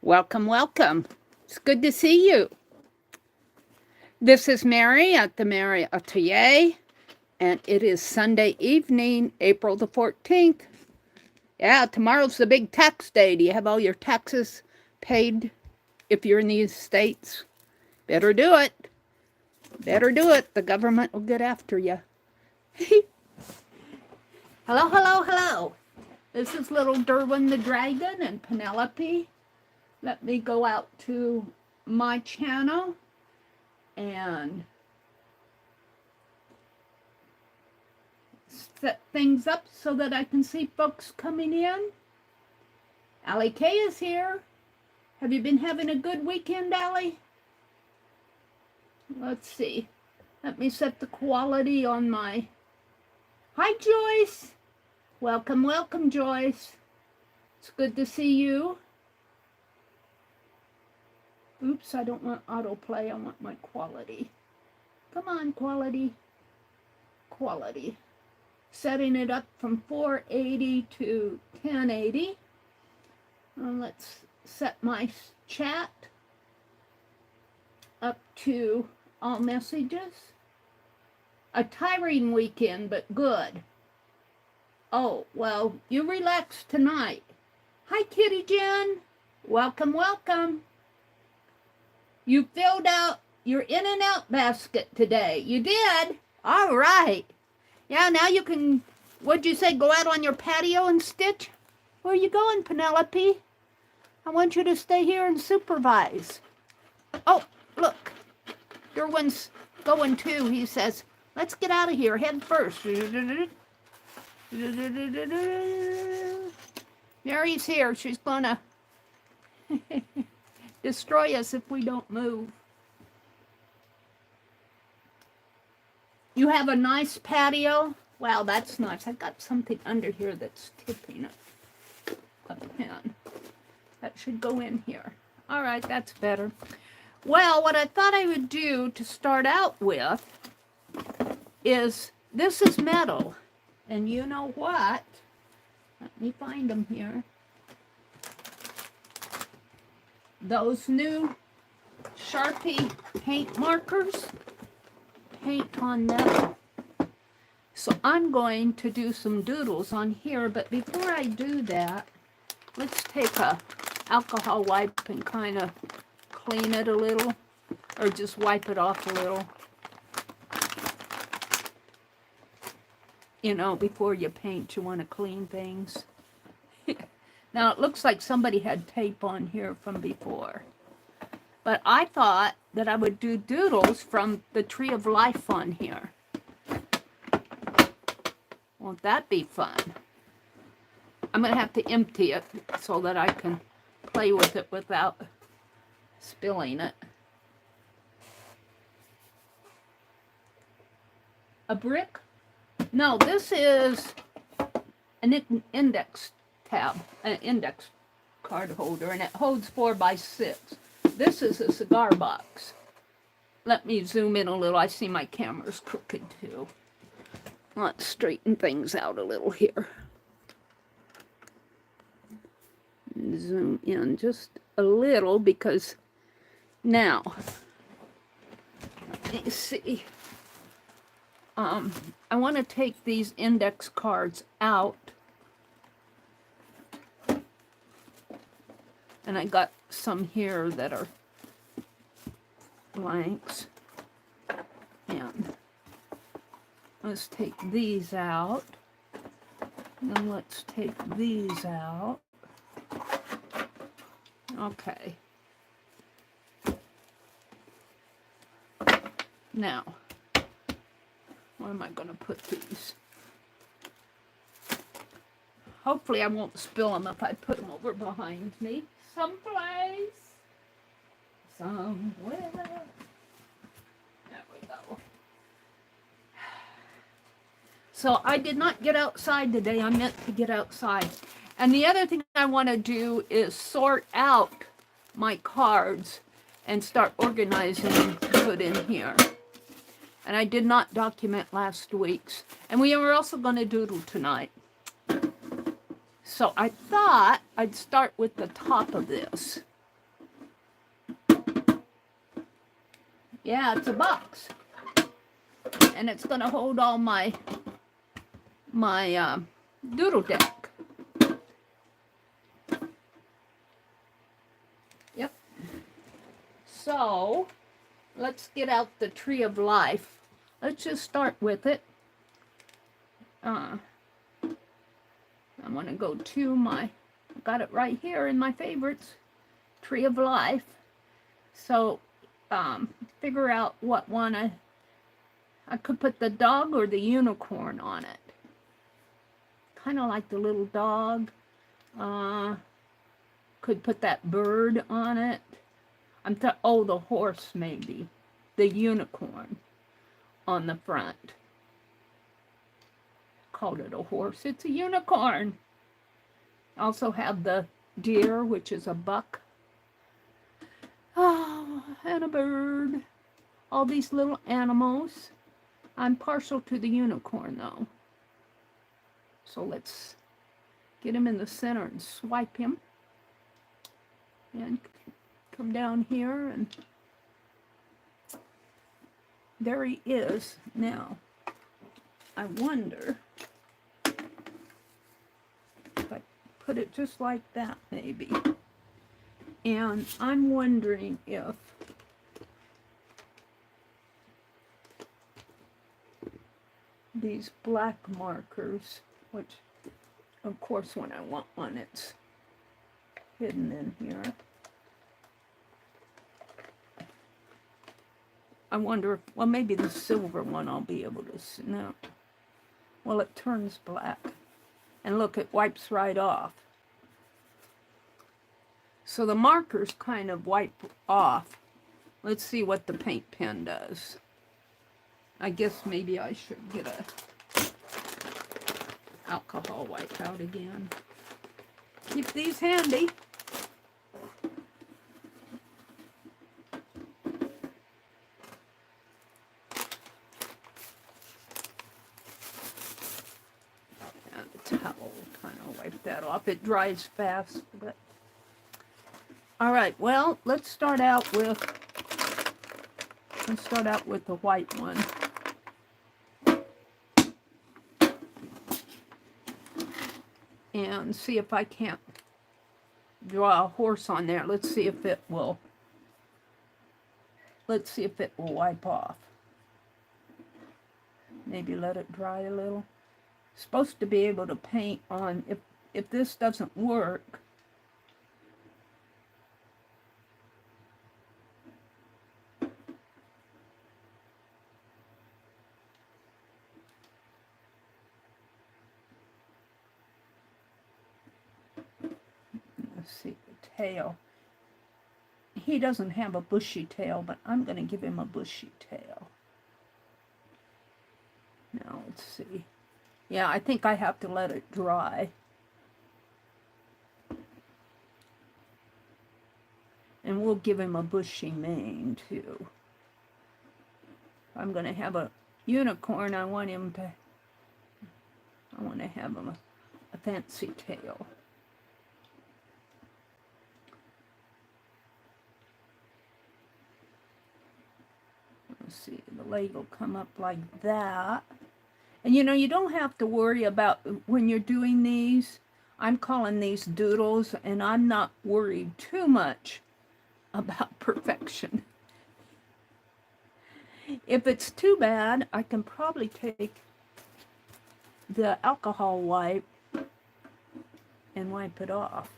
Welcome, welcome. It's good to see you. This is Meri at the Meri Atelier, and it is Sunday evening, April the 14th. Yeah, tomorrow's the big tax day. Do you have all your taxes paid if you're in these states? Better do it. Better do it. The government will get after you. Hello, hello, hello. This is little Derwin the Dragon and Penelope. Let me go out to my channel and set things up so that I can see folks coming in. Allie K is here. Have you been having a good weekend, Allie? Let's see. Let me set the quality on my... Hi, Joyce. Welcome, welcome, Joyce. It's good to see you. Oops, I don't want autoplay. I want my quality. Come on, quality. Quality. Setting it up from 480 to 1080. Let's set my chat up to all messages. A tiring weekend, but good. Oh, well, you relax tonight. Hi, Kitty Jen. Welcome, welcome. You filled out your in and out basket today. You did? All right. Yeah, now you can, what'd you say, go out on your patio and stitch? Where are you going, Penelope? I want you to stay here and supervise. Oh, look. Derwin's going too. He says, let's get out of here, head first. Mary's here. She's gonna destroy us if we don't move. You have a nice patio? Wow, that's nice. I've got something under here that's tipping a pen. That should go in here. All right, that's better. Well, what I thought I would do to start out with is, this is metal. And you know what? Let me find them here. Those new Sharpie paint markers, paint on metal. So I'm going to do some doodles on here, but before I do that, let's take a alcohol wipe and kind of clean it a little, or just wipe it off a little. You know, before you paint, you want to clean things. Now, it looks like somebody had tape on here from before. But I thought that I would do doodles from the Tree of Life on here. Won't that be fun? I'm going to have to empty it so that I can play with it without spilling it. A brick? No, this is an index tab, an index card holder, and it holds 4 by 6. This is a cigar box. Let me zoom in a little. I see my camera's crooked too. Let's straighten things out a little here. Zoom in just a little because now, let me see. I want to take these index cards out. And I got some here that are blanks. And let's take these out. And let's take these out. Okay. Now, where am I going to put these? Hopefully I won't spill them if I put them over behind me. Someplace. Somewhere. There we go. So I did not get outside today. I meant to get outside. And the other thing I want to do is sort out my cards and start organizing them to put in here. And I did not document last week's. And we were also going to doodle tonight. So I thought I'd start with the top of this. Yeah, it's a box. And it's going to hold all my Doodle Deck. Yep. So, let's get out the Tree of Life. Let's just start with it. I want to go to my, got it right here in my favorites, Tree of Life. So, figure out what one I could put the dog or the unicorn on it. Kind of like the little dog. Could put that bird on it. Oh, the horse maybe. The unicorn on the front. Called it a horse. It's a unicorn. Also have the deer, which is a buck. Oh, and a bird. All these little animals. I'm partial to the unicorn, though. So let's get him in the center and swipe him. And come down here, and there he is. Now, I wonder if I put it just like that, maybe. And I'm wondering if these black markers, which of course when I want one it's hidden in here. I wonder if, well, maybe the silver one I'll be able to see. No. Well, it turns black. And look, it wipes right off. So the markers kind of wipe off. Let's see what the paint pen does. I guess maybe I should get a alcohol wipe out again. Keep these handy. And a towel kind of wipe that off. It dries fast, but all right. Well, let's start out with the white one. And see if I can't draw a horse on there. Let's see if it will wipe off. Maybe let it dry a little. Supposed to be able to paint on, if this doesn't work, see the tail. He doesn't have a bushy tail, but I'm going to give him a bushy tail. Now, let's see. Yeah, I think I have to let it dry. And we'll give him a bushy mane, too. I'm going to have a unicorn. I want to have him a fancy tail. Let's see, the leg will come up like that. And you know, you don't have to worry about when you're doing these. I'm calling these doodles, and I'm not worried too much about perfection. If it's too bad, I can probably take the alcohol wipe and wipe it off.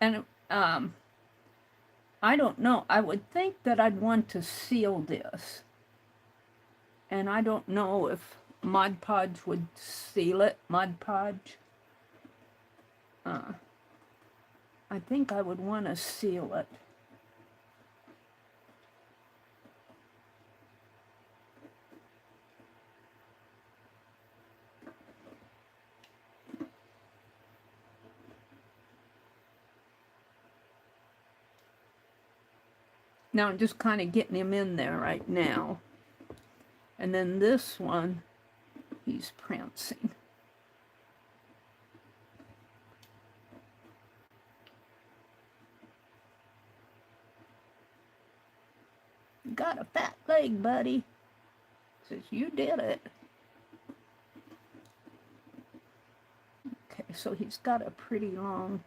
And I don't know. I would think that I'd want to seal this. And I don't know if Mod Podge would seal it. Mod Podge. I think I would want to seal it. Now I'm just kind of getting him in there right now. And then this one, he's prancing. You got a fat leg, buddy. Says, you did it. Okay, so he's got a pretty long...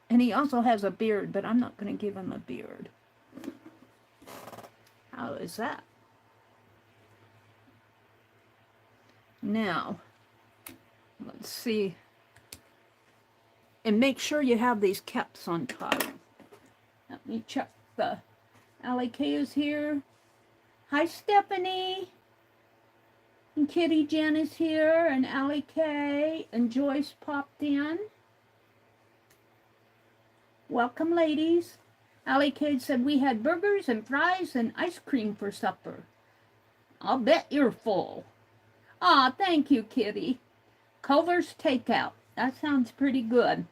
And he also has a beard, but I'm not going to give him a beard. How is that? Now, let's see. And make sure you have these caps on top. Let me check the... Allie K is here. Hi, Stephanie. And Kitty Jen is here. And Allie K. And Joyce popped in. Welcome, ladies. Allie K said we had burgers and fries and ice cream for supper. I'll bet you're full. Aw, thank you, Kitty. Culver's Takeout. That sounds pretty good.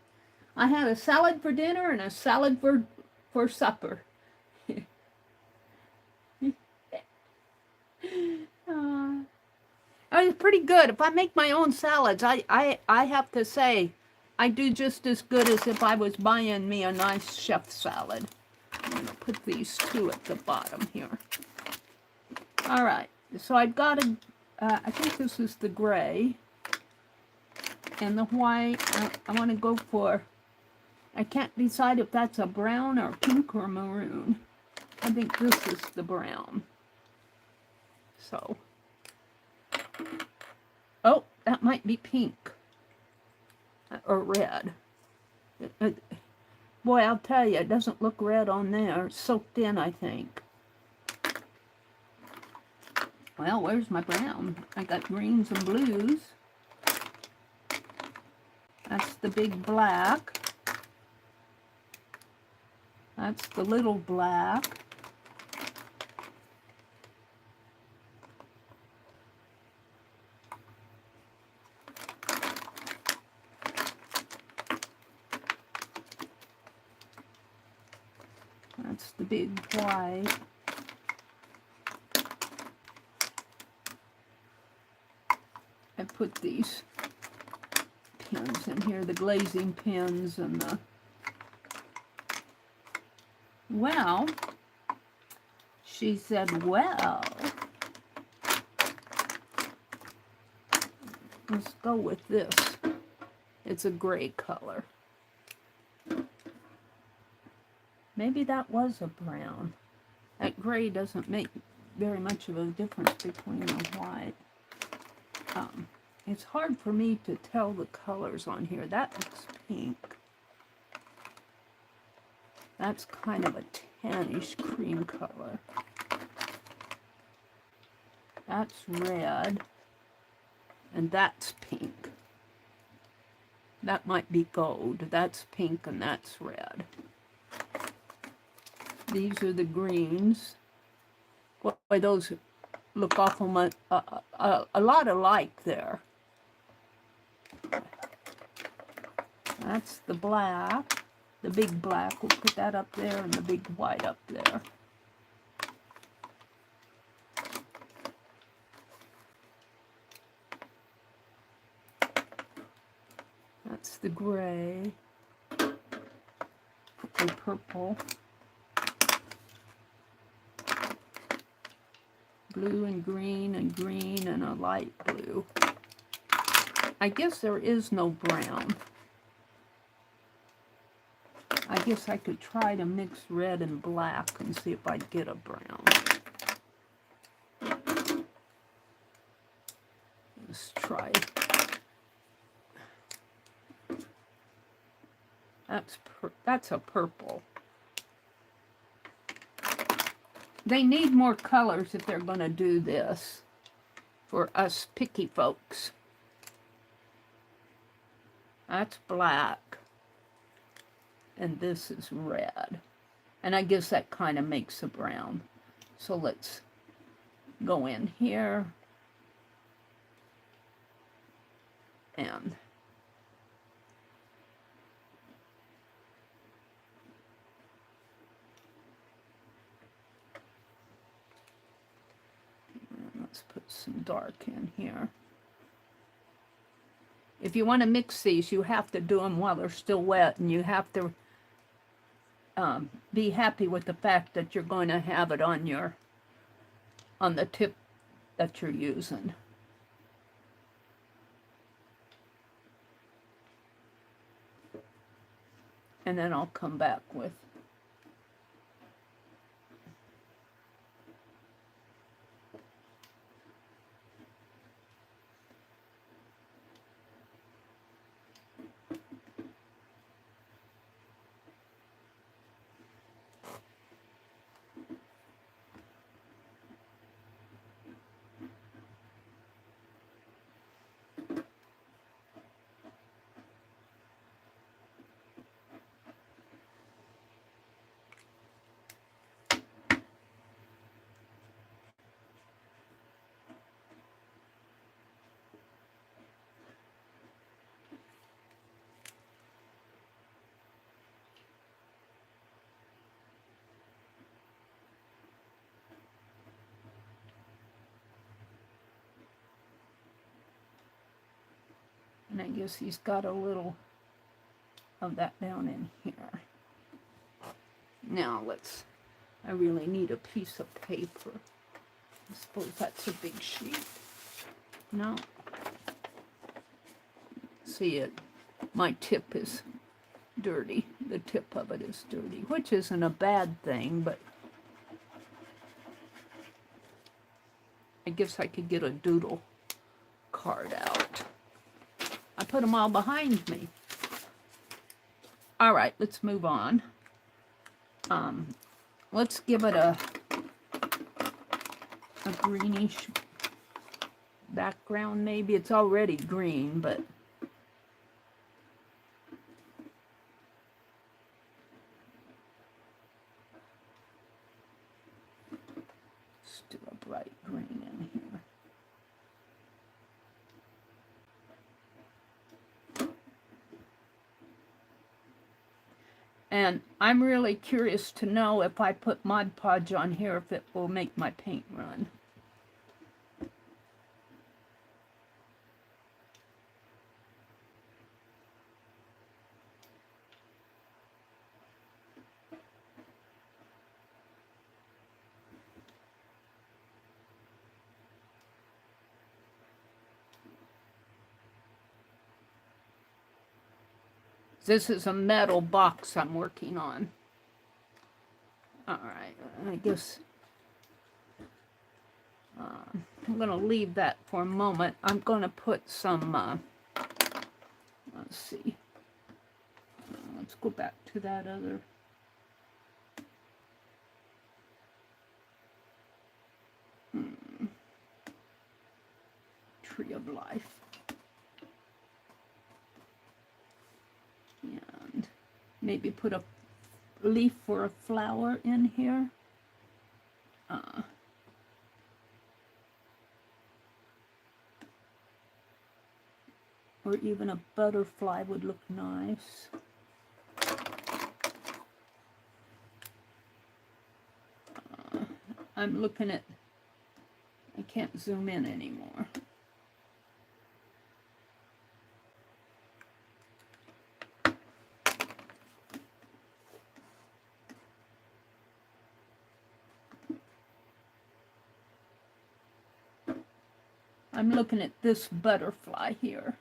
I had a salad for dinner and a salad for supper. It was pretty good. If I make my own salads, I have to say, I do just as good as if I was buying me a nice chef salad. I'm going to put these two at the bottom here. All right, so I've got a, I think this is the gray. And the white, I want to go for, I can't decide if that's a brown or pink or maroon. I think this is the brown. So, oh, that might be pink. Or red. Boy, I'll tell you, it doesn't look red on there. It's soaked in, I think. Well, where's my brown? I got greens and blues. That's the big black. That's the little black. That's the big white. I put these pins in here, the glazing pins and the... Well, she said, well, let's go with this. It's a gray color. Maybe that was a brown. That gray doesn't make very much of a difference between the white. It's hard for me to tell the colors on here. That looks pink. That's kind of a tannish cream color. That's red. And that's pink. That might be gold. That's pink and that's red. These are the greens. Boy, those look awful much, a lot alike there. That's the black, the big black. We'll put that up there and the big white up there. That's the gray, the purple. Blue and green and a light blue. I guess there is no brown. I guess I could try to mix red and black and see if I'd get a brown. Let's try. That's a purple. They need more colors if they're going to do this for us picky folks. That's black. And this is red. And I guess that kind of makes a brown. So let's go in here. And let's put some dark in here. If you want to mix these, you have to do them while they're still wet, and you have to be happy with the fact that you're going to have it on the tip that you're using. And then I'll come back with and I guess he's got a little of that down in here. Now I really need a piece of paper. I suppose that's a big sheet. No. See it, my tip is dirty. The tip of it is dirty, which isn't a bad thing, but I guess I could get a doodle card out. I put them all behind me. All right, let's move on. Let's give it a greenish background, maybe. It's already green, but still a bright green in here. And I'm really curious to know if I put Mod Podge on here, if it will make my paint run. This is a metal box I'm working on. All right, I guess I'm going to leave that for a moment. I'm going to put some, let's see. Let's go back to that other. Tree of Life. And maybe put a leaf for a flower in here. Or even a butterfly would look nice. I'm looking at, I can't zoom in anymore. I'm looking at this butterfly here.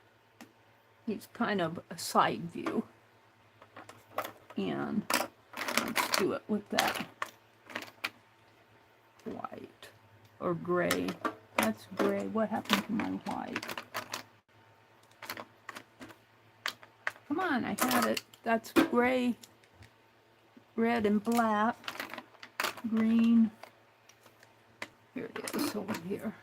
He's kind of a side view. And let's do it with that white or gray. That's gray. What happened to my white? Come on, I had it. That's gray, red and black, green. Here it is over here.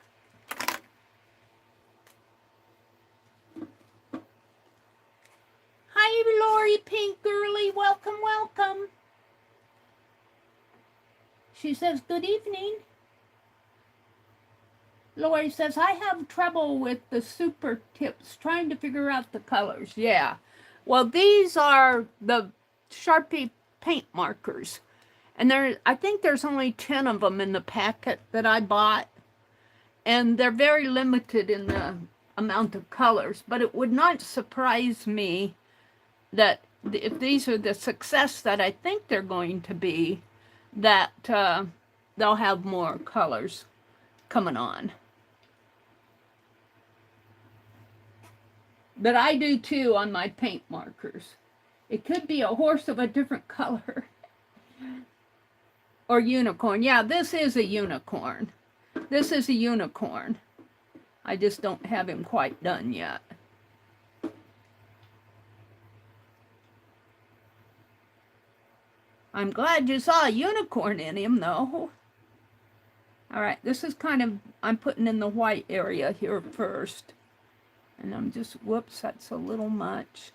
Hi, Lori Pink Girly. Welcome, welcome. She says, good evening. Lori says, I have trouble with the super tips, trying to figure out the colors. Yeah. Well, these are the Sharpie paint markers. And I think there's only 10 of them in the packet that I bought. And they're very limited in the amount of colors. But it would not surprise me that if these are the success that I think they're going to be, that they'll have more colors coming on. But I do too on my paint markers. It could be a horse of a different color. Or unicorn. Yeah, this is a unicorn. This is a unicorn. I just don't have him quite done yet. I'm glad you saw a unicorn in him, though. All right, this is kind of, I'm putting in the white area here first. And I'm just, whoops, that's a little much.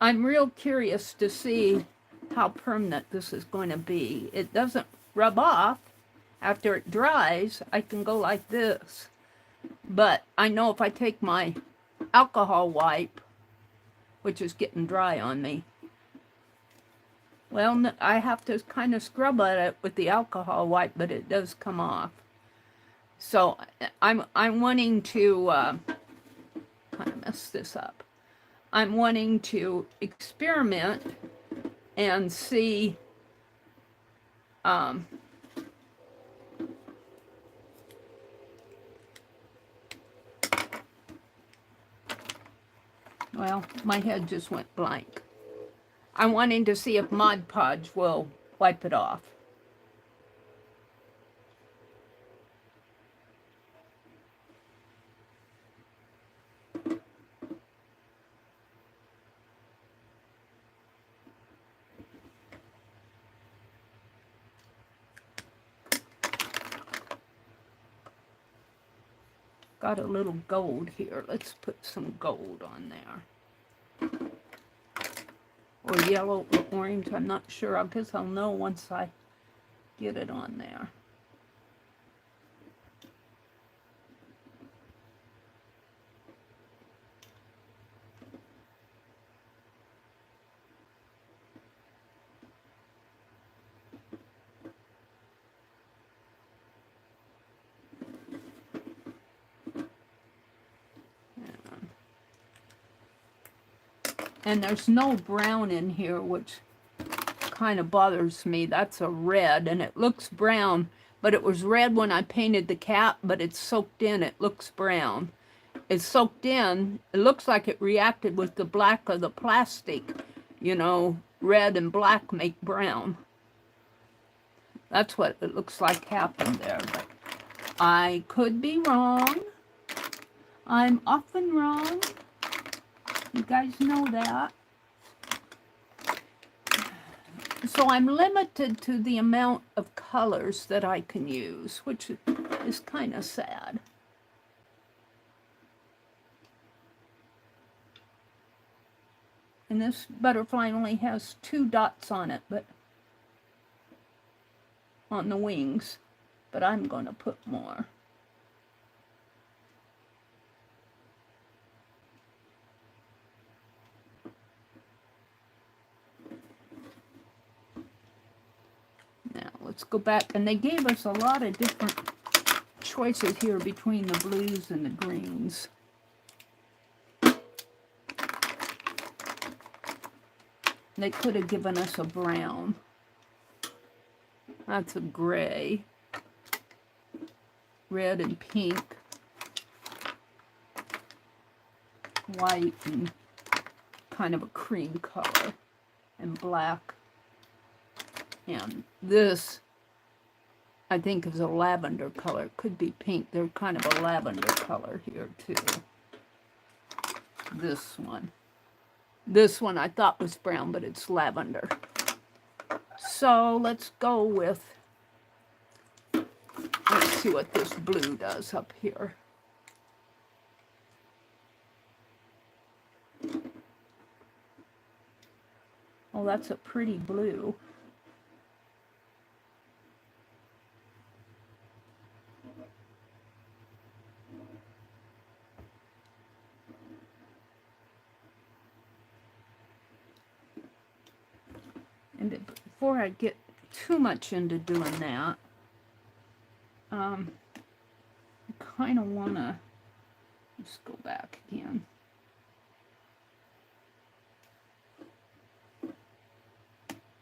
I'm real curious to see how permanent this is going to be. It doesn't rub off. After it dries, I can go like this. But I know if I take my alcohol wipe, which is getting dry on me, well, I have to kind of scrub at it with the alcohol wipe, but it does come off. So I'm wanting to kind of mess this up. I'm wanting to experiment and see well, my head just went blank. I'm wanting to see if Mod Podge will wipe it off. Got a little gold here. Let's put some gold on there. Or yellow or orange, I'm not sure. I guess I'll know once I get it on there. And there's no brown in here, which kind of bothers me. That's a red, and it looks brown, but it was red when I painted the cap, but it's soaked in. It looks brown. It's soaked in. It looks like it reacted with the black of the plastic. You know, red and black make brown. That's what it looks like happened there, but I could be wrong. I'm often wrong. You guys know that. So I'm limited to the amount of colors that I can use, which is kind of sad. And this butterfly only has 2 dots on it, but on the wings, but I'm going to put more. Now let's go back, and they gave us a lot of different choices here between the blues and the greens. They could have given us a brown. That's a gray. Red and pink. White and kind of a cream color. And black. And this, I think, is a lavender color. It could be pink. They're kind of a lavender color here, too. This one. This one I thought was brown, but it's lavender. So let's go with, let's see what this blue does up here. Oh, that's a pretty blue. And before I get too much into doing that, I kind of want to, let's go back again.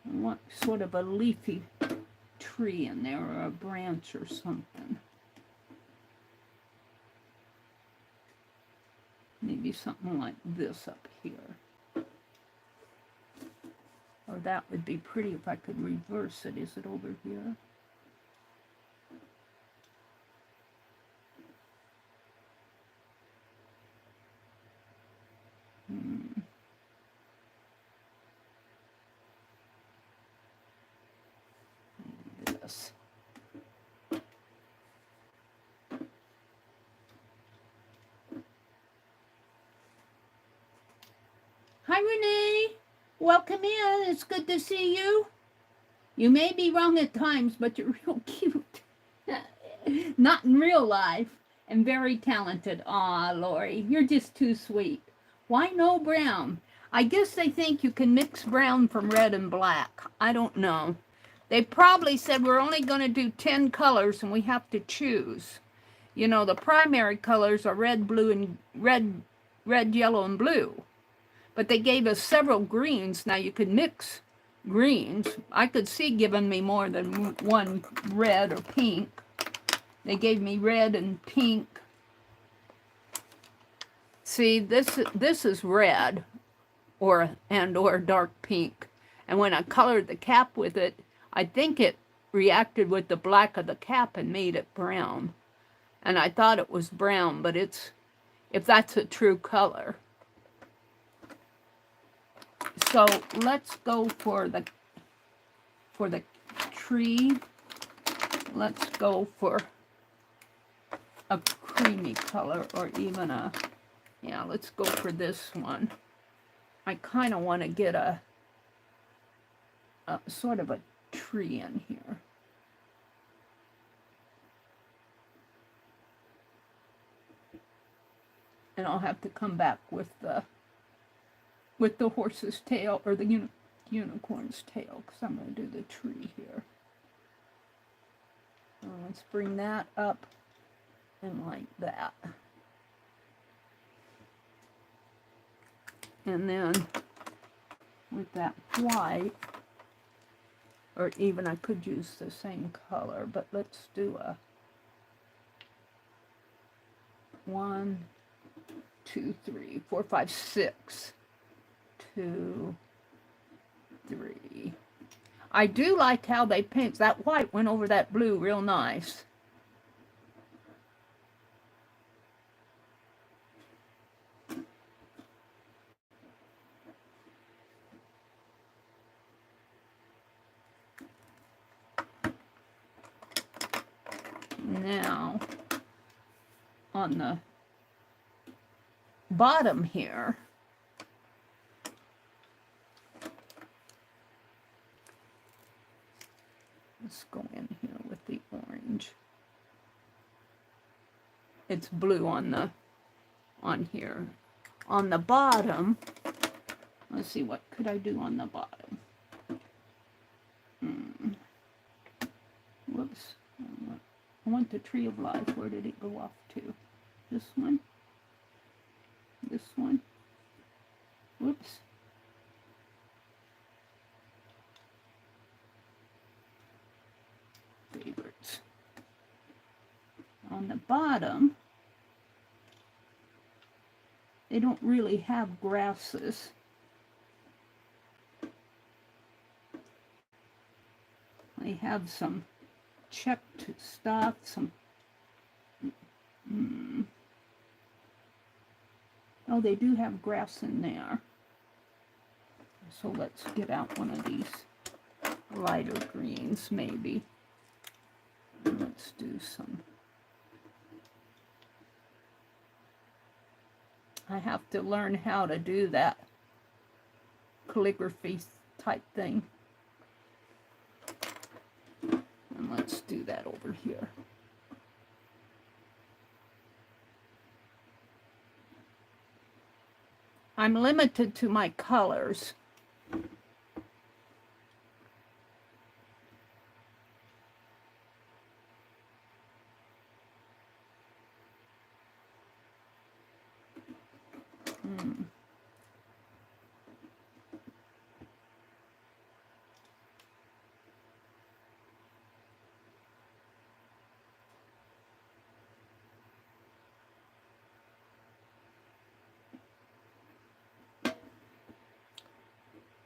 I want sort of a leafy tree in there, or a branch or something. Maybe something like this up here. Or that would be pretty if I could reverse it. Is it over here? This. Hi, Renee. Welcome in. It's good to see you. You may be wrong at times, but you're real cute. Not in real life. And very talented. Aw, Lori, you're just too sweet. Why no brown? I guess they think you can mix brown from red and black. I don't know. They probably said we're only going to do 10 colors and we have to choose. You know, the primary colors are red, blue, and red, yellow, and blue. But they gave us several greens. Now you could mix greens. I could see giving me more than one red or pink. They gave me red and pink. See, this is red or dark pink. And when I colored the cap with it, I think it reacted with the black of the cap and made it brown. And I thought it was brown, but it's, if that's a true color. So let's go for the tree. Let's go for a creamy color, or even a, yeah, let's go for this one. I kind of want to get a sort of a tree in here. And I'll have to come back with the horse's tail, or the unicorn's tail, because I'm going to do the tree here. Let's bring that up and like that. And then with that white, or even I could use the same color, but let's do a 1, 2, 3, 4, 5, 6. 2, 3. I do like how they paint. That white went over that blue real nice. Now, on the bottom here, let's go in here with the orange. It's blue on here. On the bottom, let's see, what could I do on the bottom? Whoops. I want the tree of life. Where did it go off to? This one? This one? Whoops. Favorites. On the bottom, they don't really have grasses. They have some checked stuff, some oh, they do have grass in there. So let's get out one of these lighter greens, maybe. And let's do some. I have to learn how to do that calligraphy type thing. And let's do that over here. I'm limited to my colors.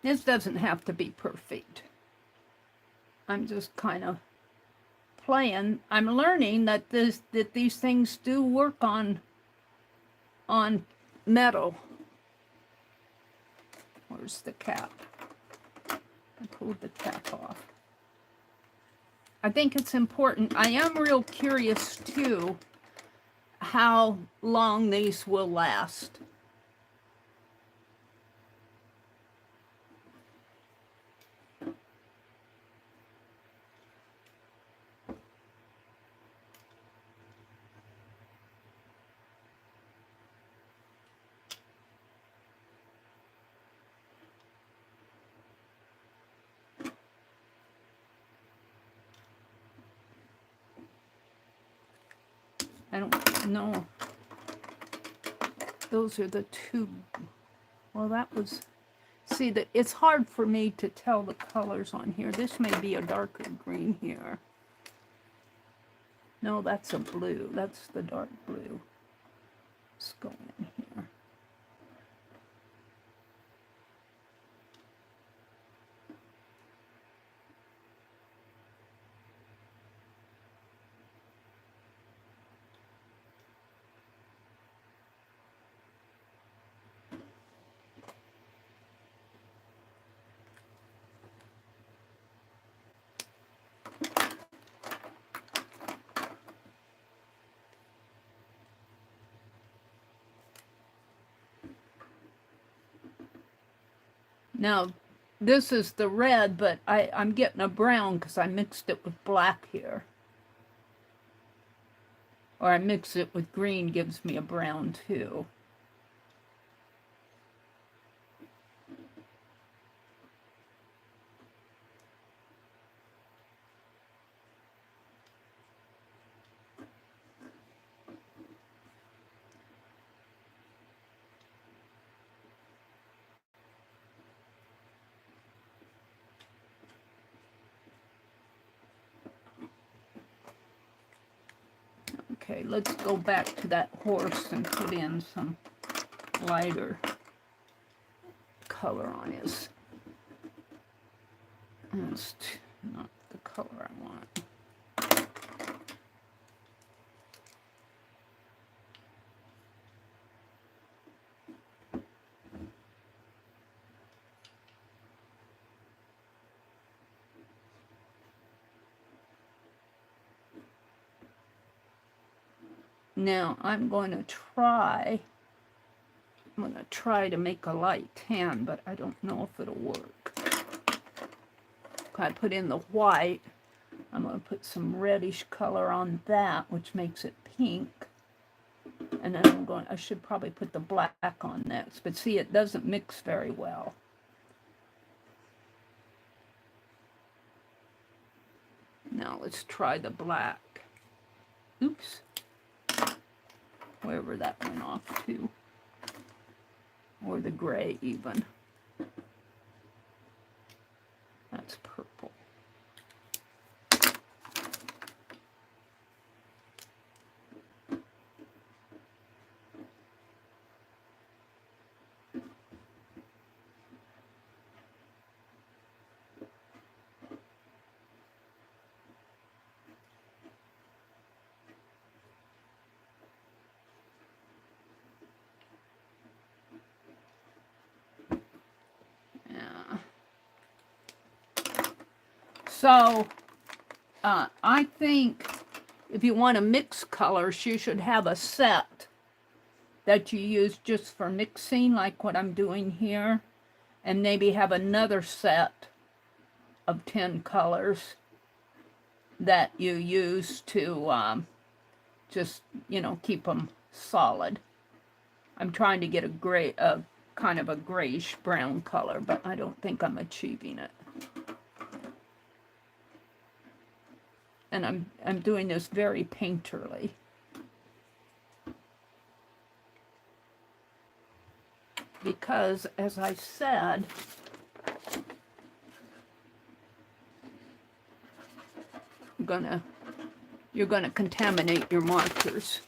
This doesn't have to be perfect. I'm just kind of playing. I'm learning that these things do work on metal. Where's the cap? I pulled the cap off. I think it's important. I am real curious too how long these will last. I don't know. Those are the two. Well, that was, see, that it's hard for me to tell the colors on here. This may be a darker green here. No, that's a blue. That's the dark blue. Let's go in here. Now, this is the red, but I'm getting a brown because I mixed it with black here. Or I mix it with green, gives me a brown too. Okay, let's go back to that horse and put in some lighter color on his. That's not the color I want. Now I'm going to try to make a light tan, but I don't know if it'll work. I put in the white. I'm going to put some reddish color on that, which makes it pink. And then I should probably put the black on this, but see, it doesn't mix very well. Now let's try the black. Oops. Wherever that went off to. Or the gray even. That's purple. So, I think if you want to mix colors, you should have a set that you use just for mixing, like what I'm doing here. and maybe have another set of 10 colors that you use to just, you know, keep them solid. I'm trying to get a kind of a grayish brown color, but I don't think I'm achieving it. And I'm doing this very painterly. Because, as I said, you're gonna contaminate your markers.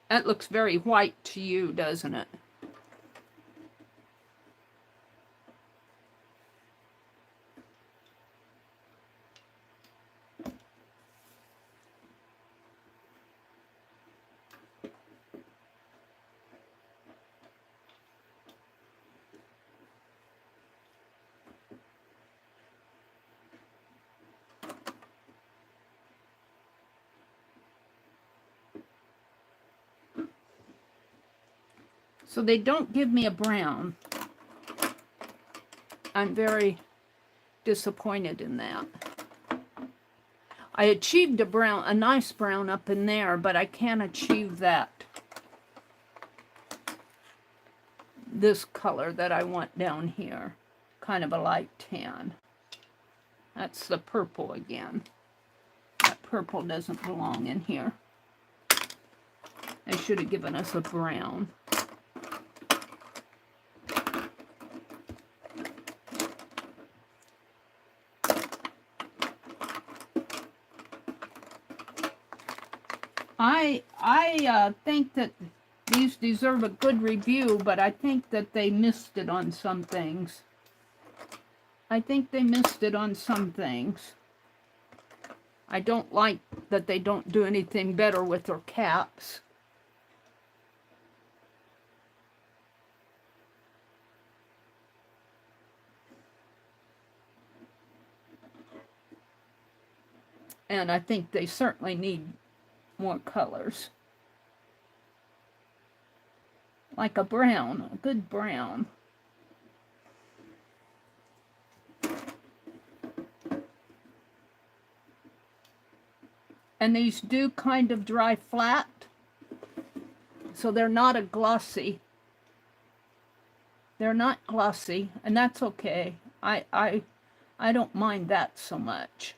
That looks very white to you, doesn't it? So they don't give me a brown. I'm very disappointed in that. I achieved a brown, a nice brown up in there, but I can't achieve this color that I want down here. Kind of a light tan. That's the purple again. That purple doesn't belong in here. They should have given us a brown. I think that these deserve a good review, but I think that they missed it on some things. I think they missed it on some things. I don't like that they don't do anything better with their caps. And I think they certainly need more colors. Like a brown, a good brown. And these do kind of dry flat, so they're not a glossy. They're not glossy, and that's okay. I don't mind that so much.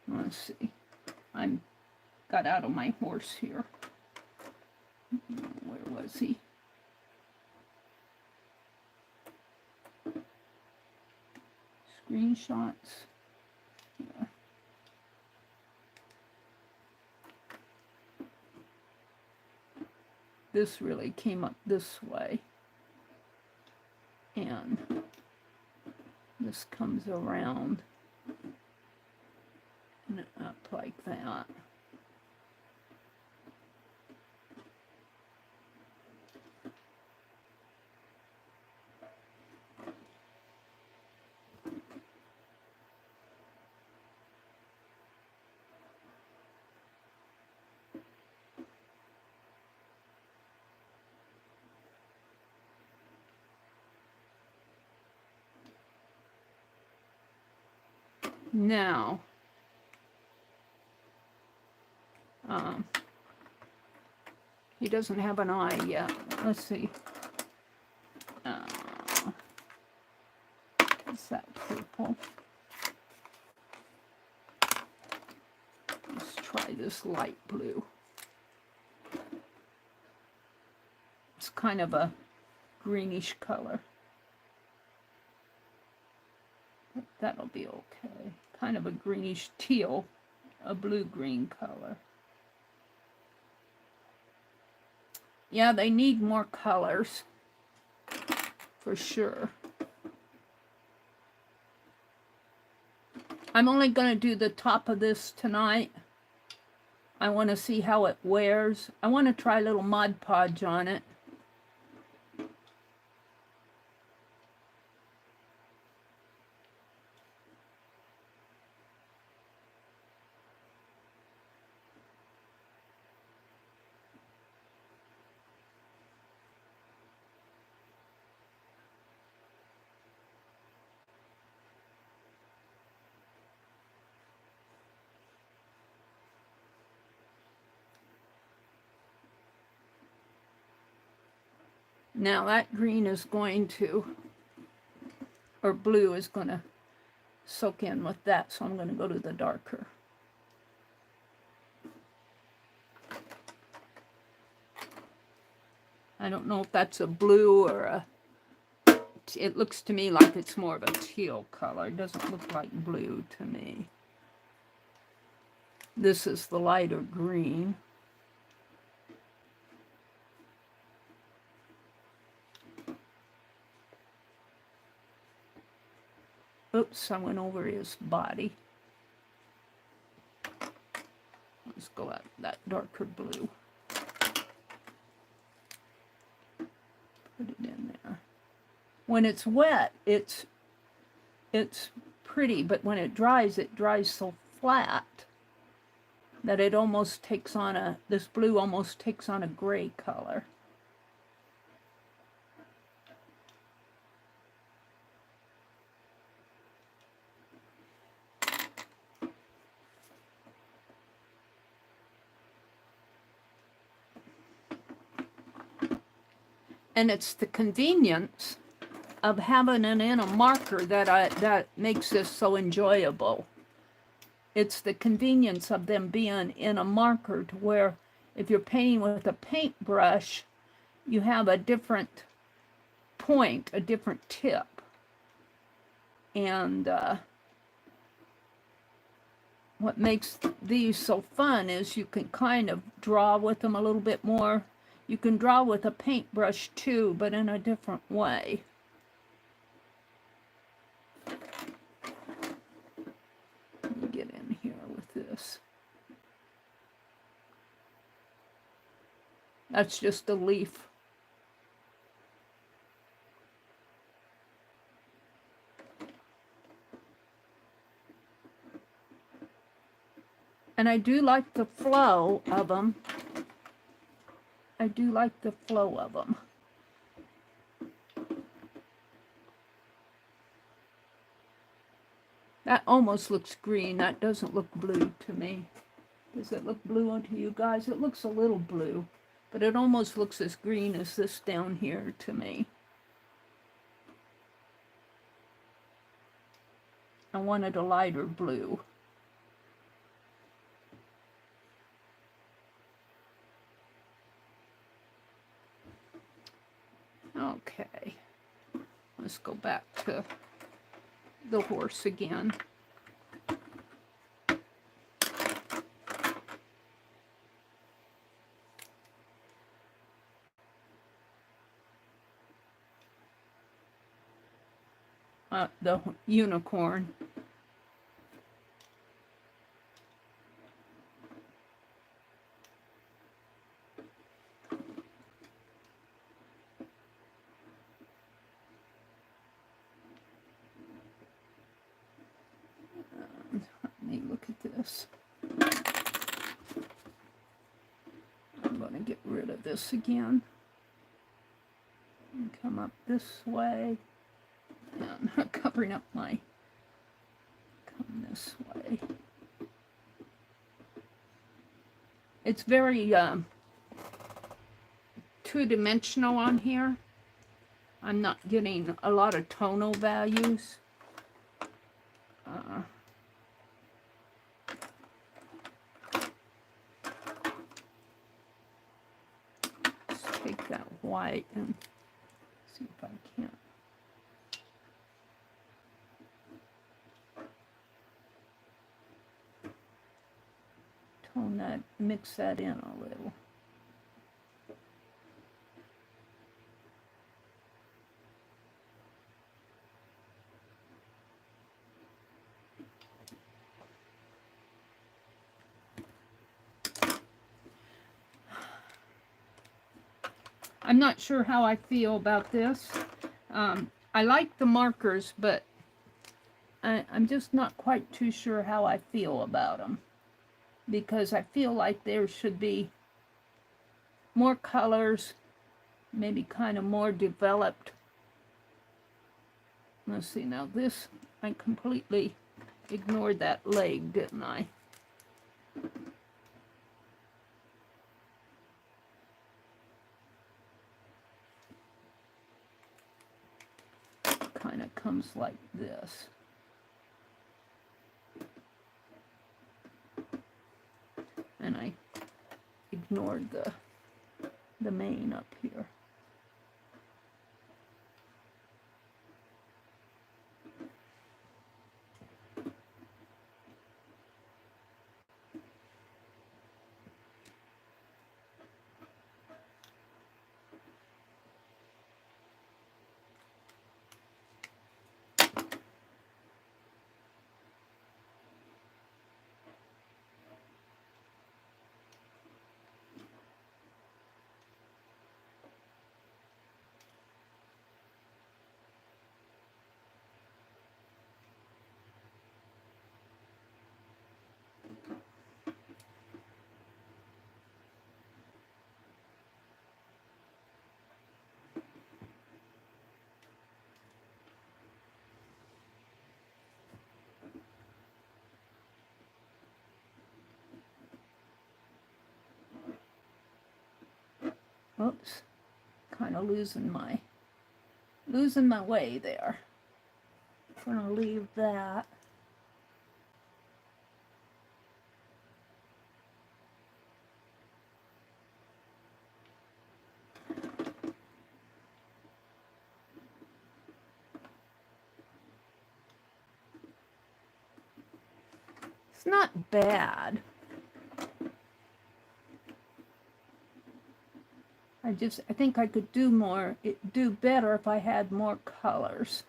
Let's see. I got out of my horse here. Where was he? Screenshots. Yeah. This really came up this way. And this comes around. And up like that. Now, he doesn't have an eye yet. Let's see. What's that purple? Let's try this light blue. It's kind of a greenish color. That'll be okay. Kind of a greenish teal, a blue-green color. Yeah, they need more colors, for sure. I'm only going to do the top of this tonight. I want to see how it wears. I want to try a little Mod Podge on it. Now that green is going to, or blue is going to soak in with that, so I'm going to go to the darker. I don't know if that's a blue or a, it looks to me like it's more of a teal color. It doesn't look like blue to me. This is the lighter green. Oops, I went over his body. Let's go out that darker blue. Put it in there. When it's wet, it's pretty, but when it dries so flat that it almost takes on a, this blue almost takes on a gray color. And it's the convenience of having it in a marker that makes this so enjoyable. It's the convenience of them being in a marker to where if you're painting with a paintbrush, you have a different point, a different tip. And what makes these so fun is you can kind of draw with them a little bit more. You can draw with a paintbrush too, but in a different way. Let me get in here with this. That's just a leaf. And I do like the flow of them. I do like the flow of them. That almost looks green. That doesn't look blue to me. Does it look blue to you guys? It looks a little blue, but it almost looks as green as this down here to me. I wanted a lighter blue. Okay, let's go back to the horse again. The unicorn. I'm going to get rid of this again and come up this way, and I'm not covering up my, come this way. It's very two-dimensional on here. I'm not getting a lot of tonal values. Take that white and see if I can't. Tone that, mix that in a little. I'm not sure how I feel about this. I like the markers, but I'm just not quite too sure how I feel about them. Because I feel like there should be more colors, maybe kind of more developed. Let's see, now this, I completely ignored that leg, didn't I? comes like this. And I ignored the mane up here. Oops, kind of losing my way there. I'm gonna leave that. It's not bad. I think I could do better if I had more colors.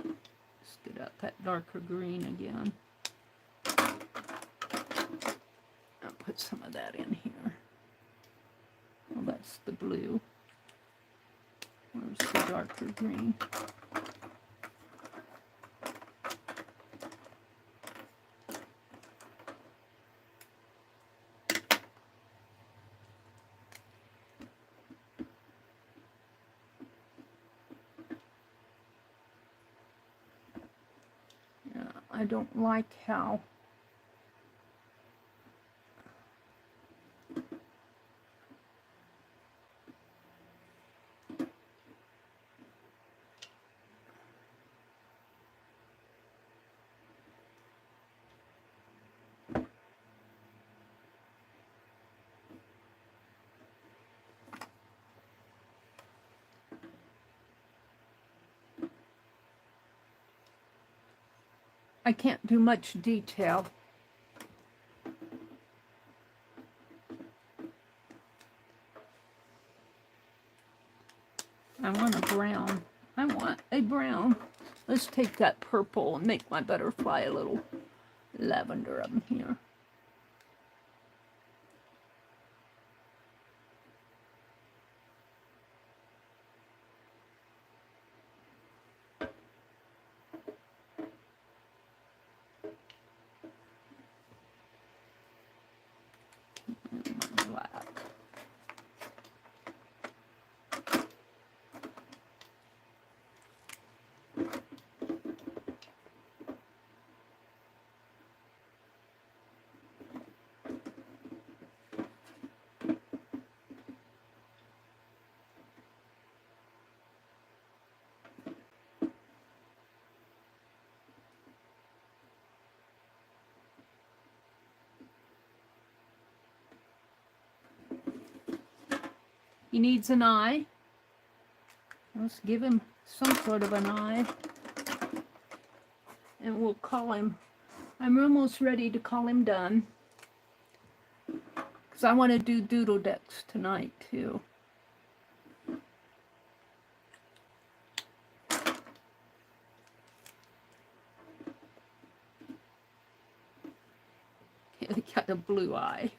Let's get out that darker green again. I'll put some of that in here. Well, that's the blue. Where's the darker green? Yeah, I don't like how I can't do much detail. I want a brown. I want a brown. Let's take that purple and make my butterfly a little lavender up here. He needs an eye. Let's give him some sort of an eye. And we'll call him. I'm almost ready to call him done. Because I want to do Doodle Decks tonight too. He got a blue eye.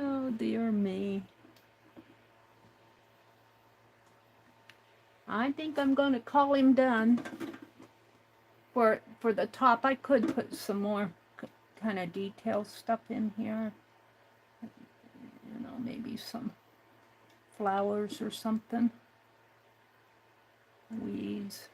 Oh, dear me. I think I'm going to call him done. For the top, I could put some more kind of detail stuff in here. You know, maybe some flowers or something. Weeds.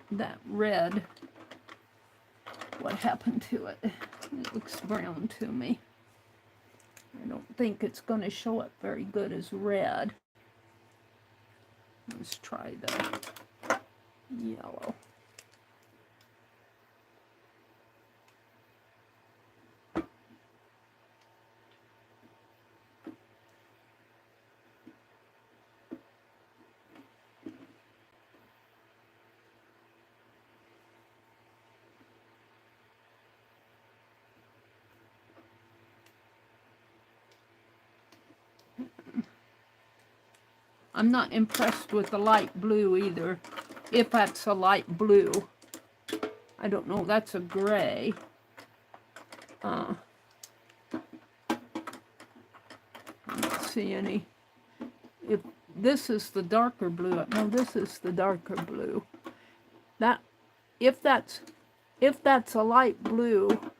That red, what happened to it? It looks brown to me. I don't think it's going to show up very good as red. Let's try the yellow. I'm not impressed with the light blue either, if that's a light blue. I don't know, that's a gray. I don't see any. If this is the darker blue, no, this is the darker blue. That, if that's a light blue,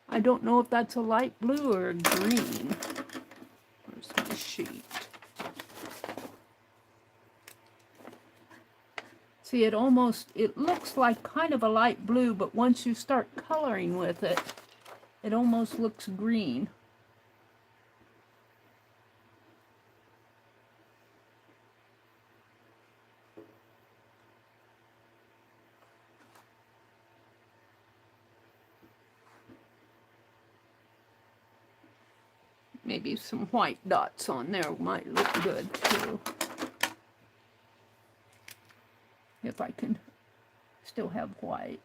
I don't know if that's a light blue or a green. Where's my sheet? See, it looks like kind of a light blue, but once you start coloring with it, it almost looks green. Maybe some white dots on there might look good too. If I can still have white.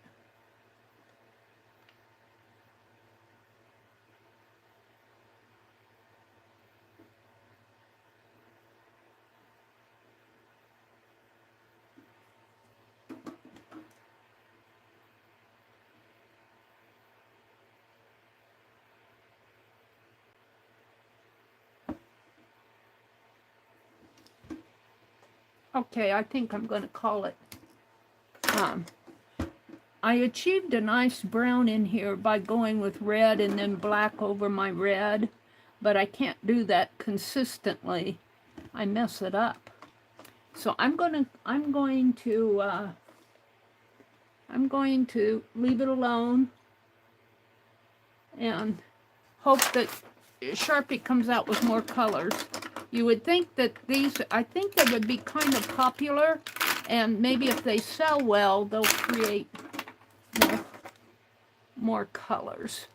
Okay, I think I'm going to call it. I achieved a nice brown in here by going with red and then black over my red, but I can't do that consistently. I mess it up. So I'm going to leave it alone and hope that Sharpie comes out with more colors. You would think that I think they would be kind of popular, and maybe if they sell well, they'll create more colors.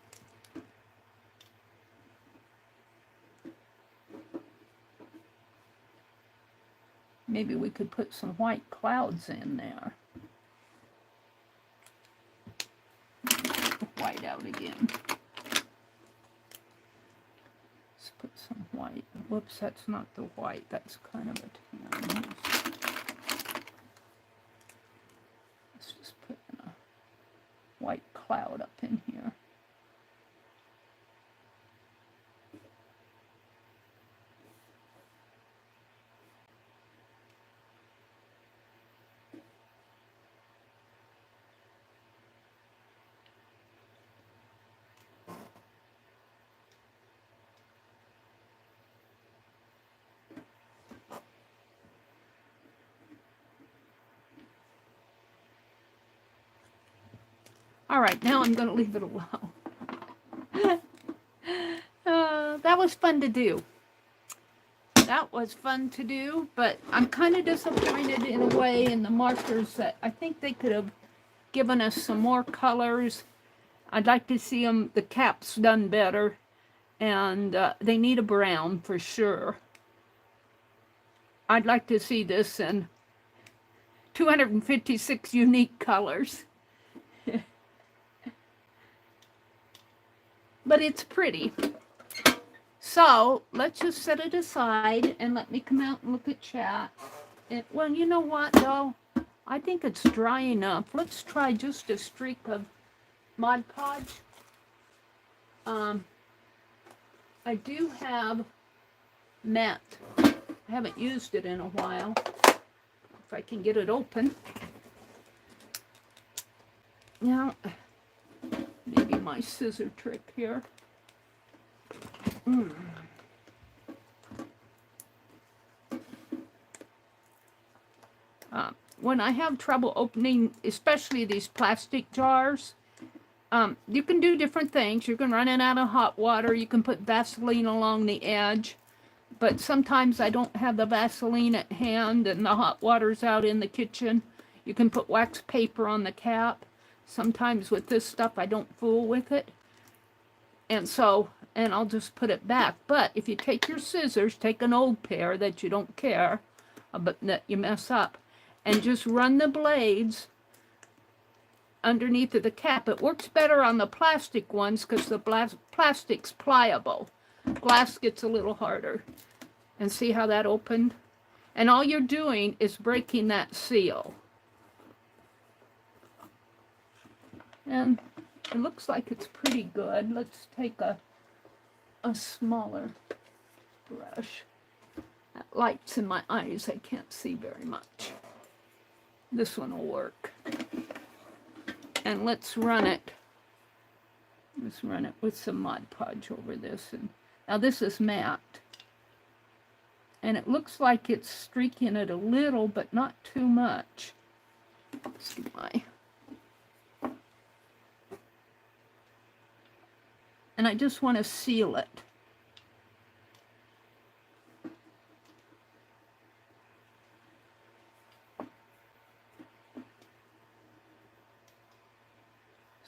Maybe we could put some white clouds in there. White out again. Let's put some white. Whoops, that's not the white. That's kind of a tan. Let's just put a white cloud up in here. All right, now I'm going to leave it alone. That was fun to do. That was fun to do, but I'm kind of disappointed in a way in the markers that I think they could have given us some more colors. I'd like to see the caps done better, and they need a brown for sure. I'd like to see this in 256 unique colors. but it's pretty. So let's just set it aside and let me come out and look at chat. Well, you know what though? I think it's dry enough. Let's try just a streak of Mod Podge. I do have matte. I haven't used it in a while. If I can get it open. Now, maybe my scissor trick here. When I have trouble opening, especially these plastic jars, you can do different things. You can run it out of hot water. You can put Vaseline along the edge. But sometimes I don't have the Vaseline at hand and the hot water's out in the kitchen. You can put wax paper on the cap. Sometimes with this stuff, I don't fool with it. And I'll just put it back. But if you take your scissors, take an old pair that you don't care, but that you mess up, and just run the blades underneath of the cap. It works better on the plastic ones because the plastic's pliable. Glass gets a little harder. And see how that opened? And all you're doing is breaking that seal. And it looks like it's pretty good. Let's take a smaller brush. That light's in my eyes. I can't see very much. This one will work. And let's run it. Let's run it with some Mod Podge over this. And now this is matte. And it looks like it's streaking it a little, but not too much. Let's see and I just want to seal it.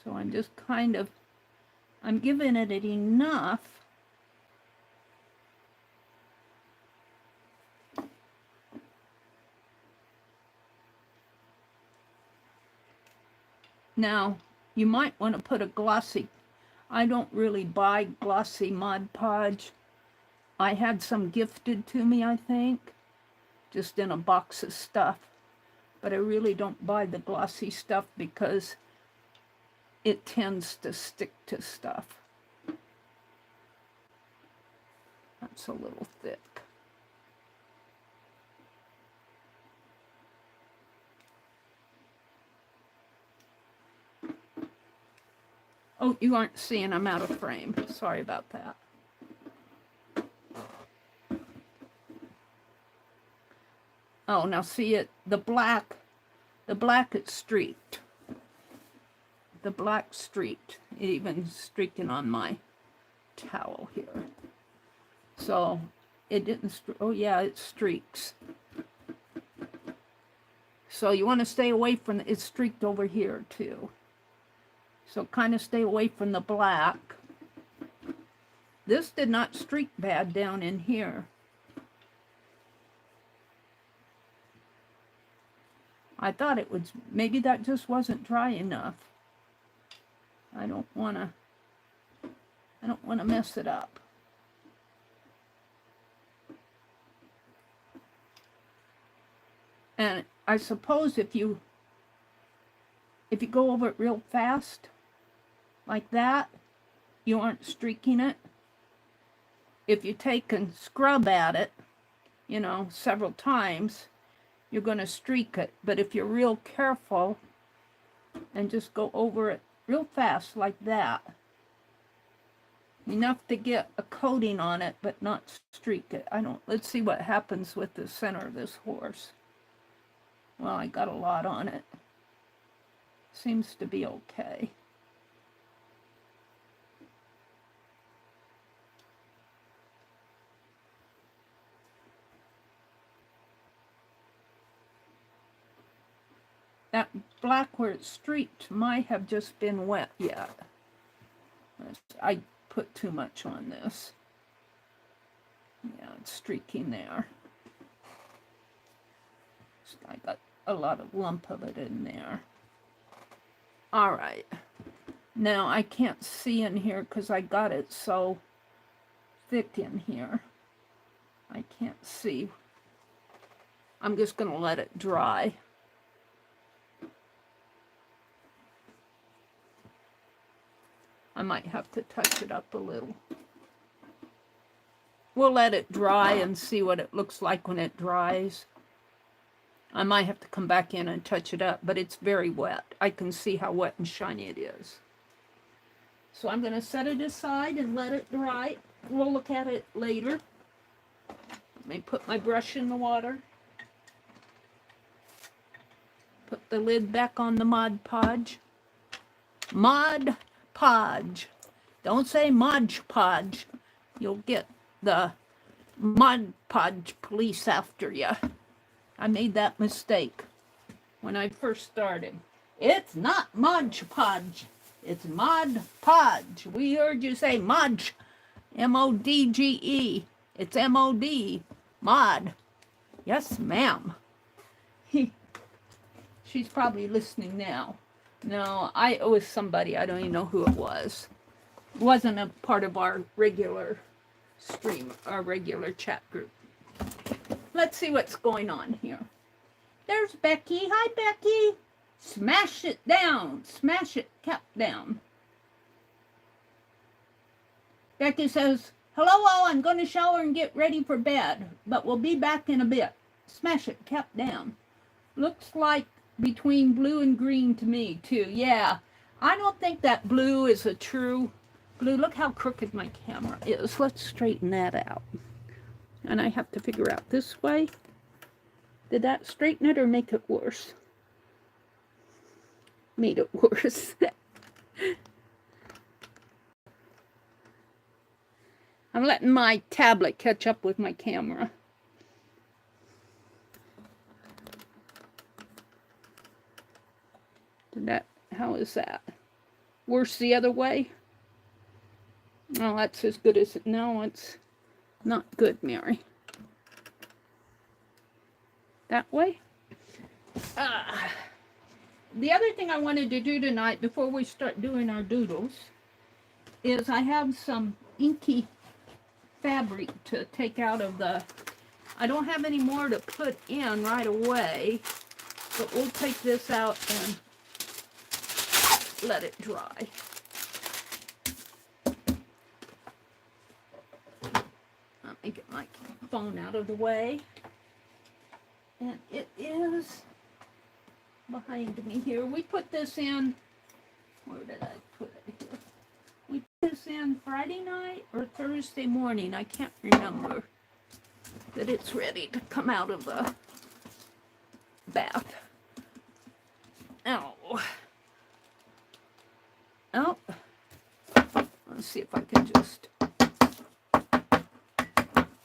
So I'm just I'm giving it enough. Now, you might want to put a glossy. I don't really buy glossy Mod Podge. I had some gifted to me, I think, just in a box of stuff. But I really don't buy the glossy stuff because it tends to stick to stuff. That's a little thick. Oh, you aren't seeing, I'm out of frame. Sorry about that. Oh, now see it, the black it's streaked. The black streaked, even streaking on my towel here. So it didn't, oh yeah, it streaks. So you want to stay away from, it's streaked over here too. So kind of stay away from the black. This did not streak bad down in here. I thought it would, maybe that just wasn't dry enough. I don't want to mess it up. And I suppose if you go over it real fast, like that, you aren't streaking it. If you take and scrub at it, you know, several times, you're going to streak it. But if you're real careful and just go over it real fast like that, enough to get a coating on it, but not streak it. Let's see what happens with the center of this horse. Well, I got a lot on it. Seems to be okay. That black where it's streaked might have just been wet yet. I put too much on this. Yeah, it's streaking there. I got a lot of lump of it in there. All right. Now I can't see in here because I got it so thick in here. I can't see. I'm just going to let it dry. I might have to touch it up a little. We'll let it dry and see what it looks like when it dries. I might have to come back in and touch it up, but it's very wet. I can see how wet and shiny it is. So I'm going to set it aside and let it dry. We'll look at it later. Let me put my brush in the water. Put the lid back on the Mod Podge. Mod Podge. Don't say Mod Podge. You'll get the Mod Podge police after you. I made that mistake when I first started. It's not Mod Podge. It's Mod Podge. We heard you say Modge. M-O-D-G-E. It's M-O-D. Mod. Yes, ma'am. She's probably listening now. No, it was somebody. I don't even know who it was. It wasn't a part of our regular stream, our regular chat group. Let's see what's going on here. There's Becky. Hi, Becky. Smash it down. Smash it, cap down. Becky says, hello all, I'm going to shower and get ready for bed, but we'll be back in a bit. Smash it, cap down. Looks like between blue and green to me, too. Yeah, I don't think that blue is a true blue. Look how crooked my camera is. Let's straighten that out. And I have to figure out this way. Did that straighten it or make it worse? Made it worse. I'm letting my tablet catch up with my camera. How is that? Worse the other way? Oh, that's as good as it. No, it's not good, Mary. That way? The other thing I wanted to do tonight before we start doing our doodles is I have some inky fabric to take out of the, I don't have any more to put in right away, but we'll take this out and let it dry. Let me get my phone out of the way. And it is behind me here. We put this in, where did I put it here? We put this in Friday night or Thursday morning. I can't remember that it's ready to come out of the bath. Oh. Oh. Let's see if I can just...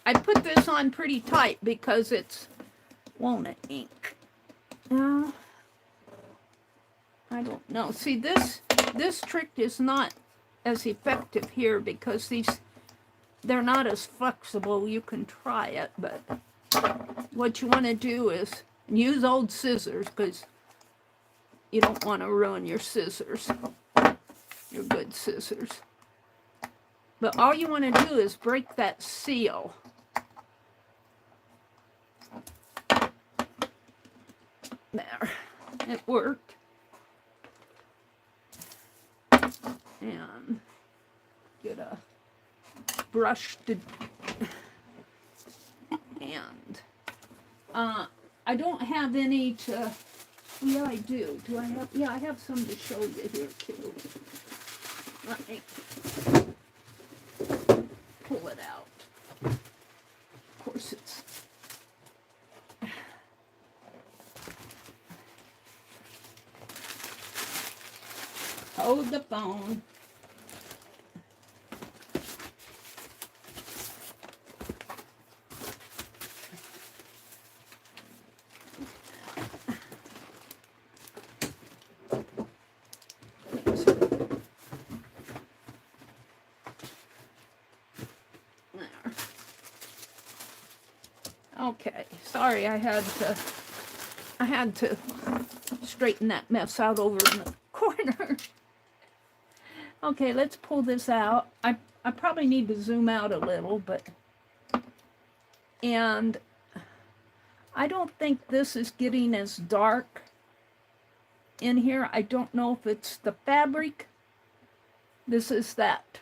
I put this on pretty tight because it's, won't it, ink? No. I don't know. See, this trick is not as effective here because they're not as flexible. You can try it, but what you want to do is use old scissors because you don't want to ruin your scissors, your good scissors. But all you want to do is break that seal. There, it worked. And get a brush to, and I don't have any to, yeah, I do. Do I have, yeah, I have some to show you here too. Let me pull it out. Of course it's, hold the phone. There. Okay, sorry, I had to straighten that mess out over in the corner. Okay, let's pull this out. I probably need to zoom out a little, but, and I don't think this is getting as dark in here. I don't know if it's the fabric. This is that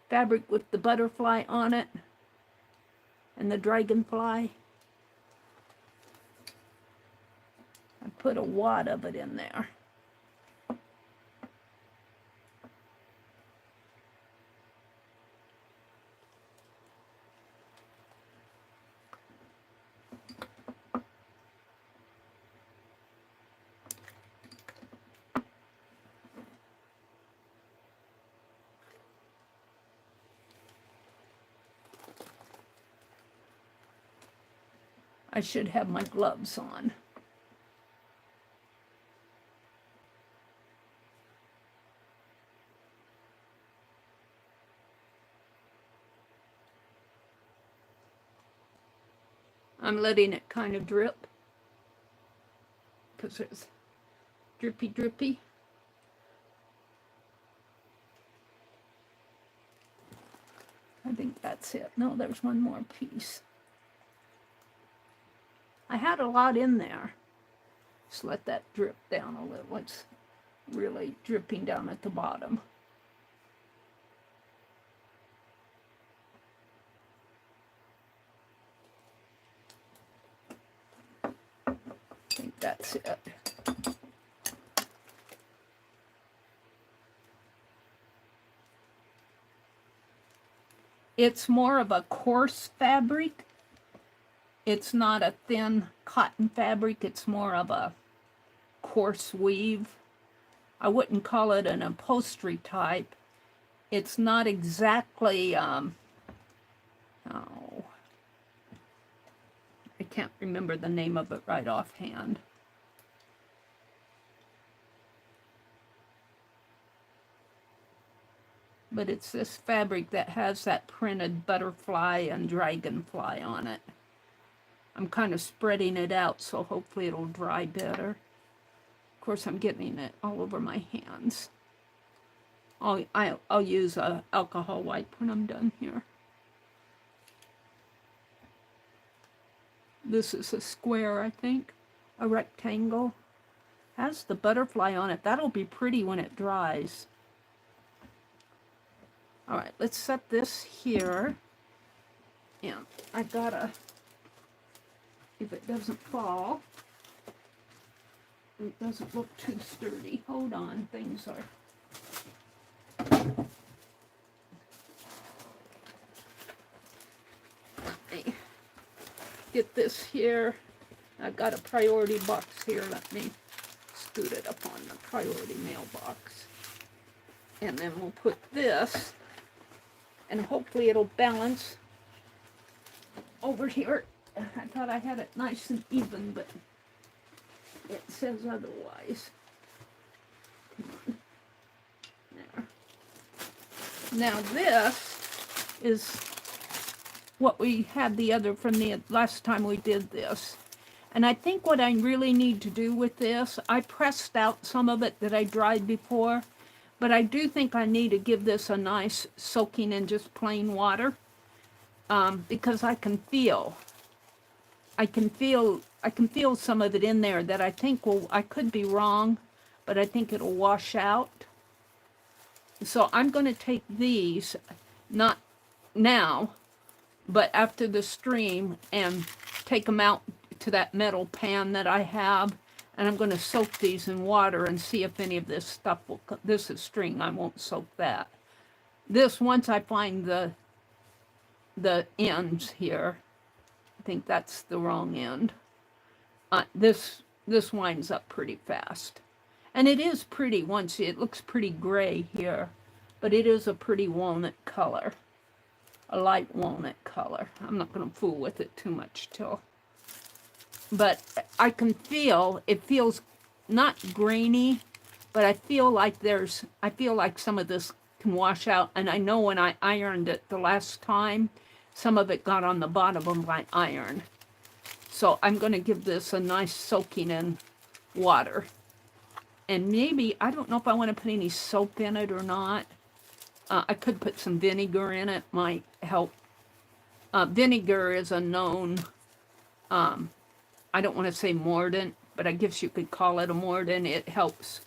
fabric with the butterfly on it and the dragonfly. I put a wad of it in there. I should have my gloves on. I'm letting it kind of drip because it's drippy drippy. I think that's it. No, there's one more piece. I had a lot in there. Just let that drip down a little. It's really dripping down at the bottom. I think that's it. It's more of a coarse fabric. It's not a thin cotton fabric. It's more of a coarse weave. I wouldn't call it an upholstery type. It's not exactly, oh, I can't remember the name of it right offhand. But it's this fabric that has that printed butterfly and dragonfly on it. I'm kind of spreading it out, so hopefully it'll dry better. Of course, I'm getting it all over my hands. I'll use a alcohol wipe when I'm done here. This is a square, I think, a rectangle. Has the butterfly on it. That'll be pretty when it dries. All right, let's set this here. And I gotta, if it doesn't fall, it doesn't look too sturdy. Hold on, things are. Let me get this here. I've got a priority box here. Let me scoot it up on the priority mailbox. And then we'll put this, and hopefully it'll balance over here. I thought I had it nice and even, but it says otherwise. Come on. There. Now this is what we had the other from the last time we did this. And I think what I really need to do with this, I pressed out some of it that I dried before, but I do think I need to give this a nice soaking in just plain water, because I can feel some of it in there that I think will, I could be wrong, but I think it'll wash out. So I'm going to take these, not now, but after the stream, and take them out to that metal pan that I have, and I'm going to soak these in water and see if any of this stuff will, this is string, I won't soak that. This, once I find the ends here, I think that's the wrong end. This winds up pretty fast. And it is pretty once, it looks pretty gray here, but it is a pretty walnut color. A light walnut color. I'm not going to fool with it too much till. But I can feel, it feels not grainy, but I feel like some of this can wash out. And I know when I ironed it the last time, some of it got on the bottom of my iron. So I'm going to give this a nice soaking in water. And maybe, I don't know if I want to put any soap in it or not. I could put some vinegar in it, might help. Vinegar is a known, I don't want to say mordant, but I guess you could call it a mordant. It helps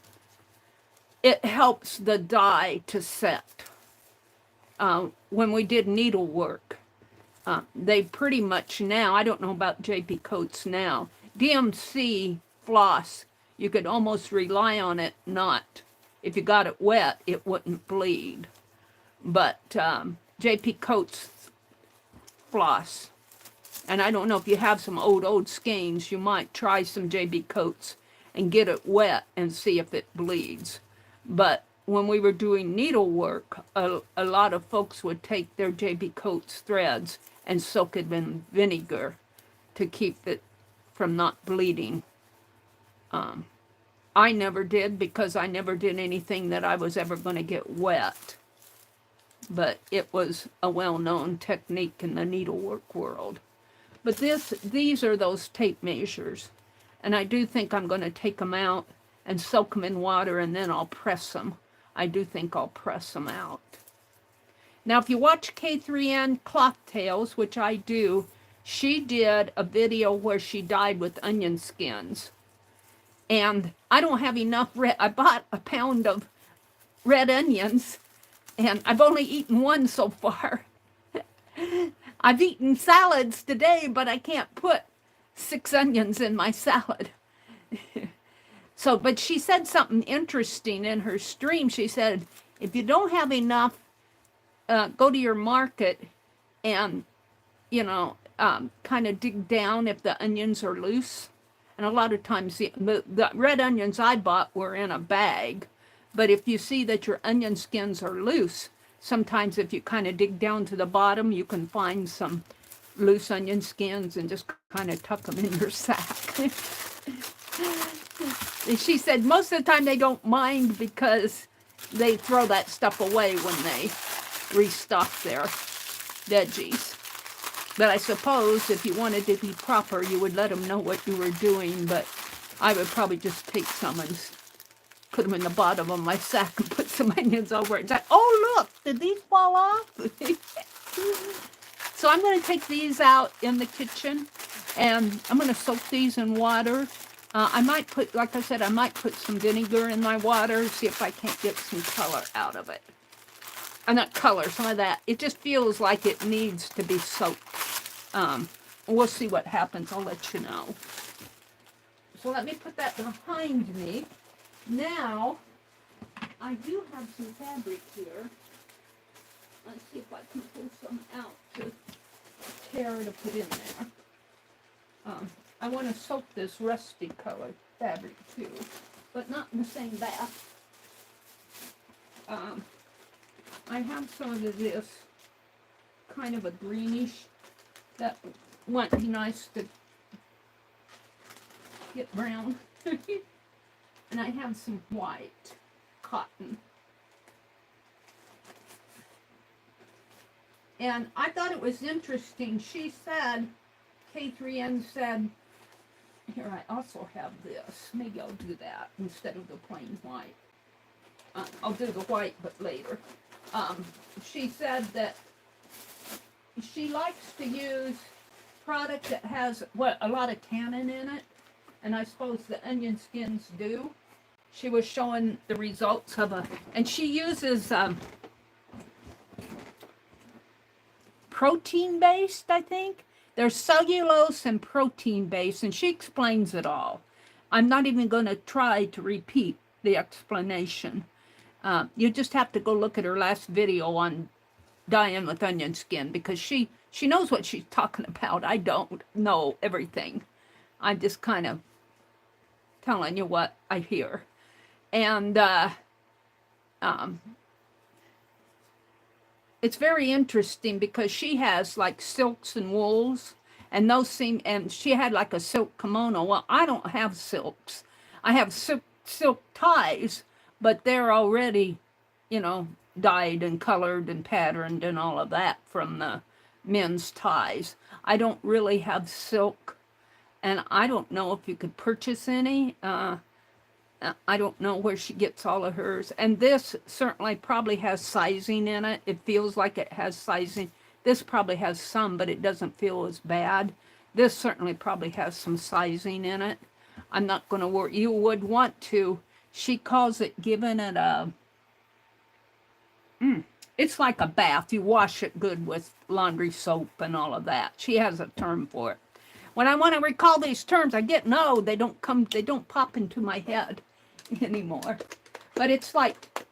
the dye to set. When we did needlework, they pretty much now, I don't know about JP Coats now, DMC floss, you could almost rely on it not, if you got it wet, it wouldn't bleed. But JP Coats floss, and I don't know if you have some old skeins, you might try some JP Coats and get it wet and see if it bleeds. But when we were doing needlework, a lot of folks would take their JP Coats threads and soak it in vinegar to keep it from not bleeding. I never did, because I never did anything that I was ever going to get wet. But it was a well-known technique in the needlework world. But these are those tape measures. And I do think I'm going to take them out and soak them in water, and then I'll press them. I do think I'll press them out. Now, if you watch K3N Cloth Tales, which I do, she did a video where she dyed with onion skins. And I don't have enough I bought a pound of red onions, and I've only eaten one so far. I've eaten salads today, but I can't put 6 onions in my salad. So, but she said something interesting in her stream. She said, if you don't have enough, go to your market and, kind of dig down if the onions are loose. And a lot of times the red onions I bought were in a bag. But if you see that your onion skins are loose, sometimes if you kind of dig down to the bottom, you can find some loose onion skins and just kind of tuck them in your sack. She said most of the time they don't mind, because they throw that stuff away when they restock their veggies. But I suppose if you wanted to be proper, you would let them know what you were doing. But I would probably just take some and put them in the bottom of my sack and put some onions over it. And say, oh, look, did these fall off? So I'm going to take these out in the kitchen, and I'm going to soak these in water. I might put, like I said, I might put some vinegar in my water, see if I can't get some color out of it. Not color, some of that. It just feels like it needs to be soaked. We'll see what happens. I'll let you know. So let me put that behind me. Now, I do have some fabric here. Let's see if I can pull some out to tear to put in there. I want to soak this rusty colored fabric too, but not in the same bath. I have some of this kind of a greenish that might be nice to get brown. And I have some white cotton. And I thought it was interesting. She said, K3N said, here, I also have this. Maybe I'll do that instead of the plain white. I'll do the white, but later. She said that she likes to use product that has, a lot of tannin in it. And I suppose the onion skins do. She was showing the results of and she uses protein-based, I think. There's cellulose and protein-based, and she explains it all. I'm not even going to try to repeat the explanation. You just have to go look at her last video on dyeing with onion skin, because she knows what she's talking about. I don't know everything. I'm just kind of telling you what I hear. And it's very interesting because she has like silks and wools, and those seem, and she had like a silk kimono. Well, I don't have silks. I have silk ties, but they're already, dyed and colored and patterned and all of that from the men's ties. I don't really have silk, and I don't know if you could purchase any. I don't know where she gets all of hers. And this certainly probably has sizing in it. It feels like it has sizing. This probably has some, but it doesn't feel as bad. This certainly probably has some sizing in it. I'm not going to worry. You would want to, she calls it giving it a, it's like a bath. You wash it good with laundry soap and all of that. She has a term for it. When I want to recall these terms, I get no, they don't pop into my head anymore. But it's like,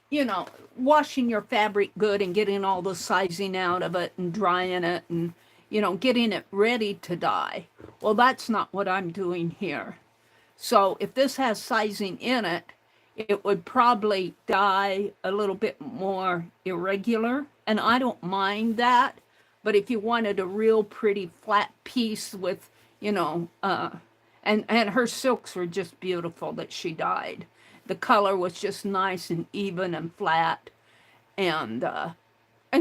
you know, washing your fabric good and getting all the sizing out of it and drying it and, you know, getting it ready to dye. Well, that's not what I'm doing here. So if this has sizing in it, it would probably dye a little bit more irregular. And I don't mind that. But if you wanted a real pretty flat piece with, you know, and her silks were just beautiful that she dyed. The color was just nice and even and flat. And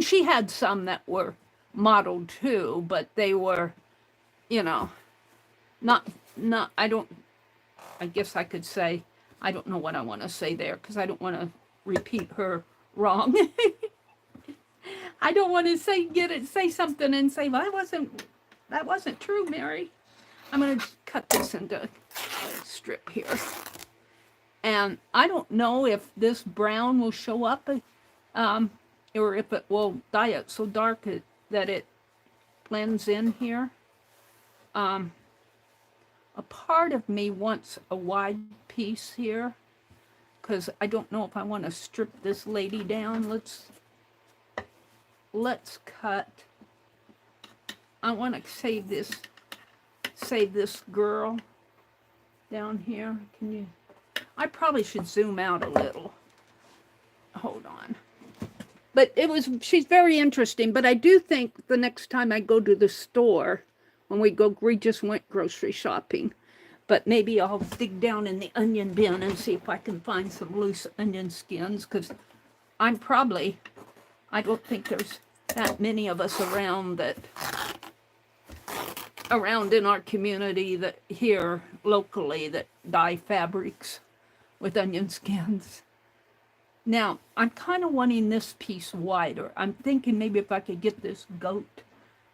she had some that were modeled too, but they were, you know, not, I guess I could say, I don't know what I want to say there because I don't want to repeat her wrong. I don't want to say something and say, well, that wasn't true, Meri. I'm going to cut this into a strip here. And I don't know if this brown will show up or if it will dye it so dark that it blends in here. A part of me wants a wide piece here because I don't know if I want to strip this lady down. Let's cut. I want to save this girl down here. Can you? I probably should zoom out a little. Hold on. But she's very interesting. But I do think the next time I go to the store, when we just went grocery shopping, but maybe I'll dig down in the onion bin and see if I can find some loose onion skins because I don't think there's that many of us around in our community that here locally that dye fabrics with onion skins. Now, I'm kind of wanting this piece wider. I'm thinking maybe if I could get this goat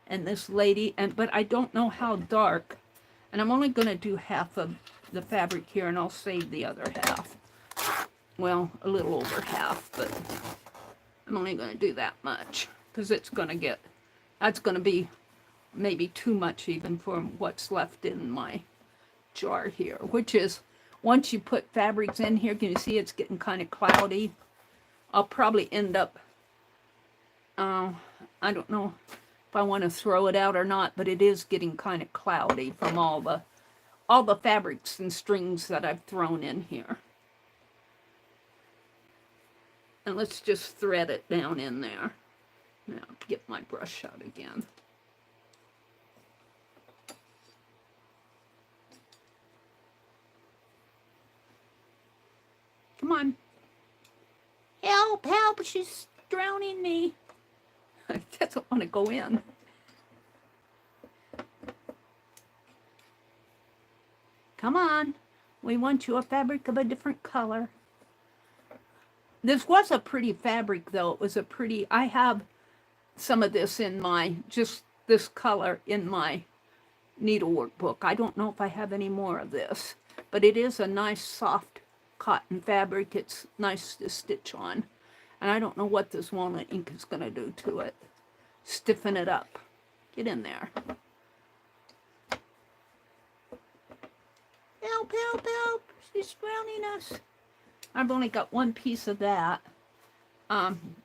and this lady, but I don't know how dark. And I'm only going to do half of the fabric here and I'll save the other half. Well, a little over half, but I'm only going to do that much because that's going to be maybe too much even for what's left in my jar here, which is once you put fabrics in here, can you see it's getting kind of cloudy? I'll probably end up, I don't know if I want to throw it out or not, but it is getting kind of cloudy from all the fabrics and strings that I've thrown in here. And let's just thread it down in there. Now, get my brush out again. Come on. Help, help, she's drowning me. I doesn't want to go in. Come on. We want you a fabric of a different color. This was a pretty fabric, though. It was a pretty, I have some of this in just this color in my needlework book. I don't know if I have any more of this, but it is a nice soft cotton fabric. It's nice to stitch on. And I don't know what this walnut ink is going to do to it. Stiffen it up. Get in there. Help, help, help. She's drowning us. I've only got one piece of that.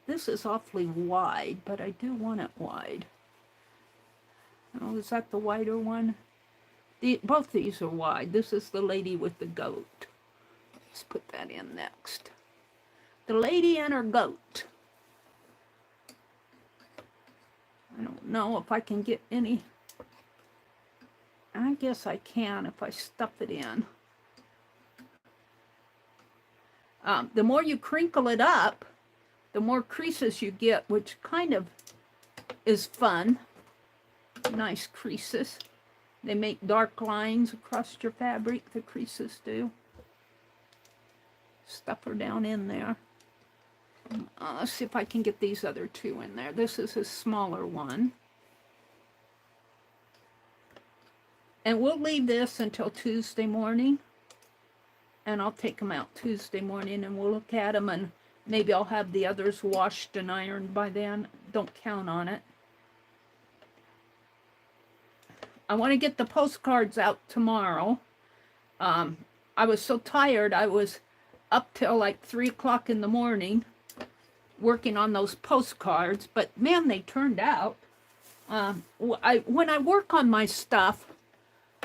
This is awfully wide, but I do want it wide. Oh, is that the wider one? Both these are wide. This is the lady with the goat. Let's put that in next. The lady and her goat. I don't know if I can get any. I guess I can if I stuff it in. The more you crinkle it up, the more creases you get, which kind of is fun. Nice creases. They make dark lines across your fabric, the creases do. stuff her down in there. Let's see if I can get these other two in there. This is a smaller one. And we'll leave this until Tuesday morning. And I'll take them out Tuesday morning and we'll look at them, and maybe I'll have the others washed and ironed by then. Don't count on it. I want to get the postcards out tomorrow. I was so tired. I was up till like 3 o'clock in the morning working on those postcards. But man, they turned out. When I work on my stuff,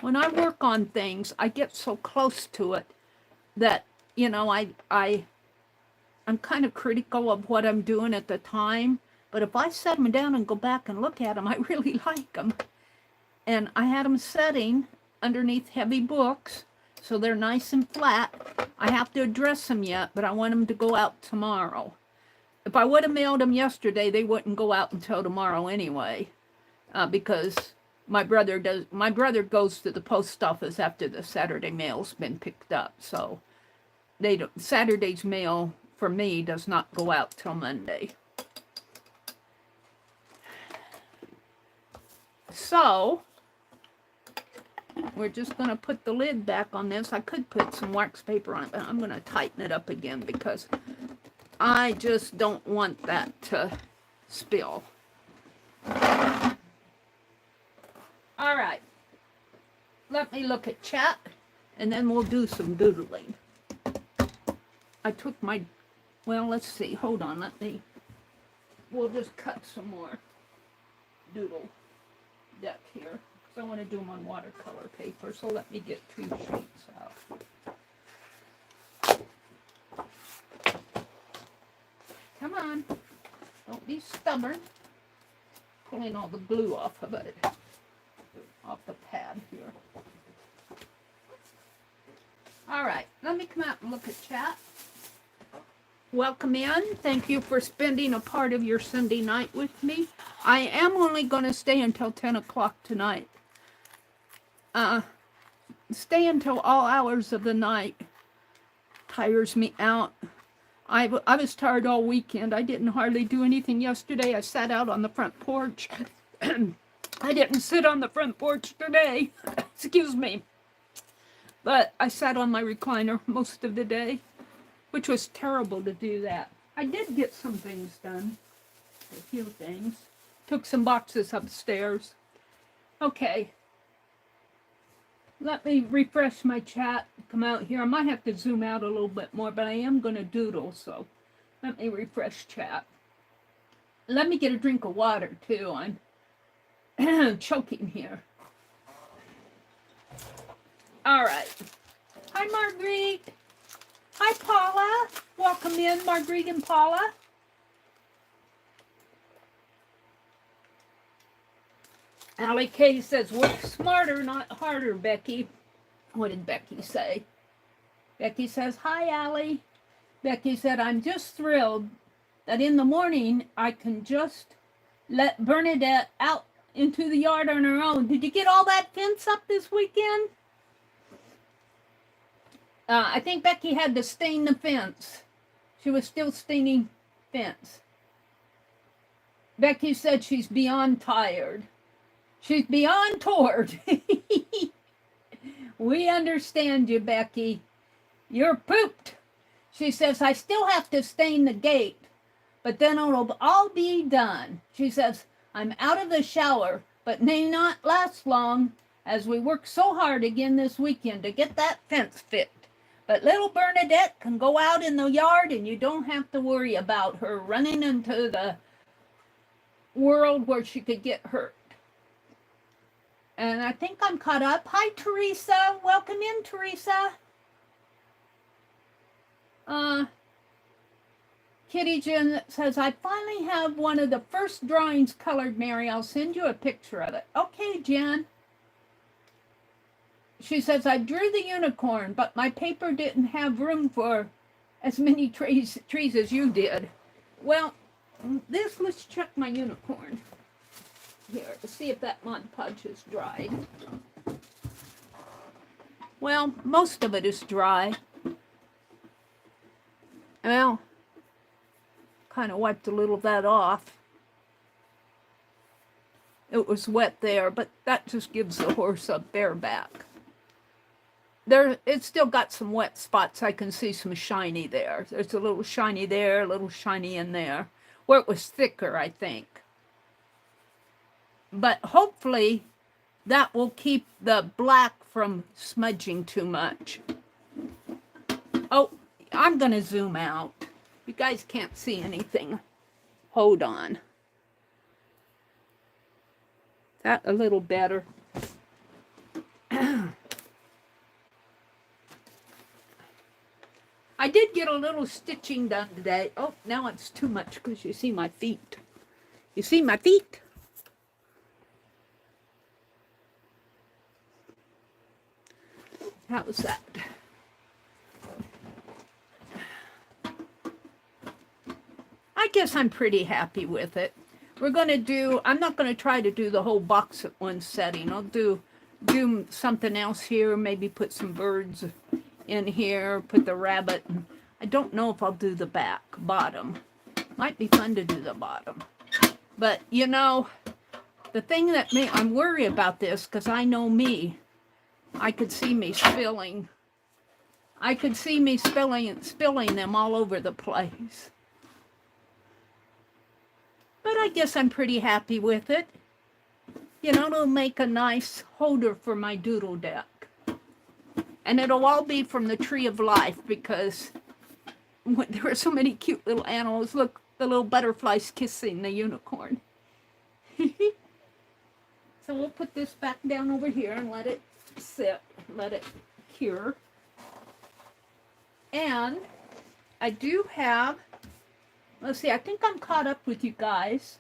when I work on things, I get so close to it that, you know, I'm kind of critical of what I'm doing at the time. But if I set them down and go back and look at them, I really like them. And I had them setting underneath heavy books, so they're nice and flat. I have to address them yet, but I want them to go out tomorrow. If I would have mailed them yesterday, they wouldn't go out until tomorrow anyway, because my brother goes to the post office after the Saturday mail's been picked up. So Saturday's mail for me does not go out till Monday. So we're just going to put the lid back on this. I could put some wax paper on it, but I'm going to tighten it up again because I just don't want that to spill. All right. Let me look at chat, and then we'll do some doodling. I took my, well, let's see. Hold on. We'll just cut some more Doodle Deck here. I want to do them on watercolor paper, so let me get 2 sheets out. Come on. Don't be stubborn. Pulling all the glue off of it. Off the pad here. All right. Let me come out and look at chat. Welcome in. Thank you for spending a part of your Sunday night with me. I am only going to stay until 10 o'clock tonight. Stay until all hours of the night tires me out. I was tired all weekend. I didn't hardly do anything yesterday. I sat out on the front porch. I didn't sit on the front porch today. Excuse me. But I sat on my recliner most of the day, which was terrible to do that. I did get some things done. A few things. Took some boxes upstairs. Okay. Let me refresh my chat, come out here. I might have to zoom out a little bit more, but I am going to doodle, so let me refresh chat. Let me get a drink of water, too. I'm choking here. All right. Hi, Marguerite. Hi, Paula. Welcome in, Marguerite and Paula. Allie K says, work smarter, not harder, Becky. What did Becky say? Becky says, hi, Allie. Becky said, I'm just thrilled that in the morning I can just let Bernadette out into the yard on her own. Did you get all that fence up this weekend? I think Becky had to stain the fence. She was still staining fence. Becky said she's beyond tired. She's beyond toured. We understand you, Becky. You're pooped. She says, I still have to stain the gate, but then it'll all be done. She says, I'm out of the shower, but may not last long, as we work so hard again this weekend to get that fence fit. But little Bernadette can go out in the yard, and you don't have to worry about her running into the world where she could get hurt. And I think I'm caught up. Hi, Teresa. Welcome in, Teresa. Kitty Jen says, I finally have one of the first drawings colored, Mary. I'll send you a picture of it. Okay, Jen. She says, I drew the unicorn, but my paper didn't have room for as many trees as you did. Well, let's check my unicorn here to see if that Mod Podge is dried. Well, most of it is dry. Well, kind of wiped a little of that off. It was wet there, but that just gives the horse a bare back. There, it's still got some wet spots. I can see some shiny there. There's a little shiny there, a little shiny in there, where it was thicker, I think. But hopefully that will keep the black from smudging too much. Oh, I'm going to zoom out. You guys can't see anything. Hold on. Is that a little better? I did get a little stitching done today. Oh, now it's too much because you see my feet. You see my feet? How's that? I guess I'm pretty happy with it. We're going to do, I'm not going to try to do the whole box at one setting. I'll do something else here, maybe put some birds in here, put the rabbit. I don't know if I'll do the bottom. Might be fun to do the bottom. But, you know, the thing that I'm worried about this, because I know me, I could see me spilling. I could see me spilling them all over the place. But I guess I'm pretty happy with it. You know, it'll make a nice holder for my Doodle Deck. And it'll all be from the Tree of Life because there are so many cute little animals. Look, the little butterflies kissing the unicorn. So we'll put this back down over here and let it sit, let it cure. And I do have, let's see, I think I'm caught up with you guys.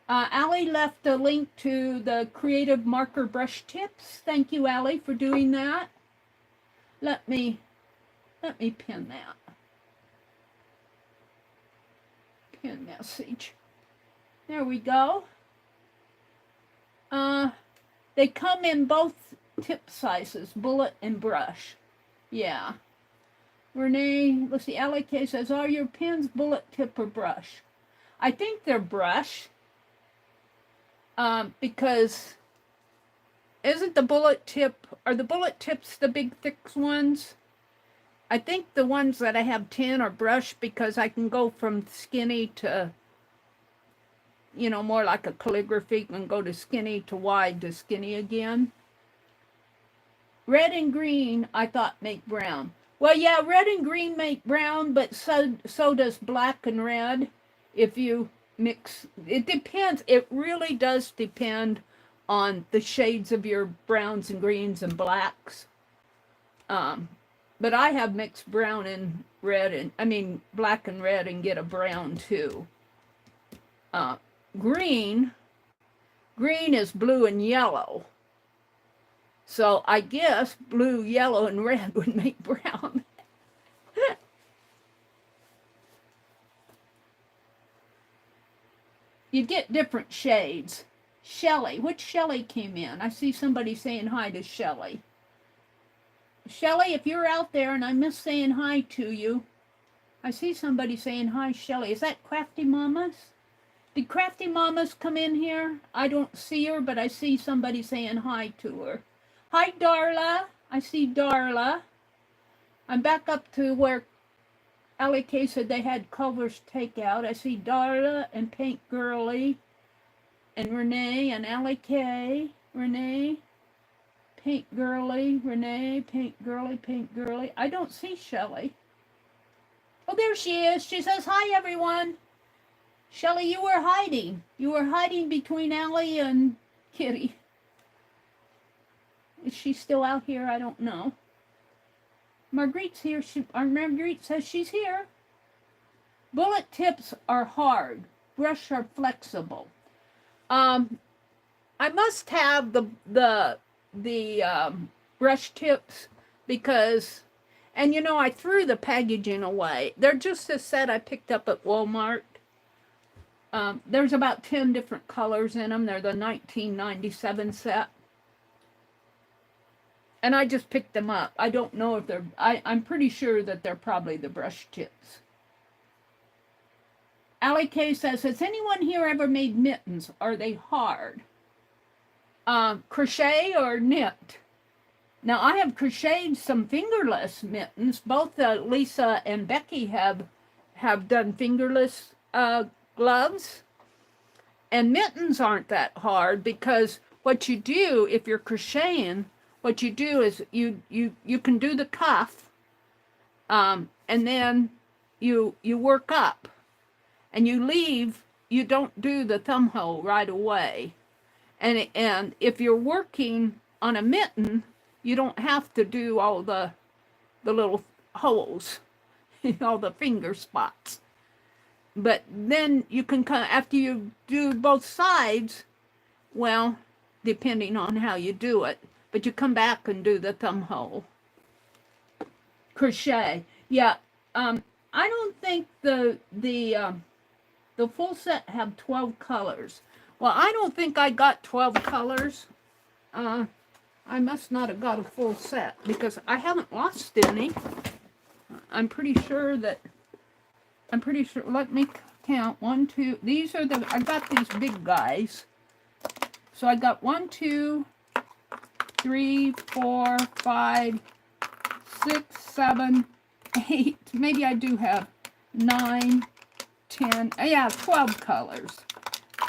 Allie left a link to the creative marker brush tips. Thank you, Allie, for doing that. Let me pin that. Pin message. There we go. They come in both tip sizes, bullet and brush. Yeah. Renee, let's see, Allie K says, are your pins bullet tip or brush? I think they're brush. Because isn't the bullet tip, are the bullet tips the big thick ones? I think the ones that I have 10 are brush because I can go from skinny to, you know, more like a calligraphy and go to skinny to wide to skinny again. Red and green, I thought make brown. Well, yeah, red and green make brown, but so does black and red if you mix. It depends. It really does depend on the shades of your browns and greens and blacks. But I have mixed brown and red, and I mean black and red, and get a brown too. Green is blue and yellow. So I guess blue, yellow, and red would make brown. You get different shades. Shelly, which Shelly came in? I see somebody saying hi to Shelly. Shelly, if you're out there and I miss saying hi to you, I see somebody saying hi, Shelly. Is that Crafty Mamas? Did Crafty Mamas come in here? I don't see her, but I see somebody saying hi to her. Hi, Darla. I see Darla. I'm back up to where Allie K said they had Culver's Takeout. I see Darla and Paint Girly and Renee and Allie K. Renee, Paint Girly, Renee, Paint Girly, Paint Girly. I don't see Shelly. Oh, there she is. She says, hi, everyone. Shelly, you were hiding. You were hiding between Allie and Kitty. Is she still out here? I don't know. Marguerite's here. Marguerite says she's here. Bullet tips are hard. Brush are flexible. I must have the brush tips because, and you know, I threw the packaging away. They're just a set I picked up at Walmart. There's about 10 different colors in them. They're the 1997 set. And I just picked them up. I don't know if they're, I'm pretty sure that they're probably the brush tips. Allie K says, has anyone here ever made mittens? Are they hard? Crochet or knit? Now, I have crocheted some fingerless mittens. Both Lisa and Becky have done fingerless gloves. And mittens aren't that hard because what you do, if you're crocheting, what you do is you can do the cuff, and then you work up, and you don't do the thumb hole right away. And if you're working on a mitten, you don't have to do all the little holes, all the finger spots. But then you can after you do both sides, well, depending on how you do it, but you come back and do the thumb hole. Crochet, yeah. I don't think the full set have 12 colors. Well, I don't think I got 12 colors. I must not have got a full set because I haven't lost any. I'm pretty sure, let me count. 1, 2, these are I got these big guys. So I got 1, 2, 3, 4, 5, 6, 7, 8. Maybe I do have 9, 10. Yeah, 12 colors.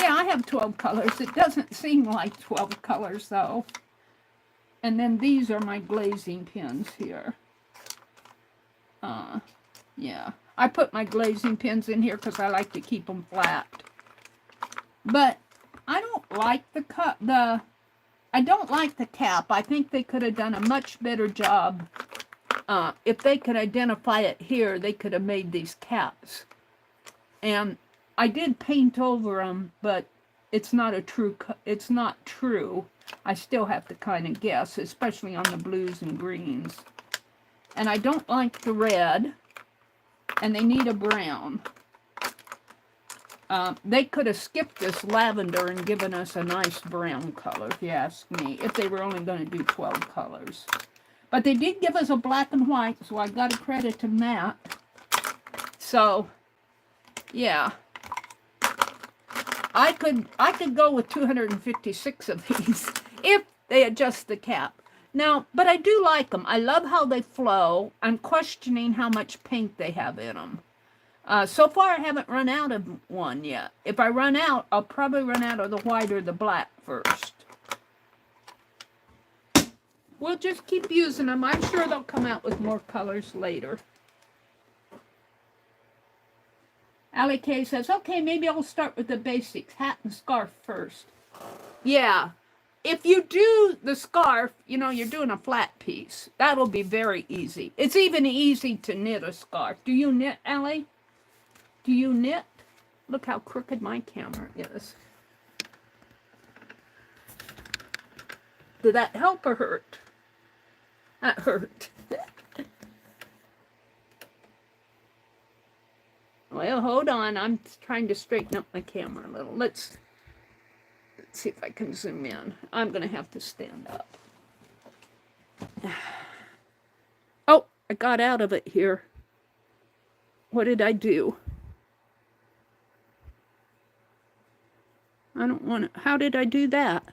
Yeah, I have 12 colors. It doesn't seem like 12 colors though. And then these are my glazing pins here. Yeah. I put my glazing pins in here because I like to keep them flat. But I don't like I don't like the cap. I think they could have done a much better job. If they could identify it here, they could have made these caps. And I did paint over them, but it's not true. I still have to kind of guess, especially on the blues and greens. And I don't like the red, and they need a brown. They could have skipped this lavender and given us a nice brown color, if you ask me, if they were only going to do 12 colors. But they did give us a black and white, so I got to credit them that. So, yeah. I could go with 256 of these if they adjust the cap. Now, but I do like them. I love how they flow. I'm questioning how much paint they have in them. So far, I haven't run out of one yet. If I run out, I'll probably run out of the white or the black first. We'll just keep using them. I'm sure they'll come out with more colors later. Allie K says, okay, maybe I'll start with the basics, hat and scarf first. Yeah, if you do the scarf, you're doing a flat piece. That'll be very easy. It's even easy to knit a scarf. Do you knit, Allie? Do you knit? Look how crooked my camera is. Did that help or hurt? That hurt. Well, hold on. I'm trying to straighten up my camera a little. Let's see if I can zoom in. I'm going to have to stand up. Oh, I got out of it here. What did I do? I don't want to. How did I do that?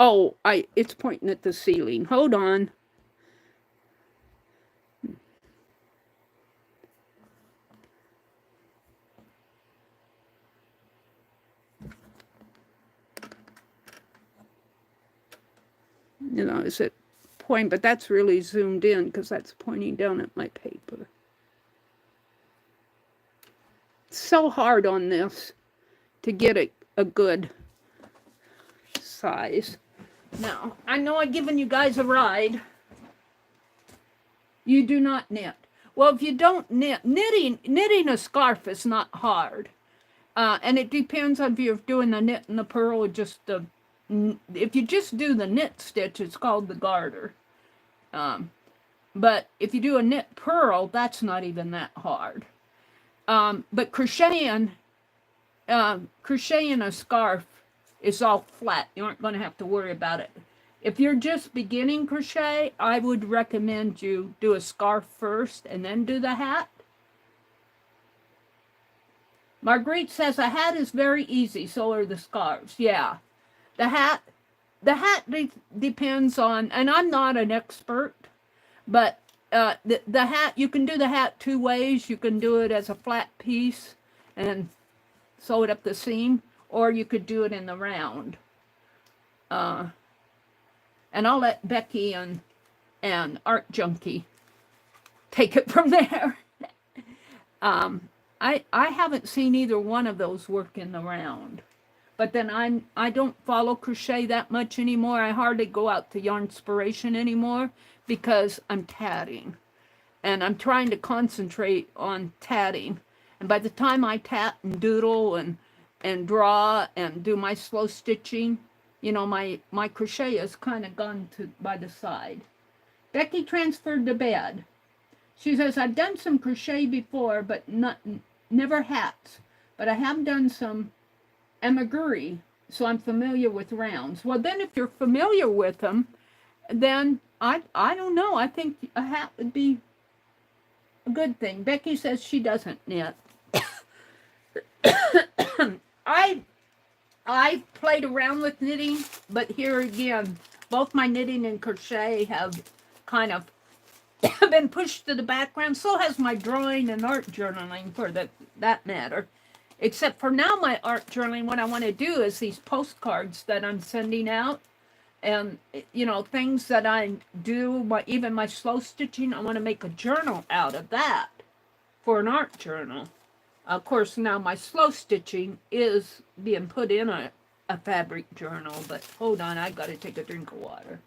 Oh, it's pointing at the ceiling. Hold on. Is it pointing? But that's really zoomed in because that's pointing down at my paper. It's so hard on this to get a good size. Now, I know I've given you guys a ride. You do not knit. Well, if you don't knitting a scarf is not hard. And it depends on if you're doing the knit and the purl or just if you just do the knit stitch, it's called the garter. But if you do a knit purl, that's not even that hard. But crocheting a scarf is all flat. You aren't going to have to worry about it. If you're just beginning crochet, I would recommend you do a scarf first and then do the hat. Marguerite says a hat is very easy, so are the scarves. Yeah. The hat depends on, and I'm not an expert, but the hat, you can do the hat two ways. You can do it as a flat piece and sew it up the seam, or you could do it in the round. And I'll let Becky and Art Junkie take it from there. I haven't seen either one of those work in the round. But then I don't follow crochet that much anymore. I hardly go out to Yarnspiration anymore because I'm tatting. And I'm trying to concentrate on tatting. And by the time I tat and doodle and draw and do my slow stitching, you know, my crochet has kind of gone to by the side. Becky transferred to bed. She says, I've done some crochet before, but never hats. But I have done some amigurumi, so I'm familiar with rounds. Well, then if you're familiar with them, then I don't know. I think a hat would be a good thing. Becky says she doesn't knit. I played around with knitting, but here again, both my knitting and crochet have kind of been pushed to the background. So has my drawing and art journaling, for that matter. Except for now, my art journaling, what I want to do is these postcards that I'm sending out. And, you know, things that I do, even my slow stitching, I want to make a journal out of that for an art journal. Of course, now my slow stitching is being put in a fabric journal. But hold on, I've got to take a drink of water.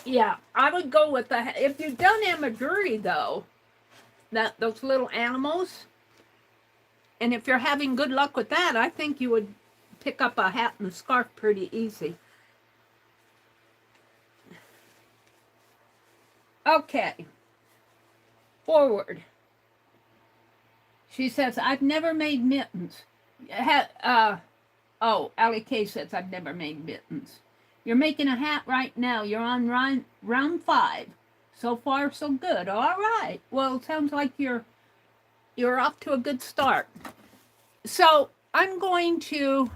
Yeah, I would go with if you've done amigurumi, though, those little animals, and if you're having good luck with that, I think you would pick up a hat and a scarf pretty easy. Okay. Forward. She says, I've never made mittens. Allie K says, I've never made mittens. You're making a hat right now. You're on round 5. So far, so good. All right. Well, it sounds like you're off to a good start. So I am going to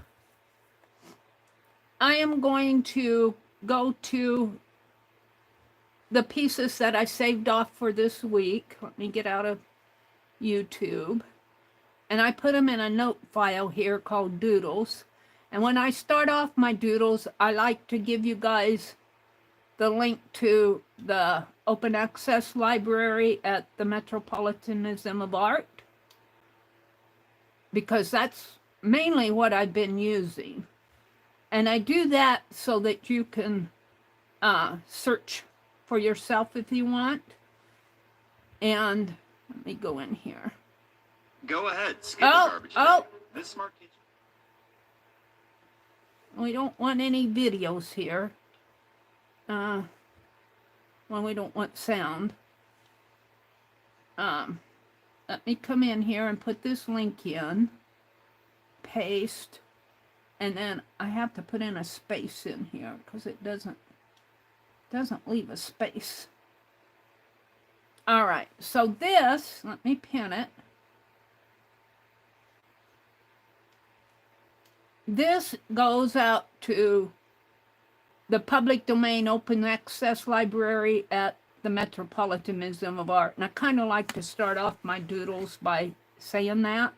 go to the pieces that I saved off for this week. Let me get out of YouTube. And I put them in a note file here called Doodles. And when I start off my doodles, I like to give you guys the link to the open access library at the Metropolitan Museum of Art, because that's mainly what I've been using. And I do that so that you can search for yourself if you want. And let me go in here. Go ahead, skip the garbage. This smart kitchen. We don't want any videos here. Well, we don't want sound. Let me come in here and put this link in. Paste. And then I have to put in a space in here because it doesn't leave a space. All right, so this, let me pin it. This goes out to the public domain open access library at the Metropolitan Museum of Art. And I kind of like to start off my doodles by saying that.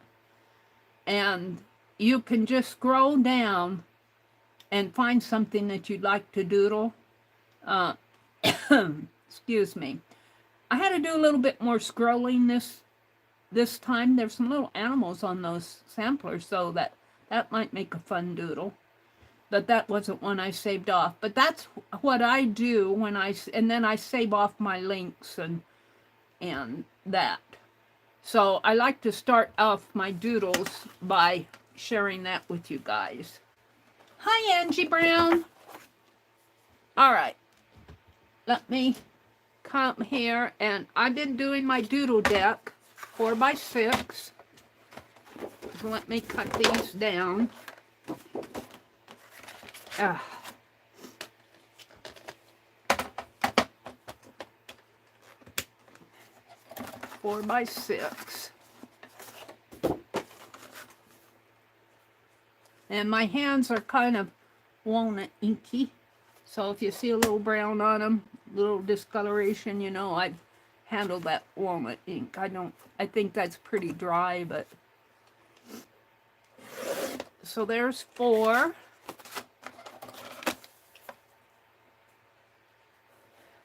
And you can just scroll down and find something that you'd like to doodle. Excuse me. I had to do a little bit more scrolling this time. There's some little animals on those samplers, so that might make a fun doodle. But that wasn't one I saved off. But that's what I do and then I save off my links and that. So I like to start off my doodles by sharing that with you guys. Hi, Angie Brown. All right. Let me come here, and I've been doing my Doodle Deck 4x6. So let me cut these down. Ah. 4 by 6. And my hands are kind of walnut inky. So if you see a little brown on them, little discoloration, you know, I've handled that walnut ink. I think that's pretty dry, but. So there's 4.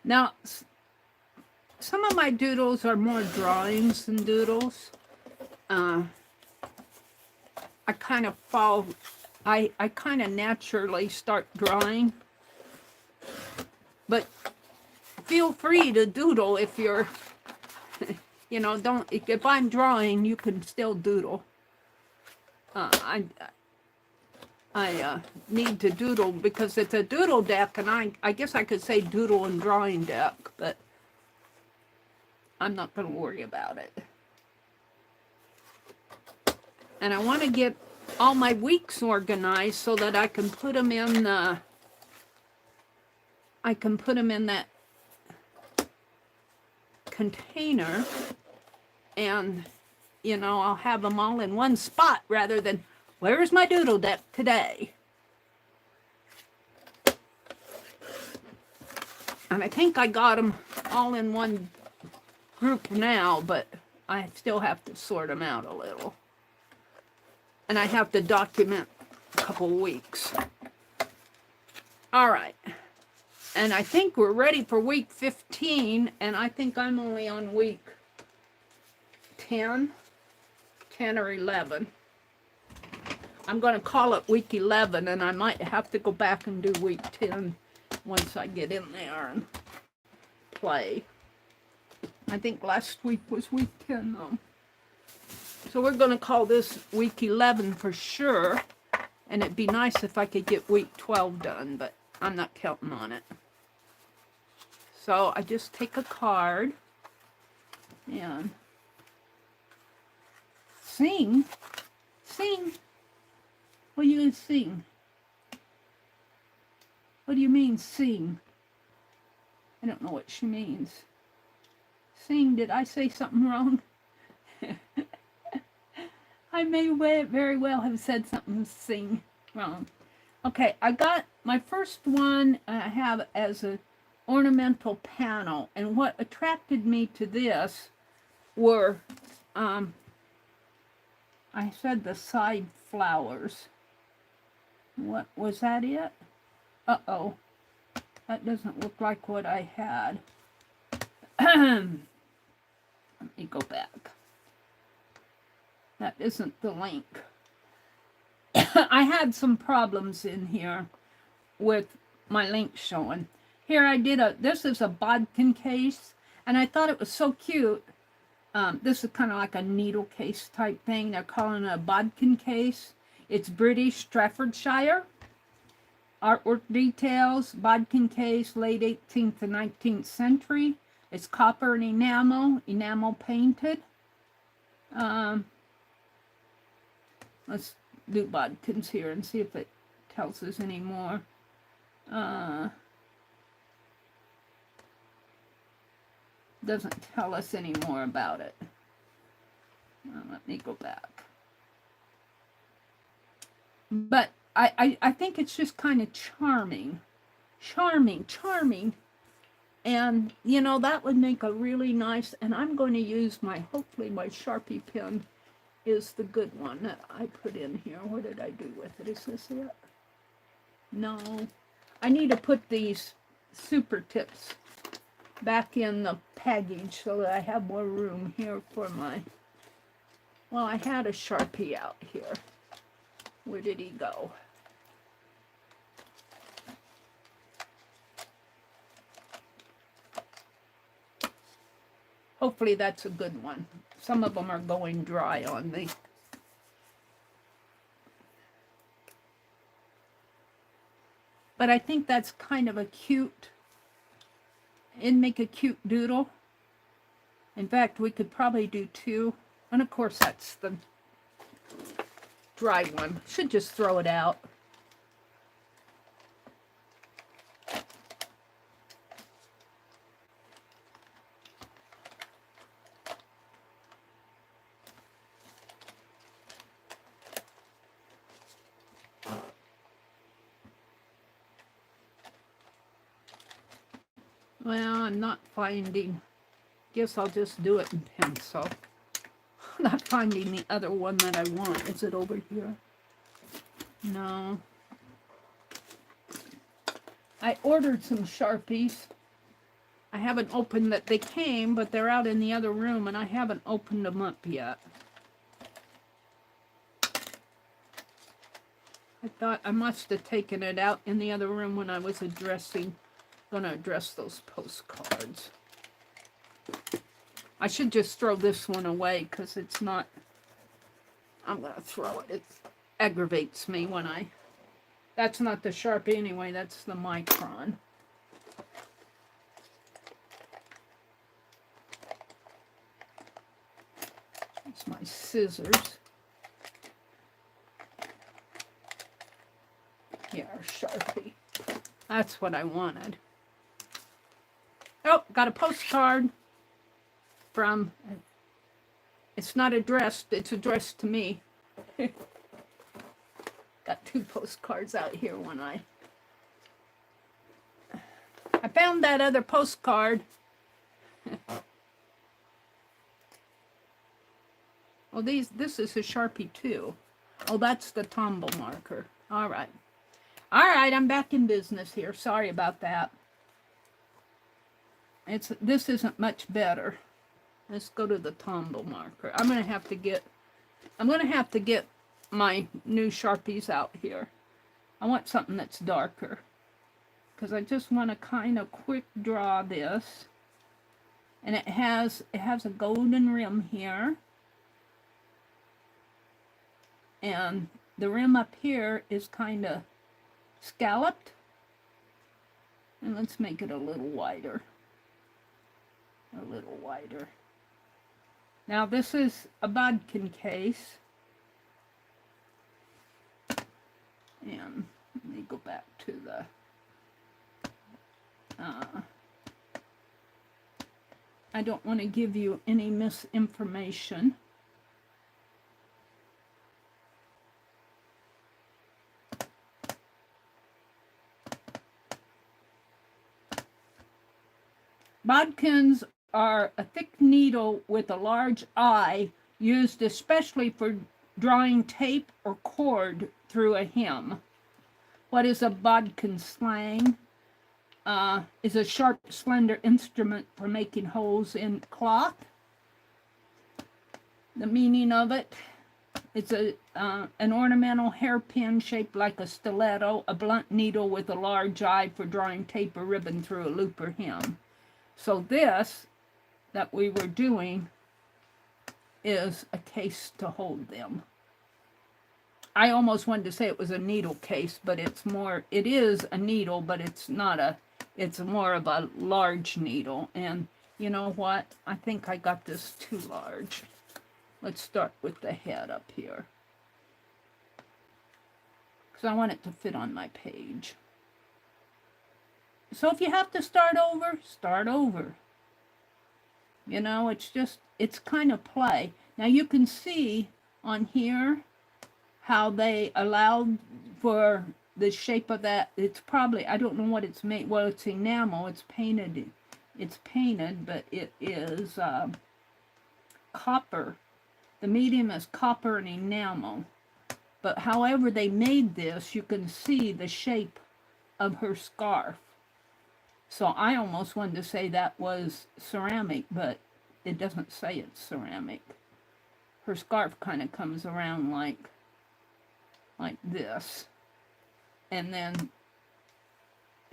Now, some of my doodles are more drawings than doodles. I kind of fall, I kind of naturally start drawing. But feel free to doodle if you're, you know, if I'm drawing, you can still doodle. I need to doodle because it's a doodle deck, and I guess I could say doodle and drawing deck, but I'm not going to worry about it. And I want to get all my weeks organized so that I can put them in that container, and you know, I'll have them all in one spot rather than, where's my doodle deck today? And I think I got them all in one group now, but I still have to sort them out a little. And I have to document a couple weeks. All right. And I think we're ready for week 15, and I think I'm only on week 10 or 11. I'm going to call it week 11, and I might have to go back and do week 10 once I get in there and play. I think last week was week 10, though. So we're going to call this week 11 for sure, and it'd be nice if I could get week 12 done, but I'm not counting on it. So I just take a card and sing. What are you going to sing? What do you mean, sing? I don't know what she means. Sing, did I say something wrong? I may very well have said something sing wrong. Okay, I got my first one I have as an ornamental panel, and what attracted me to this were, I said the side flowers. What was that it? Uh-oh, that doesn't look like what I had. Let me go back. That isn't the link. I had some problems in here with my link showing. Here I did this is a bodkin case, and I thought it was so cute. This is kind of like a needle case type thing. They're calling it a bodkin case. It's British Staffordshire. Artwork details, bodkin case, late 18th to 19th century. It's copper and enamel painted. Let's do bodkins here and see if it tells us any more. Doesn't tell us any more about it. Let me go back. But I think it's just kind of charming. And, you know, that would make a really nice, and I'm going to use hopefully my Sharpie pen is the good one that I put in here. What did I do with it? Is this it? No. I need to put these super tips back in the package so that I have more room here for my, well, I had a Sharpie out here. Where did he go? Hopefully that's a good one. Some of them are going dry on me. But I think that's kind of a cute, it'd make a cute doodle. In fact, we could probably do 2. And of course that's the dry one. Should just throw it out. I'm not finding. Guess I'll just do it in pencil. I'm not finding the other one that I want. Is it over here? No. I ordered some Sharpies. I haven't opened that. They came, but they're out in the other room, and I haven't opened them up yet. I thought I must have taken it out in the other room when I was gonna address those postcards. I should just throw this one away because it's not, I'm gonna throw it. It aggravates me when that's not the Sharpie anyway, that's the Micron. It's my scissors. Yeah, Sharpie. That's what I wanted. Oh, got a postcard from, it's not addressed, it's addressed to me. Got 2 postcards out here when I found that other postcard. Oh, this is a Sharpie too. Oh, that's the Tombow marker. All right. All right, I'm back in business here. Sorry about that. This isn't much better. Let's go to the Tombow marker. I'm gonna have to get my new Sharpies out here. I want something that's darker because I just want to kind of quick draw this, and it has a golden rim here, and the rim up here is kind of scalloped, and let's make it a little wider. Now this is a bodkin case, and let me go back to the I don't want to give you any misinformation. Bodkins are a thick needle with a large eye used especially for drawing tape or cord through a hem. What is a bodkin slang? Is a sharp, slender instrument for making holes in cloth. The meaning of it, it's an ornamental hairpin shaped like a stiletto, a blunt needle with a large eye for drawing tape or ribbon through a loop or hem. So this that we were doing is a case to hold them. I almost wanted to say it was a needle case, but it is a needle, but it's not it's more of a large needle. And you know what? I think I got this too large. Let's start with the head up here, because I want it to fit on my page. So if you have to start over, start over. You know, it's kind of play. Now you can see on here how they allowed for the shape of that. It's probably, I don't know what it's made. Well, it's enamel. It's painted, but it is copper. The medium is copper and enamel. But however they made this, you can see the shape of her scarf. So I almost wanted to say that was ceramic, but it doesn't say it's ceramic. Her scarf kind of comes around like this. And then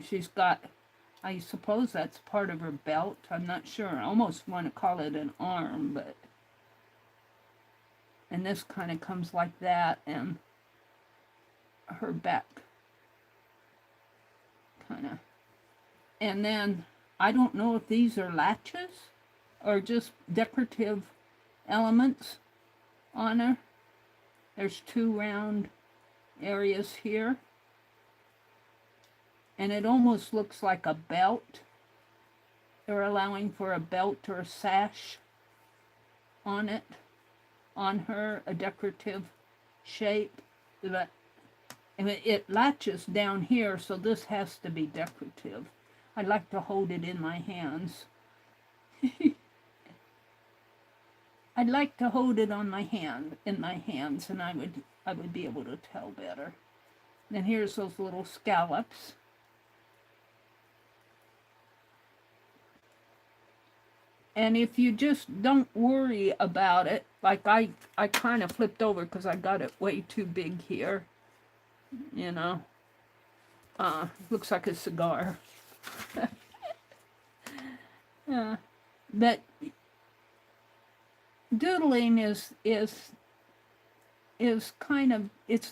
she's got, I suppose that's part of her belt. I'm not sure. I almost want to call it an arm, but, and this kind of comes like that, and her back kind of. And then, I don't know if these are latches or just decorative elements on her. There's 2 round areas here. And it almost looks like a belt. They're allowing for a belt or a sash on it, on her, a decorative shape. But it latches down here, so this has to be decorative. I like to hold it in my hands. I'd like to hold it on my hand, in my hands, and I would be able to tell better. And here's those little scallops. And if you just don't worry about it, like I kind of flipped over because I got it way too big here, you know. Looks like a cigar. But doodling is kind of, it's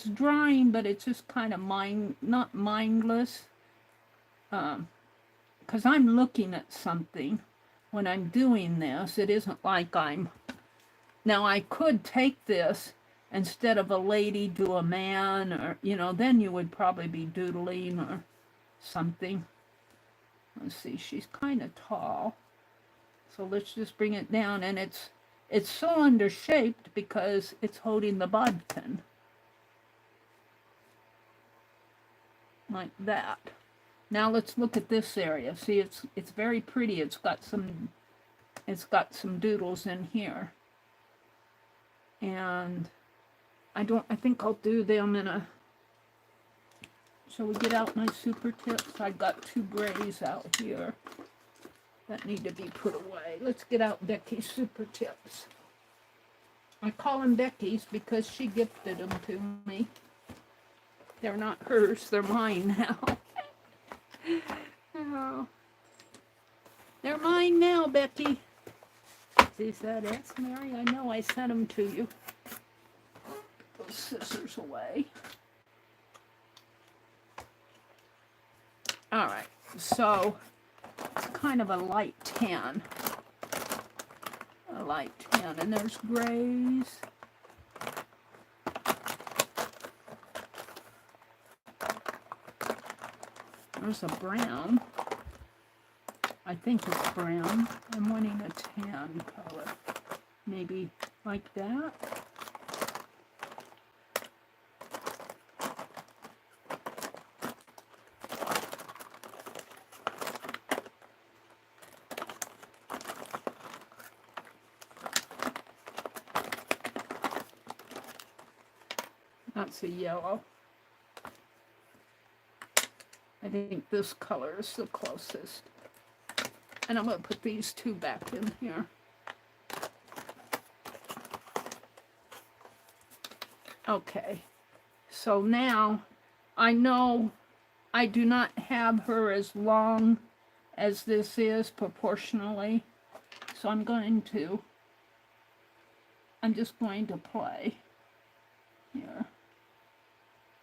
drawing, but it's just kind of not mindless. Because I'm looking at something when I'm doing this. It isn't like now I could take this, instead of a lady, do a man, or, you know, then you would probably be doodling or something. Let's see, she's kind of tall. So let's just bring it down, and it's cylinder shaped because it's holding the bodkin. Like that. Now let's look at this area. See, it's very pretty. It's got some doodles in here. And I think I'll do them in a, shall we get out my super tips? I've got 2 grays out here that need to be put away. Let's get out Becky's super tips. I call them Becky's because she gifted them to me. They're not hers, they're mine now. Oh. They're mine now, Becky. Is that it, Mary? I know I sent them to you. Put those scissors away. Alright, so it's kind of a light tan. A light tan, and there's grays. There's a brown. I think it's brown. I'm wanting a tan color. Maybe like that. That's a yellow. I think this color is the closest. And I'm going to put these 2 back in here. Okay. So now I know I do not have her as long as this is proportionally. So I'm just going to play here.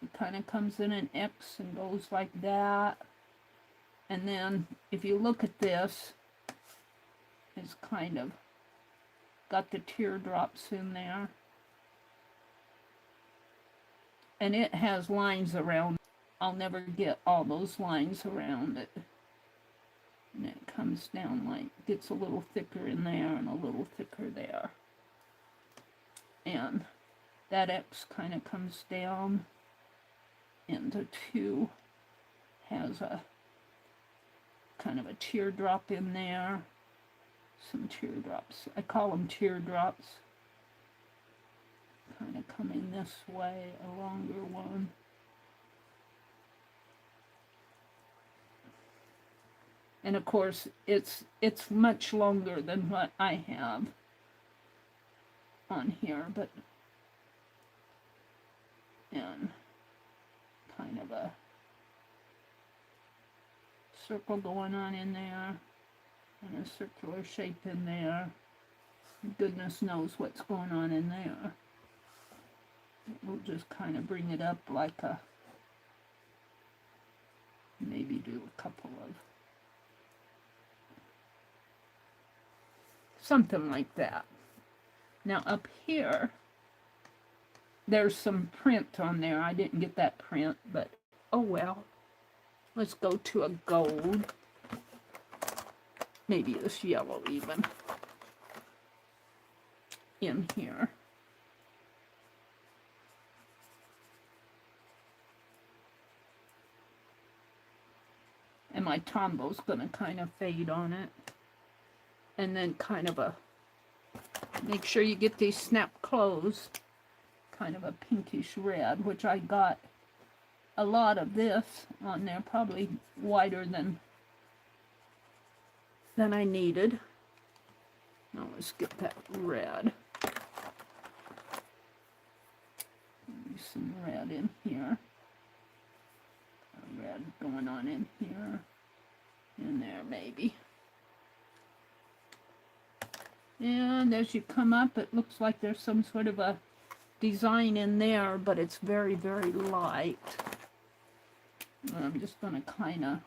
It kind of comes in an X and goes like that. And then if you look at this, it's kind of got the teardrops in there. And it has lines around. I'll never get all those lines around it. And it comes down like, gets a little thicker in there and a little thicker there. And that X kind of comes down. And the 2 has a kind of a teardrop in there. Some teardrops. I call them teardrops. Kind of coming this way, a longer one. And of course, it's much longer than what I have on here, but and kind of a circle going on in there, and a circular shape in there. Goodness knows what's going on in there. We'll just kind of bring it up like a, maybe do a couple of, something like that. Now up here, there's some print on there. I didn't get that print, but oh well. Let's go to a gold. Maybe this yellow even. In here. And And my tombo's gonna kind of fade on it. And then kind of a, make sure you get these snap closed, kind of a pinkish red, which I got a lot of this on there, probably wider than I needed. Now let's get that red. Maybe some red in here. Red going on in here. In there maybe. And as you come up, it looks like there's some sort of a design in there, but it's very, very light. And I'm just going to kind of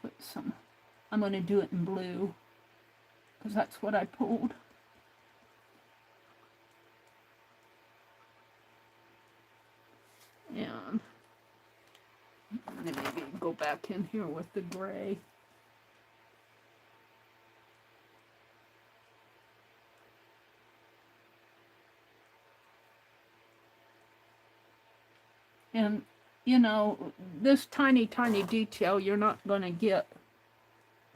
put some, I'm going to do it in blue, because that's what I pulled. And then maybe go back in here with the gray. And, you know, this tiny, tiny detail, you're not going to get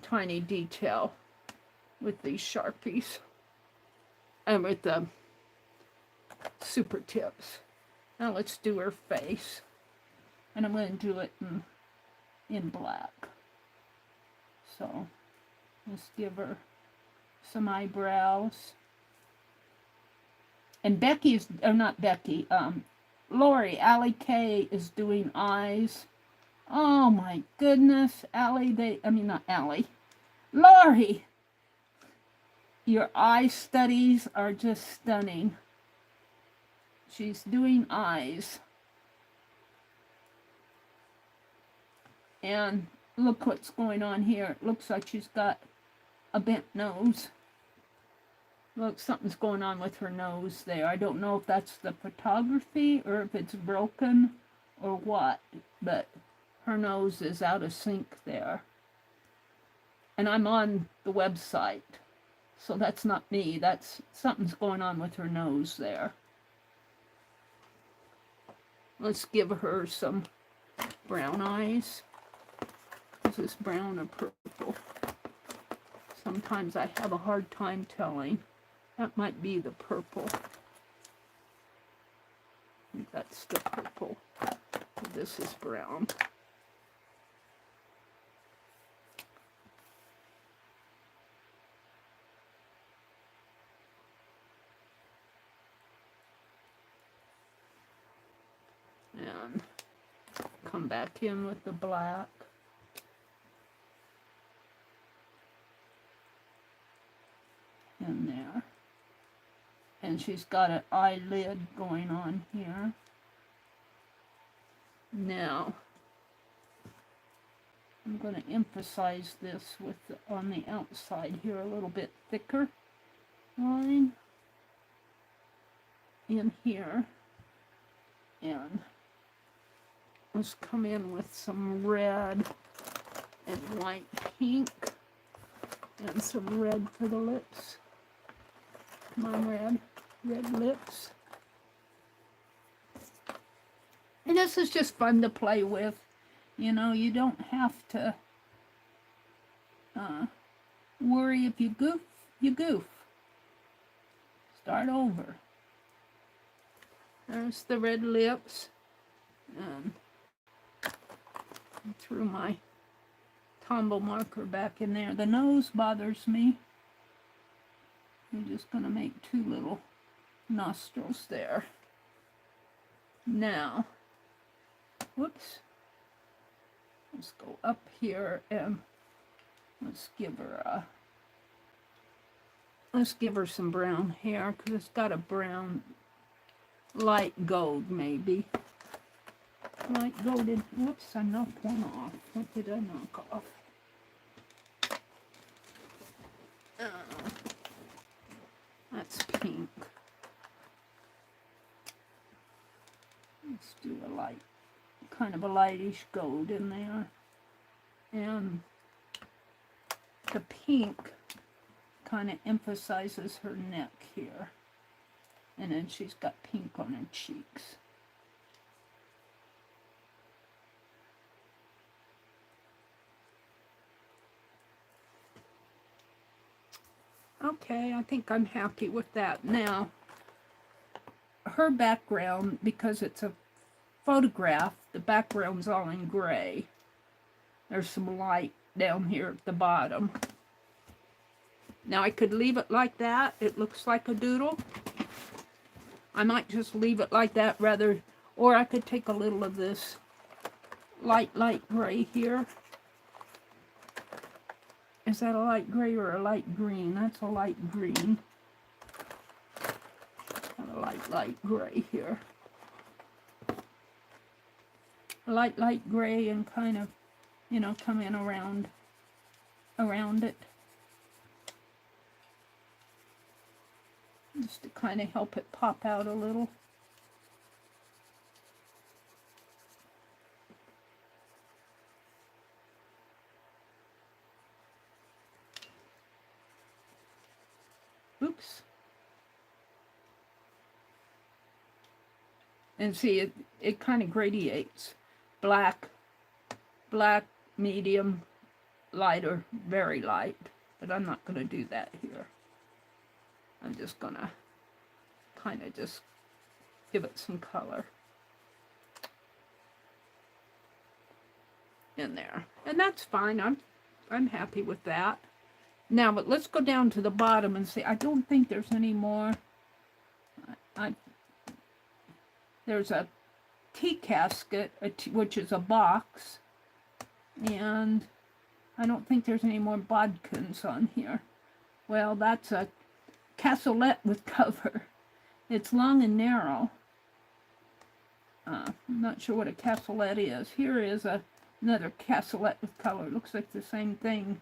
tiny detail with these Sharpies. And with the super tips. Now let's do her face. And I'm going to do it in black. So, let's give her some eyebrows. And Becky's, or not Becky, Lori, Allie K is doing eyes. Oh my goodness, Allie, not Allie. Lori! Your eye studies are just stunning. She's doing eyes. And look what's going on here. It looks like she's got a bent nose. Look, something's going on with her nose there. I don't know if that's the photography or if it's broken or what, but her nose is out of sync there. And I'm on the website, so that's not me. That's something's going on with her nose there. Let's give her some brown eyes. Is this brown or purple? Sometimes I have a hard time telling. That might be the purple. I think that's the purple. This is brown. And come back in with the black. In there. And she's got an eyelid going on here. Now, I'm going to emphasize this with on the outside here a little bit thicker line in here. And let's come in with some red and light pink and some red for the lips. Come on, red lips. And this is just fun to play with. You know, you don't have to worry if you goof, you goof. Start over. There's the red lips. And threw my Tombow marker back in there. The nose bothers me. I'm just going to make two little nostrils there. Now, whoops. Let's go up here and let's give her some brown hair because it's got a brown, light gold maybe. Light golded. Whoops, I knocked one off. What did I knock off? That's pink. Let's do a light, kind of a lightish gold in there. And the pink kind of emphasizes her neck here. And then she's got pink on her cheeks. Okay, I think I'm happy with that. Now, her background, because it's a photograph, the background's all in gray. There's some light down here at the bottom. Now I could leave it like that. It looks like a doodle. I might just leave it like that rather, or I could take a little of this light gray here. Is that a light gray or a light green? That's a light green. And a light gray here. Light gray and kind of, you know, come in around it. Just to kind of help it pop out a little. Oops. And see, it kind of gradiates. Black, medium, lighter, very light. But I'm not going to do that here. I'm just going to kind of just give it some color in there. And that's fine. I'm happy with that. Now, but let's go down to the bottom and see. I don't think there's any more. There's a tea casket, which is a box, and I don't think there's any more bodkins on here. Well, that's a cassolette with cover. It's long and narrow. I'm not sure what a cassolette is. Here is another cassolette with color. Looks like the same thing,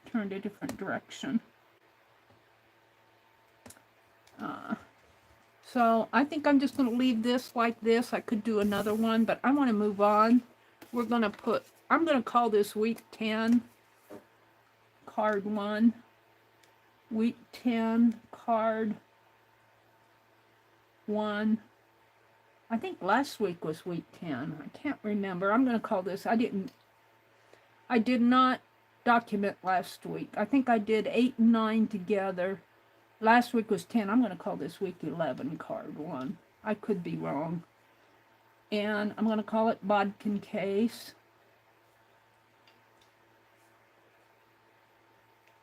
turned a different direction. So I think I'm just going to leave this like this. I could do another one, but I want to move on. I'm going to call this week 10, card 1. Week 10, card 1. I think last week was week 10. I can't remember. I'm going to call this, I did not document last week. I think I did 8 and 9 together. Last week was 10. I'm going to call this week 11, card 1. I could be wrong. And I'm going to call it bodkin case.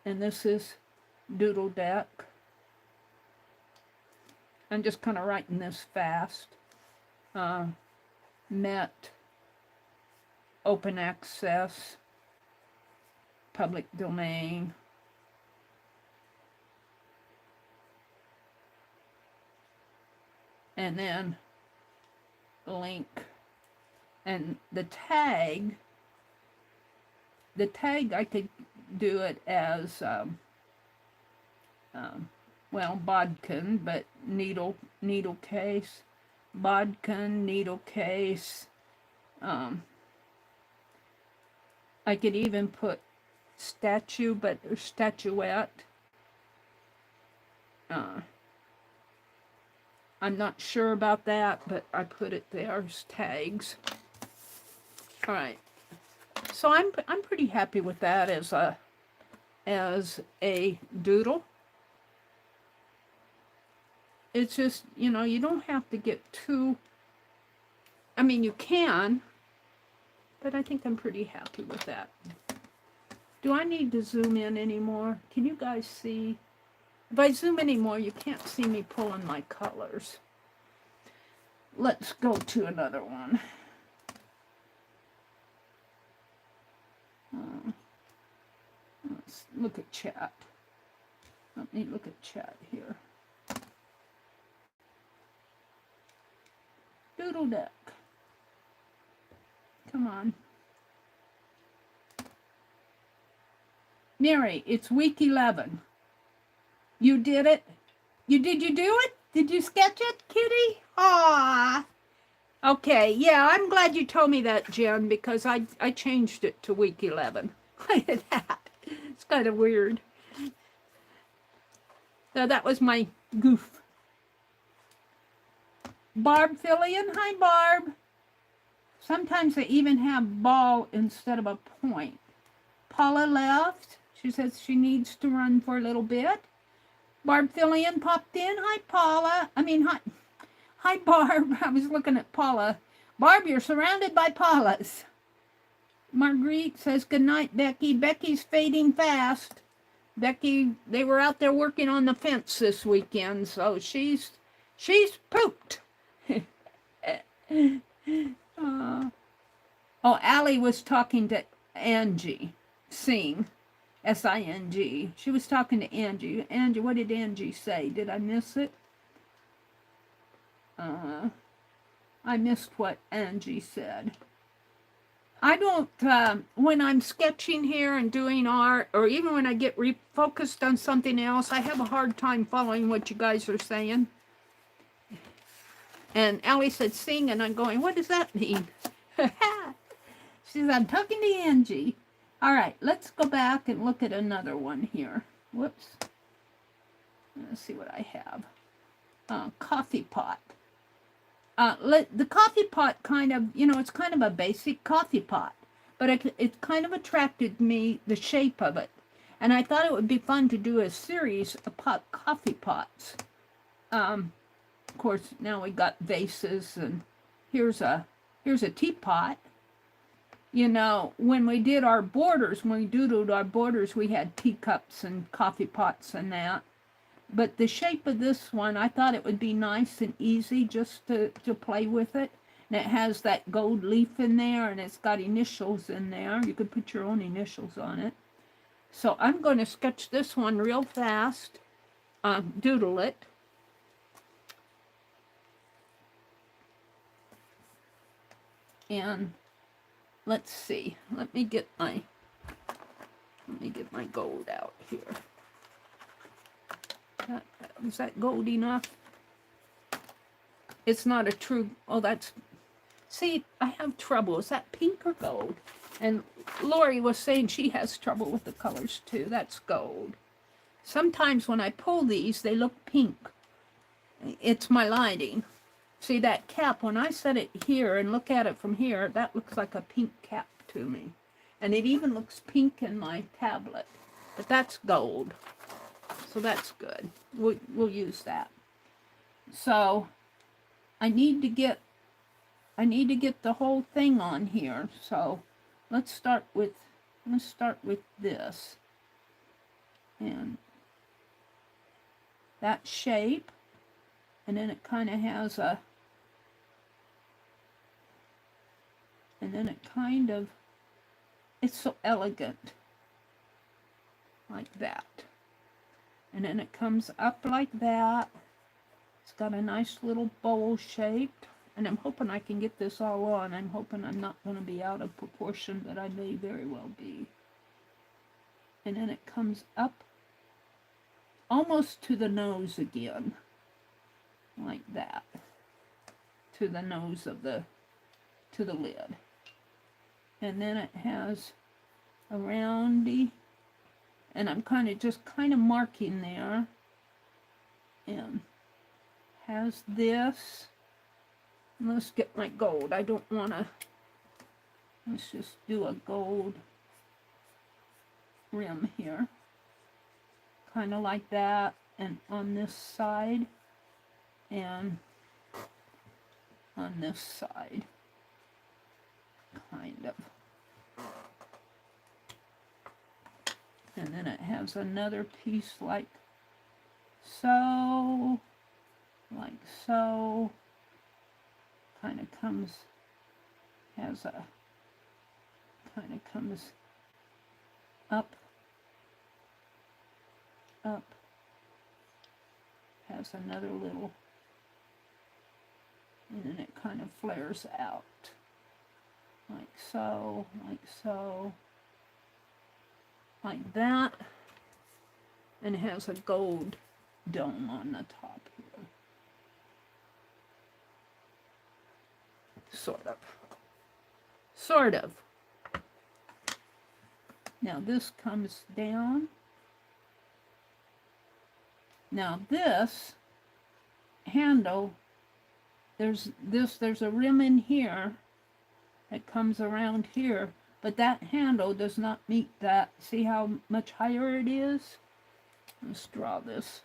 And this is Doodle Deck. I'm just kind of writing this fast. Met, open access, public domain. And then link. And the tag I could do it as well, bodkin, but needle case, bodkin, needle case. I could even put statue, but statuette. I'm not sure about that, but I put it there as tags. All right. So I'm pretty happy with that as a doodle. It's just, you know, you don't have to get too, I mean, you can, but I think I'm pretty happy with that. Do I need to zoom in anymore? Can you guys see? If I zoom anymore, you can't see me pulling my colors. Let's go to another one. Let's look at chat. Let me look at chat here. Doodle Deck. Come on. Meri, it's week 11. You did it? Did you do it? Did you sketch it, kitty? Aww. Okay, yeah, I'm glad you told me that, Jen, because I changed it to week 11. Look at that. It's kind of weird. So that was my goof. Barb Fillion, hi Barb. Sometimes they even have ball instead of a point. Paula left. She says she needs to run for a little bit. Barb Fillion popped in. Hi, Paula. Hi, Barb. I was looking at Paula. Barb, you're surrounded by Paulas. Marguerite says, good night, Becky. Becky's fading fast. Becky, they were out there working on the fence this weekend, so she's pooped. Allie was talking to Angie. Sing. S-I-N-G. She was talking to Angie. Angie, what did Angie say? Did I miss it? I missed what Angie said. I don't, when I'm sketching here and doing art, or even when I get refocused on something else, I have a hard time following what you guys are saying. And Allie said sing, and I'm going, what does that mean? She says, I'm talking to Angie. All right, let's go back and look at another one here. Whoops. Let's see what I have. Coffee pot. The coffee pot kind of, it's kind of a basic coffee pot, but it kind of attracted me, the shape of it. And I thought it would be fun to do a series of coffee pots. Of course, now we got vases, and here's a teapot. When we did our borders, when we doodled our borders, we had teacups and coffee pots and that. But the shape of this one, I thought it would be nice and easy just to play with it. And it has that gold leaf in there, and it's got initials in there. You could put your own initials on it. So I'm going to sketch this one real fast, doodle it. And let's see. Let me get my gold out here. Is that gold enough? It's not a true, see, I have trouble. Is that pink or gold? And Lori was saying she has trouble with the colors too. That's gold. Sometimes when I pull these, they look pink. It's my lighting. See that cap, when I set it here and look at it from here, that looks like a pink cap to me. And it even looks pink in my tablet. But that's gold. So that's good. We'll use that. So I need to get the whole thing on here. So let's start with this. And that shape. And then it kind of has a, and then it kind of, it's so elegant. Like that. And then it comes up like that. It's got a nice little bowl shaped. And I'm hoping I can get this all on. I'm hoping I'm not going to be out of proportion, but I may very well be. And then it comes up almost to the nose again. Like that. To the nose of to the lid. And then it has a roundy. And I'm kind of marking there. And has this. And let's get my gold. I don't want to. Let's just do a gold rim here. Kind of like that. And on this side. And on this side. Kind of. And then it has another piece like so, kind of comes up, has another little, and then it kind of flares out, like so, like that, and it has a gold dome on the top here. Sort of. Now this comes down. Now this handle, there's a rim in here that comes around here. But that handle does not meet that. See how much higher it is? Let's draw this.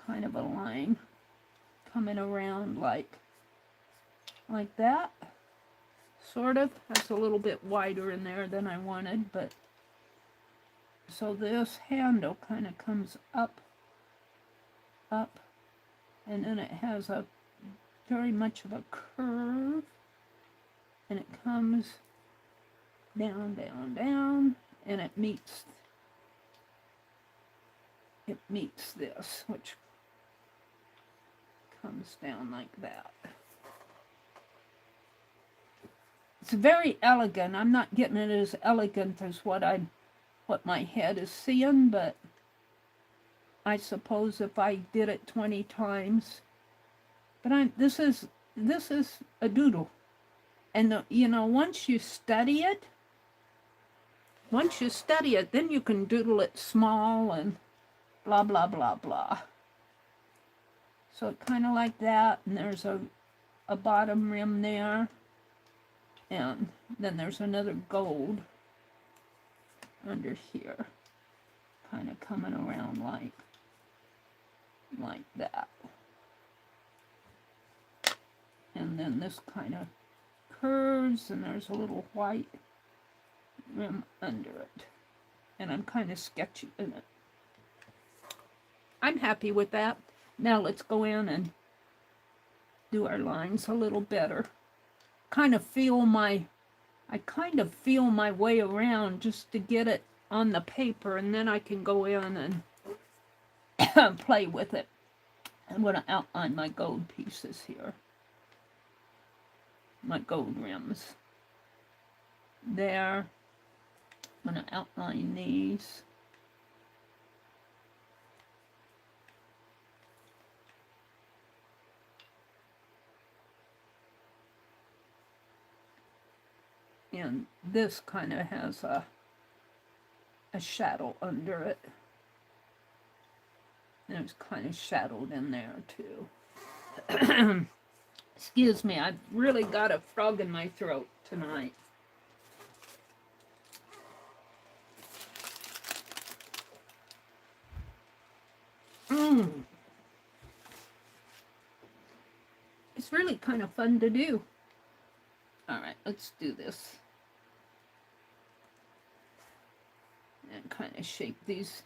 kind of a line coming around like that. Sort of. That's a little bit wider in there than I wanted, but so this handle kind of comes up, and then it has a very much of a curve, and it comes down, down, down, and it meets this, which comes down like that. It's very elegant. I'm not getting it as elegant as what my head is seeing, but I suppose if I did it 20 times, but this is a doodle, and you know, once you study it, then you can doodle it small and blah blah blah blah. So kind of like that, and there's a bottom rim there, and then there's another gold under here, kind of coming around like that. And then this kind of curves, and there's a little white rim under it. And I'm kind of sketchy in it. I'm happy with that. Now let's go in and do our lines a little better. I kind of feel my way around just to get it on the paper, and then I can go in and play with it. I'm going to outline my gold pieces here. My gold rims. There. I'm going to outline these. And this kind of has a shadow under it. And it's kind of shadowed in there too. Excuse me, I've really got a frog in my throat tonight. It's really kind of fun to do. All right, let's do this. And kind of shape these,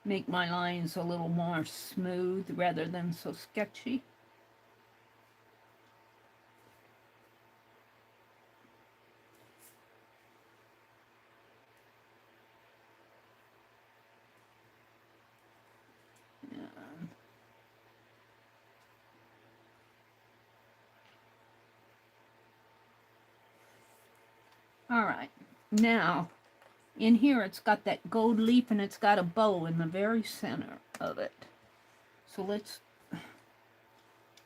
make my lines a little more smooth rather than so sketchy. All right, now in here it's got that gold leaf and it's got a bow in the very center of it. So let's,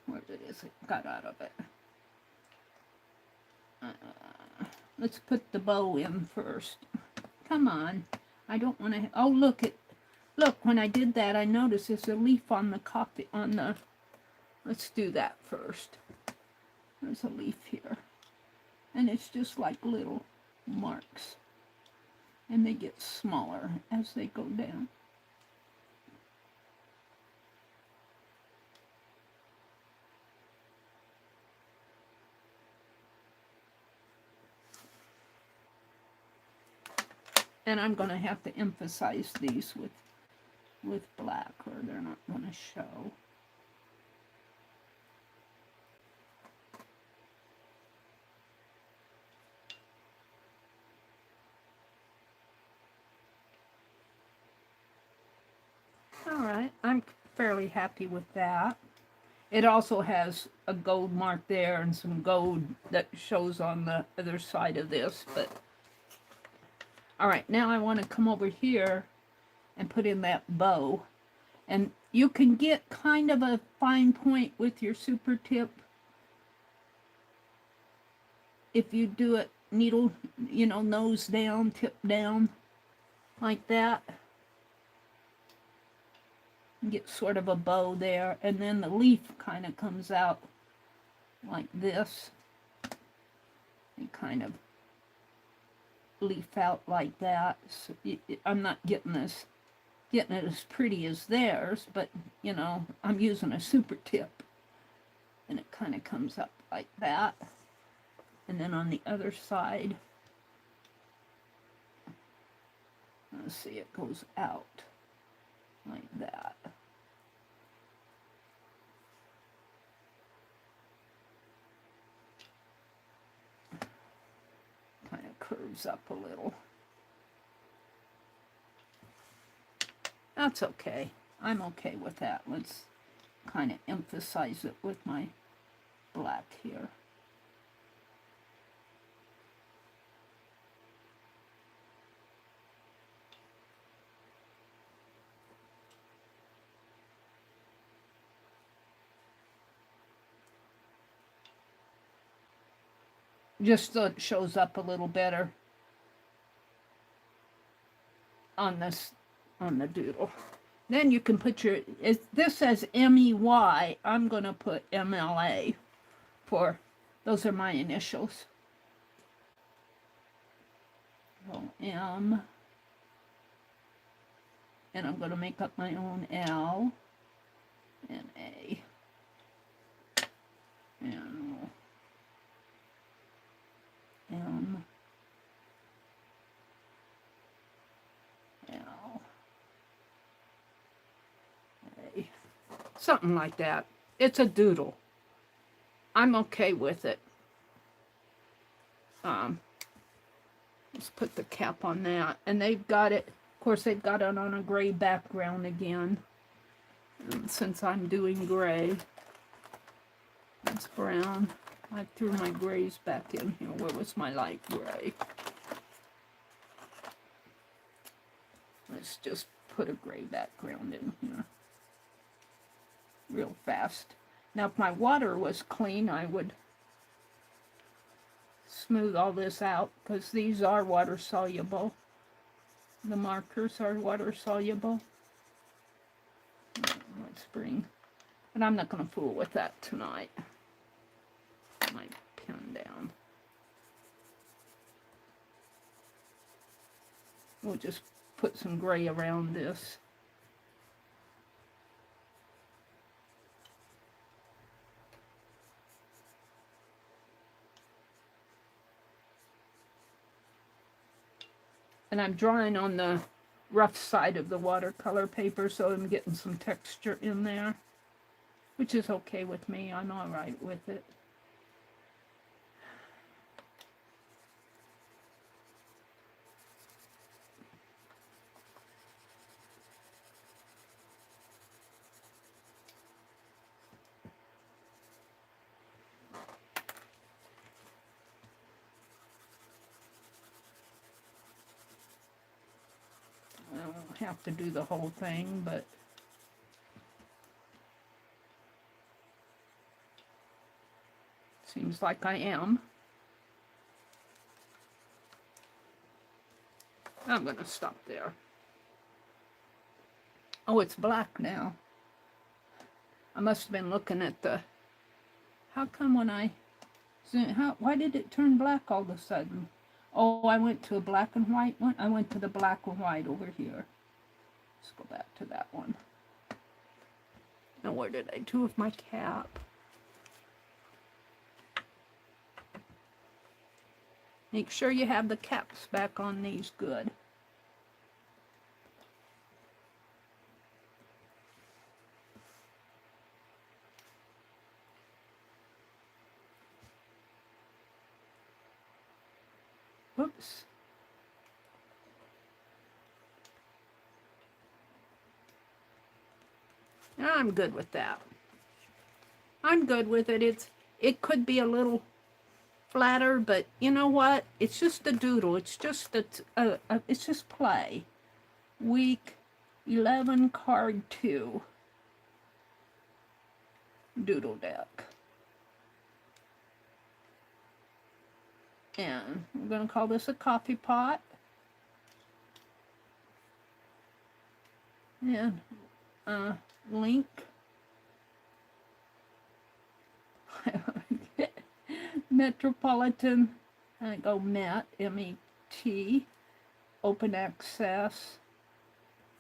where it is it got out of it? Let's put the bow in first. Come on, I don't want to, oh look, when I did that I noticed there's a leaf on the copy, on the, let's do that first. There's a leaf here. And it's just like little marks. And they get smaller as they go down. And I'm going to have to emphasize these with black, or they're not going to show. All right, I'm fairly happy with that. It also has a gold mark there and some gold that shows on the other side of this, but all right, now I want to come over here and put in that bow. And you can get kind of a fine point with your super tip if you do it needle, you know, nose down, tip down, like that. Get sort of a bow there, and then the leaf kind of comes out like this. And kind of leaf out like that. So I'm not getting this getting it as pretty as theirs, but, you know, I'm using a super tip. And it kind of comes up like that. And then on the other side, let's see, it goes out like that. Kind of curves up a little. That's okay. I'm okay with that. Let's kind of emphasize it with my black here. Just so it shows up a little better on this, on the doodle. Then you can put your, this says MEY, I'm going to put MLA for, those are my initials. So M, and I'm going to make up my own L and A. And M, L, A. Something like that. It's a doodle. I'm okay with it. Let's put the cap on that. And they've got it, of course, they've got it on a gray background again. And since I'm doing gray, it's brown. I threw my grays back in here. Where was my light gray? Let's just put a gray background in here. Real fast. Now, if my water was clean, I would smooth all this out, because these are water soluble. The markers are water soluble. Let's bring, but I'm not going to fool with that tonight. Put my pen down. We'll just put some gray around this. And I'm drawing on the rough side of the watercolor paper, so I'm getting some texture in there, which is okay with me. I'm all right with it. I don't have to do the whole thing, but seems like I am. I'm going to stop there. Oh, it's black now. I must have been looking at the... How come when I... Why did it turn black all of a sudden? Oh, I went to a black and white one. I went to the black and white over here. Let's go back to that one. Now, where did I do with my cap? Make sure you have the caps back on these good. Whoops. I'm good with that. I'm good with it. It could be a little flatter, but you know what? It's just a doodle. It's just it's just play. Week 11, card 2. Doodle Deck. And we're going to call this a coffee pot. And link. Metropolitan. I go Met, M-E-T. Open access.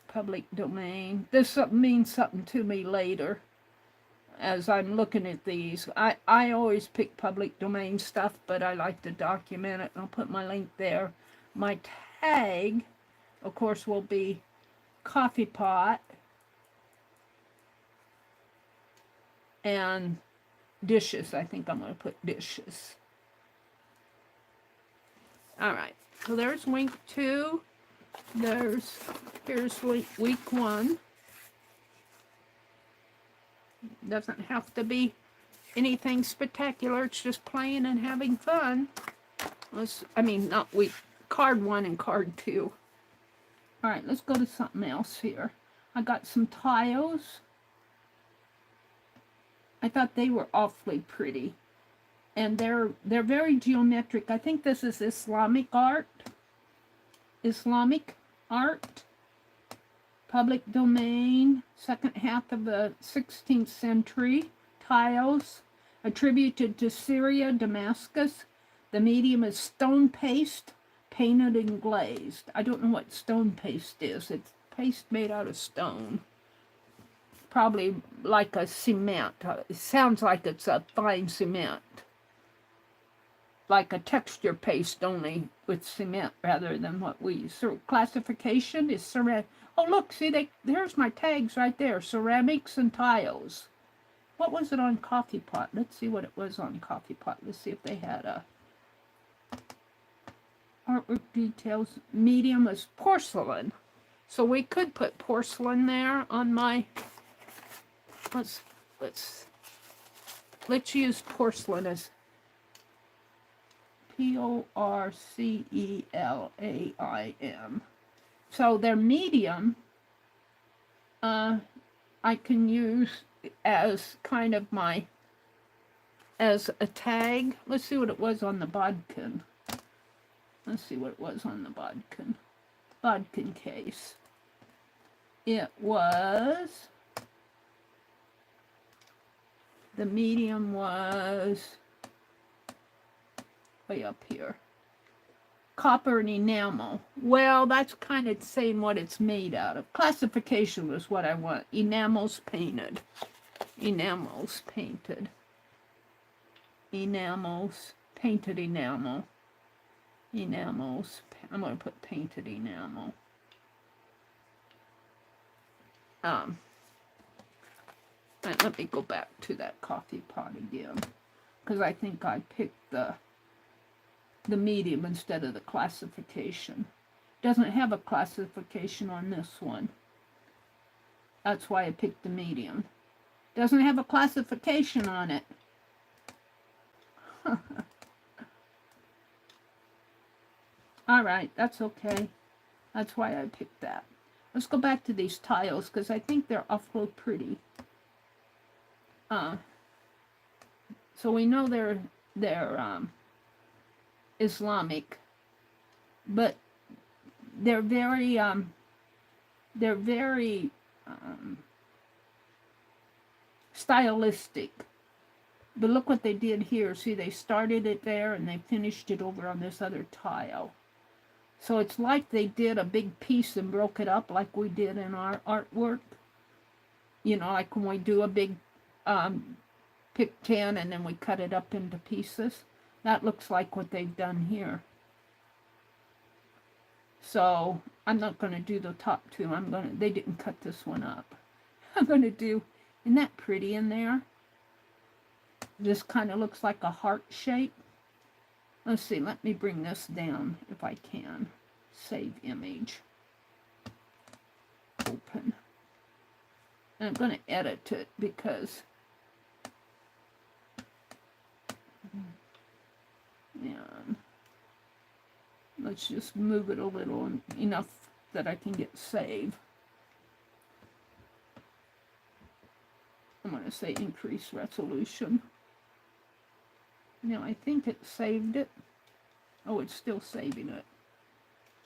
public domain. This means something to me later as I'm looking at these. I always pick public domain stuff, but I like to document it. I'll put my link there. My tag, of course, will be coffee pot and dishes. I think I'm going to put dishes. All right, so there's week 2. Here's week 1. Doesn't have to be anything spectacular. It's just playing and having fun. Not card 1 and card 2. All right, let's go to something else here. I got some tiles. I thought they were awfully pretty. And they're very geometric. I think this is Islamic art. Public domain, second half of the 16th century. Tiles attributed to Syria, Damascus. The medium is stone paste, painted and glazed. I don't know what stone paste is. It's paste made out of stone. Probably like a cement. It sounds like it's a fine cement. Like a texture paste, only with cement rather than what we use. So classification is ceramic. Oh, look, see, there's my tags right there. Ceramics and tiles. What was it on coffee pot? Let's see what it was on coffee pot. Let's see if they had a artwork details. Medium is porcelain. So we could put porcelain there on my, let's use porcelain as Porcelain. So their medium, I can use as kind of as a tag. Let's see what it was on the bodkin. Bodkin case. It was, the medium was way up here. Copper and enamel. Well, that's kind of saying what it's made out of. Classification was what I want. Enamels painted. Enamels painted. Enamels. Painted enamel. Enamels. I'm going to put painted enamel. And let me go back to that coffee pot again. Because I think I picked the medium instead of the classification. Doesn't have a classification on this one. That's why I picked the medium. Doesn't have a classification on it. Alright, that's okay. That's why I picked that. Let's go back to these tiles because I think they're awfully pretty. So we know they're Islamic, but they're very stylistic. But look what they did here. See, they started it there and they finished it over on this other tile. So it's like they did a big piece and broke it up like we did in our artwork. You know, like when we do a big pick 10 and then we cut it up into pieces. That looks like what they've done here. So I'm not going to do the top two. They didn't cut this one up. I'm going to do, isn't that pretty in there? This kind of looks like a heart shape. Let's see, let me bring this down if I can. Save image. Open. And I'm going to edit it because and let's just move it a little enough that I can get save. I'm going to say increase resolution. Now I think it saved it. Oh, it's still saving it.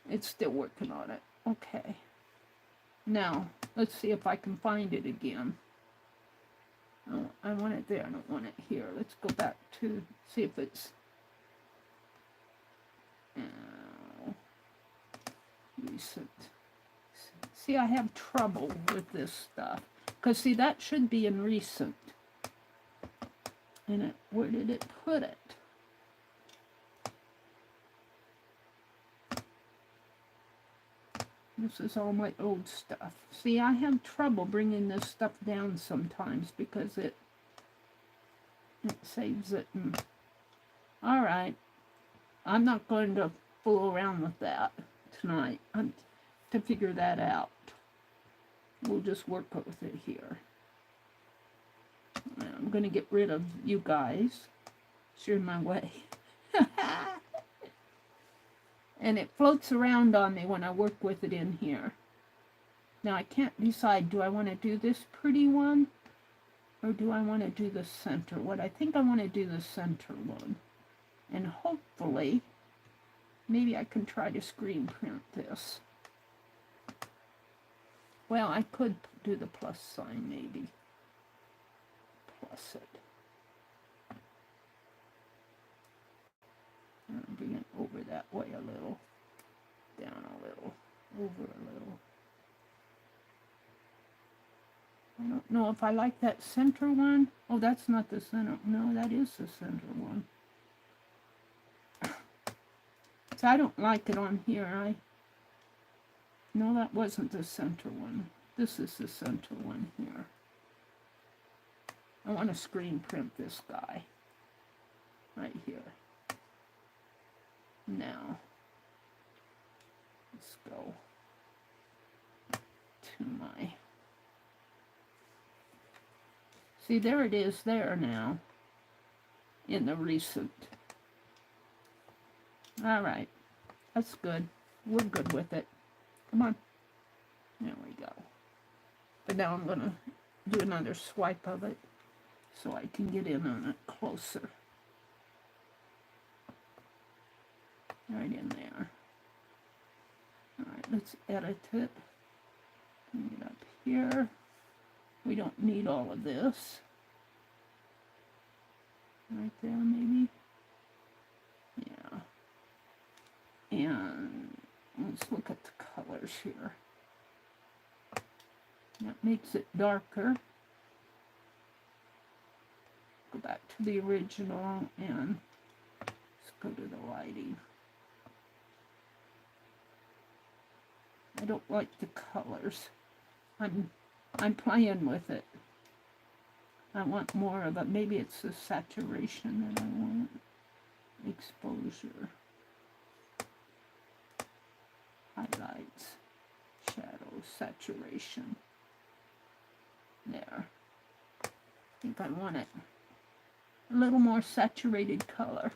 It's still working on it. Okay. Now, let's see if I can find it again. Oh, I want it there. I don't want it here. Let's go back to see if it's... recent See, I have trouble with this stuff. Because, see, that should be in recent. And where did it put it? This is all my old stuff. See, I have trouble bringing this stuff down sometimes because it saves it. All right. I'm not going to fool around with that tonight to figure that out. We'll just work with it here. I'm going to get rid of you guys. It's in my way. And it floats around on me when I work with it in here. Now I can't decide, do I want to do this pretty one? Or do I want to do the center one? I think I want to do the center one. And hopefully, maybe I can try to screen print this. Well, I could do the plus sign maybe. Plus it. And bring it over that way a little. Down a little. Over a little. I don't know if I like that center one. Oh, that's not the center. No, that is the center one. So I don't like it on here. No, that wasn't the center one. This is the center one here. I want to screen print this guy. Right here. Now, let's go to my... See, there it is there now. In the recent. Alright. That's good. We're good with it. Come on. There we go. But now I'm going to do another swipe of it so I can get in on it closer. Right in there. Alright, let's edit it. Bring it up here. We don't need all of this. Right there, maybe. Yeah. And let's look at the colors here. That makes it darker. Go back to the original and let's go to the lighting. I don't like the colors. I'm playing with it. I want more of it. Maybe it's the saturation that I want. Exposure. Highlights. Shadows. Saturation. There. I think I want it a little more saturated color.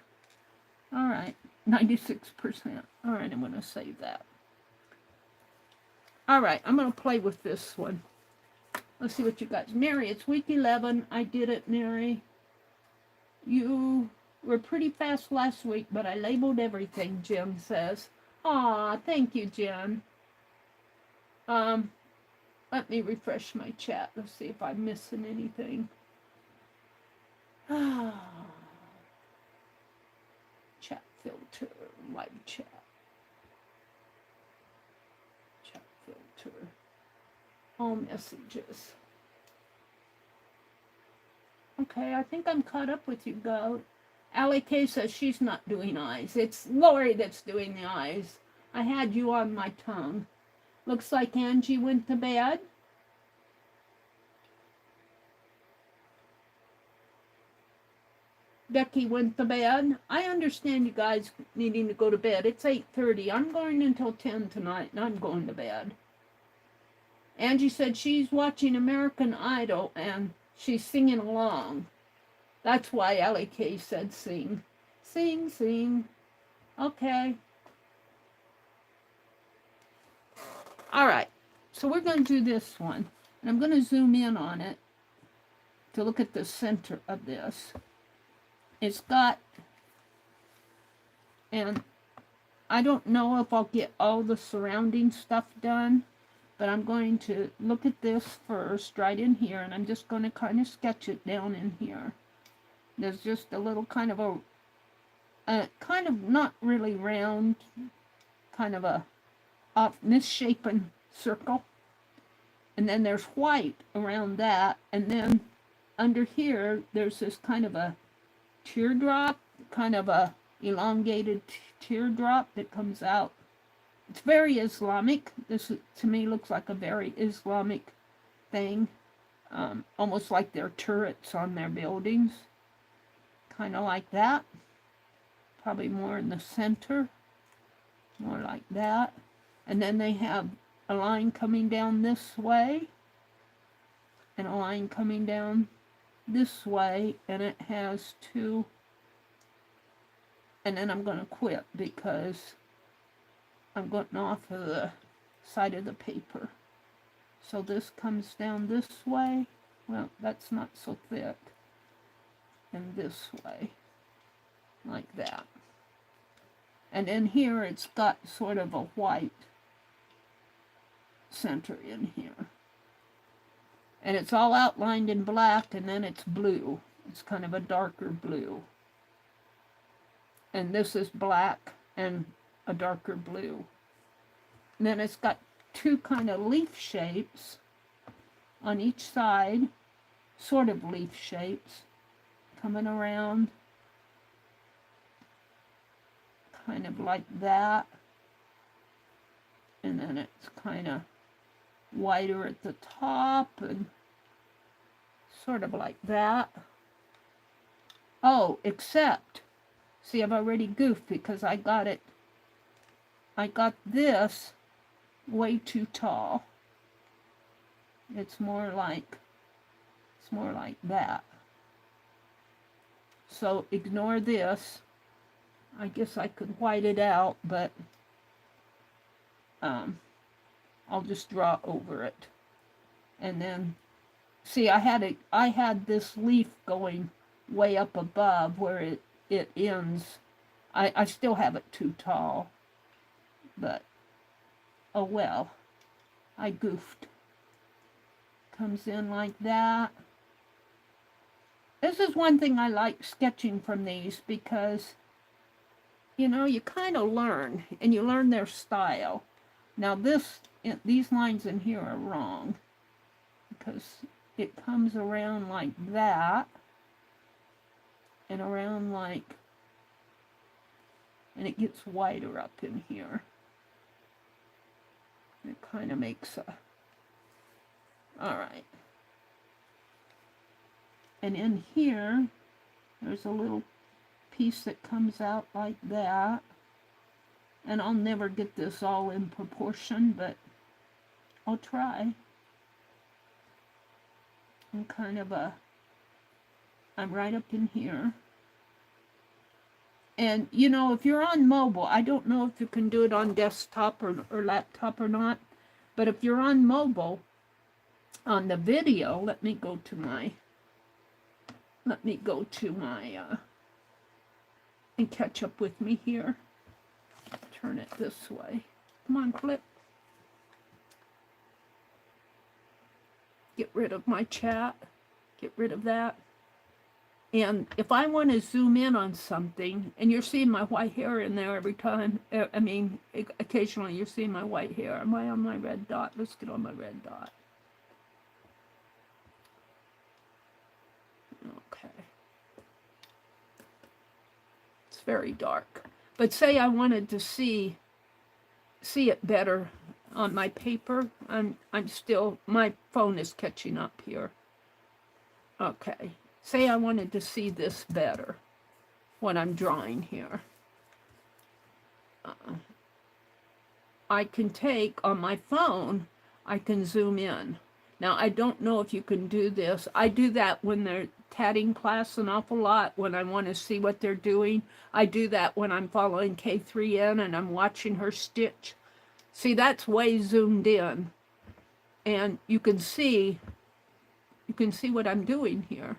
Alright. 96%. Alright, I'm going to save that. Alright, I'm going to play with this one. Let's see what you guys... Meri, it's week 11. I did it, Meri. You were pretty fast last week, but I labeled everything, Jen says. Aw, thank you, Jen. Let me refresh my chat. Let's see if I'm missing anything. Chat filter, live chat. All messages. Okay, I think I'm caught up with you, Goat. Allie K says she's not doing eyes. It's Lori that's doing the eyes. I had you on my tongue. Looks like Angie went to bed. Becky went to bed. I understand you guys needing to go to bed. It's 8:30. I'm going until 10 tonight, and I'm going to bed. Angie said she's watching American Idol and she's singing along. That's why Allie K said sing. Sing, sing. Okay. Alright, so we're going to do this one. And I'm going to zoom in on it to look at the center of this. It's got, and I don't know if I'll get all the surrounding stuff done. But I'm going to look at this first, right in here, and I'm just going to kind of sketch it down in here. There's just a little kind of a kind of not really round, kind of a misshapen circle. and then there's white around that, and then under here there's this kind of a teardrop, kind of a elongated teardrop that comes out. It's very Islamic. This to me looks like a very Islamic thing, almost like their turrets on their buildings, kind of like that. Probably more in the center, more like that. And then they have a line coming down this way and a line coming down this way, and it has two. And then I'm going to quit because I'm going off of the side of the paper. So this comes down this way. Well, that's not so thick. And this way, like that. And in here it's got sort of a white center in here. And it's all outlined in black, and then it's blue. It's kind of a darker blue. And this is black and a darker blue. And then it's got two kind of leaf shapes on each side, sort of leaf shapes, coming around, kind of like that. And then it's kind of wider at the top and sort of like that. Oh, except, see, I've already goofed because I got this way too tall. It's more like that. So ignore this. I guess I could white it out, but I'll just draw over it. And then, see, I had this leaf going way up above where it ends. I still have it too tall, but oh well, I goofed. Comes in like that. This is one thing I like sketching from these because, you know, you kind of learn, and you learn their style. Now these lines in here are wrong because it comes around like that and around like, and it gets wider up in here. It kind of makes a, all right. And in here, there's a little piece that comes out like that. And I'll never get this all in proportion, but I'll try. I'm right up in here. And, you know, if you're on mobile, I don't know if you can do it on desktop or laptop or not, but if you're on mobile, on the video, let me go to my, and catch up with me here. Turn it this way. Come on, Flip. Get rid of my chat. Get rid of that. And if I want to zoom in on something, and you're seeing my white hair in there every time, I mean, occasionally you're seeing my white hair. Am I on my red dot? Let's get on my red dot. Okay. It's very dark. But say I wanted to see it better on my paper. I'm still, my phone is catching up here. Okay. Say I wanted to see this better, what I'm drawing here. I can take, on my phone, I can zoom in. Now, I don't know if you can do this. I do that when they're tatting class an awful lot, when I want to see what they're doing. I do that when I'm following K3N and I'm watching her stitch. See, that's way zoomed in. And you can see what I'm doing here.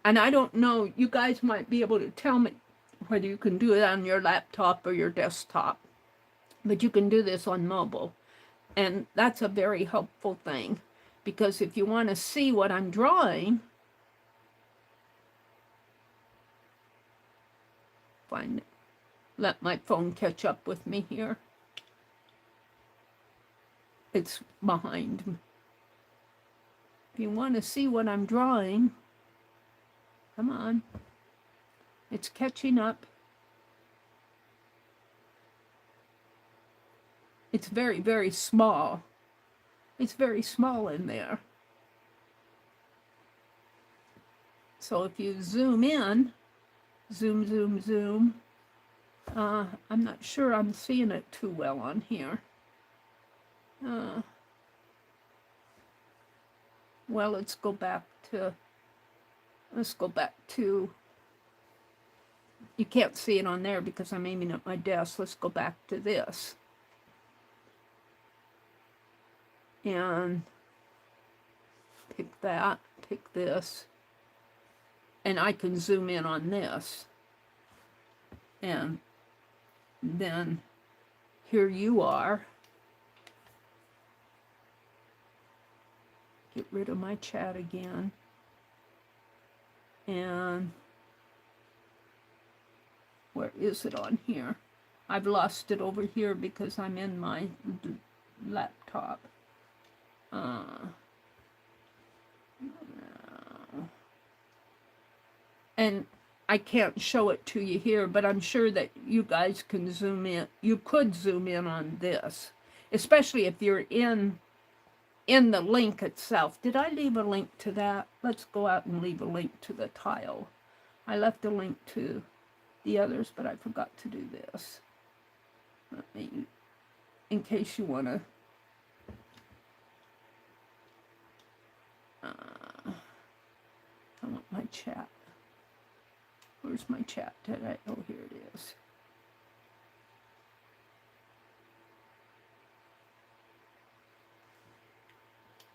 And I don't know, you guys might be able to tell me whether you can do it on your laptop or your desktop. But you can do this on mobile. And that's a very helpful thing. Because if you want to see what I'm drawing, let my phone catch up with me here. It's behind me. If you want to see what I'm drawing, come on. It's catching up. It's very, very small. It's very small in there. So if you zoom in, zoom, zoom, zoom, I'm not sure I'm seeing it too well on here. Well, let's go back to, you can't see it on there because I'm aiming at my desk. Let's go back to this. And pick that, pick this. And I can zoom in on this. And then here you are. Get rid of my chat again. And where is it on here? I've lost it over here because I'm in my laptop. And I can't show it to you here, but I'm sure that you guys can zoom in. You could zoom in on this, especially if you're in the link itself. Did I leave a link to that? Let's go out and leave a link to the tile. I left a link to the others, but I forgot to do this. Let me, in case you want to. I want my chat. Where's my chat? Oh, here it is.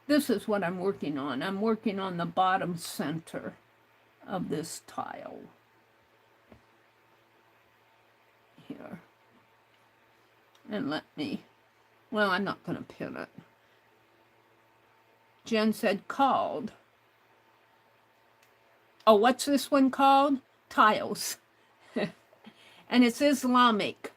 This is what I'm working on. I'm working on the bottom center of this tile. Here. And let me, well, I'm not going to pin it. Jen said called. Oh, what's this one called? Tiles. And it's Islamic.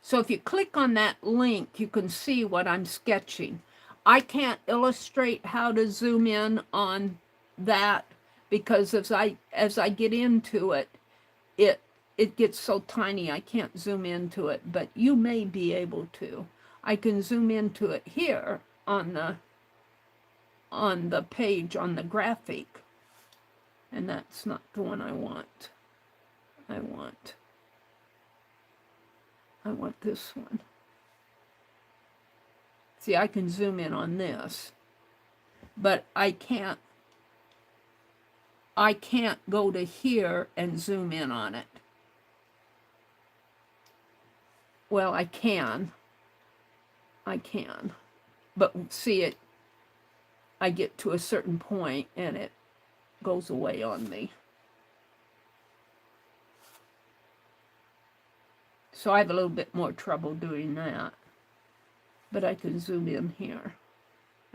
So if you click on that link, you can see what I'm sketching. I can't illustrate how to zoom in on that because as I get into it, it gets so tiny I can't zoom into it, but you may be able to. I can zoom into it here on the page, on the graphic. And that's not the one I want. I want this one. See, I can zoom in on this, but I can't go to here and zoom in on it. Well, I can, but see it, I get to a certain point and it goes away on me. So I have a little bit more trouble doing that. But I can zoom in here.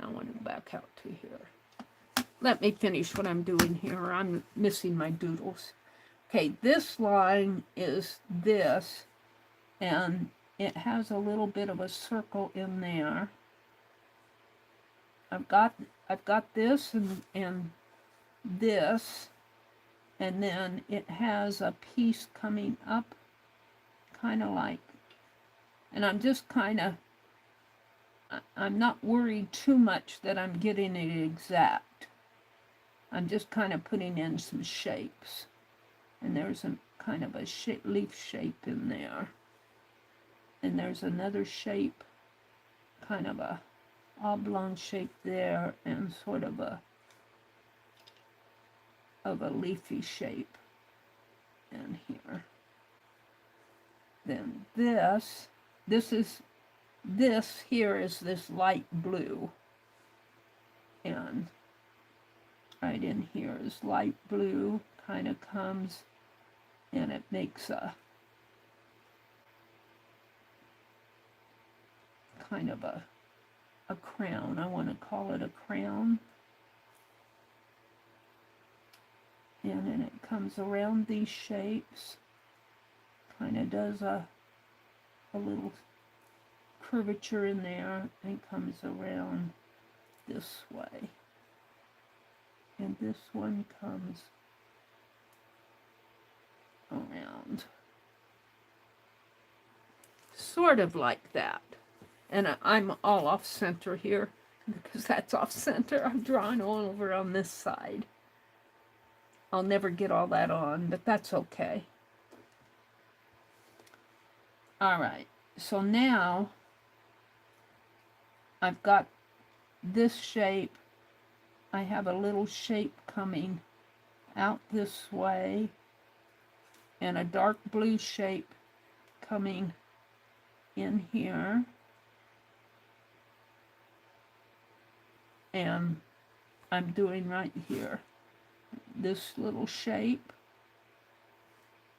I want to go back out to here. Let me finish what I'm doing here. I'm missing my doodles. Okay, this line is this, and it has a little bit of a circle in there. I've got this and this, and then it has a piece coming up, kind of like, and I'm just kind of, I'm not worried too much that I'm getting it exact. I'm just kind of putting in some shapes. And there's a kind of a leaf shape in there. And there's another shape, kind of a oblong shape there, and sort of a leafy shape in here. Then this here is this light blue, and right in here is light blue, kind of comes, and it makes a kind of a crown. I want to call it a crown. And then it comes around these shapes, kind of does a little curvature in there and comes around this way. And this one comes around. Sort of like that. And I'm all off center here because that's off center. I'm drawing all over on this side. I'll never get all that on, but that's okay. All right, so now I've got this shape. I have a little shape coming out this way and a dark blue shape coming in here. And I'm doing right here this little shape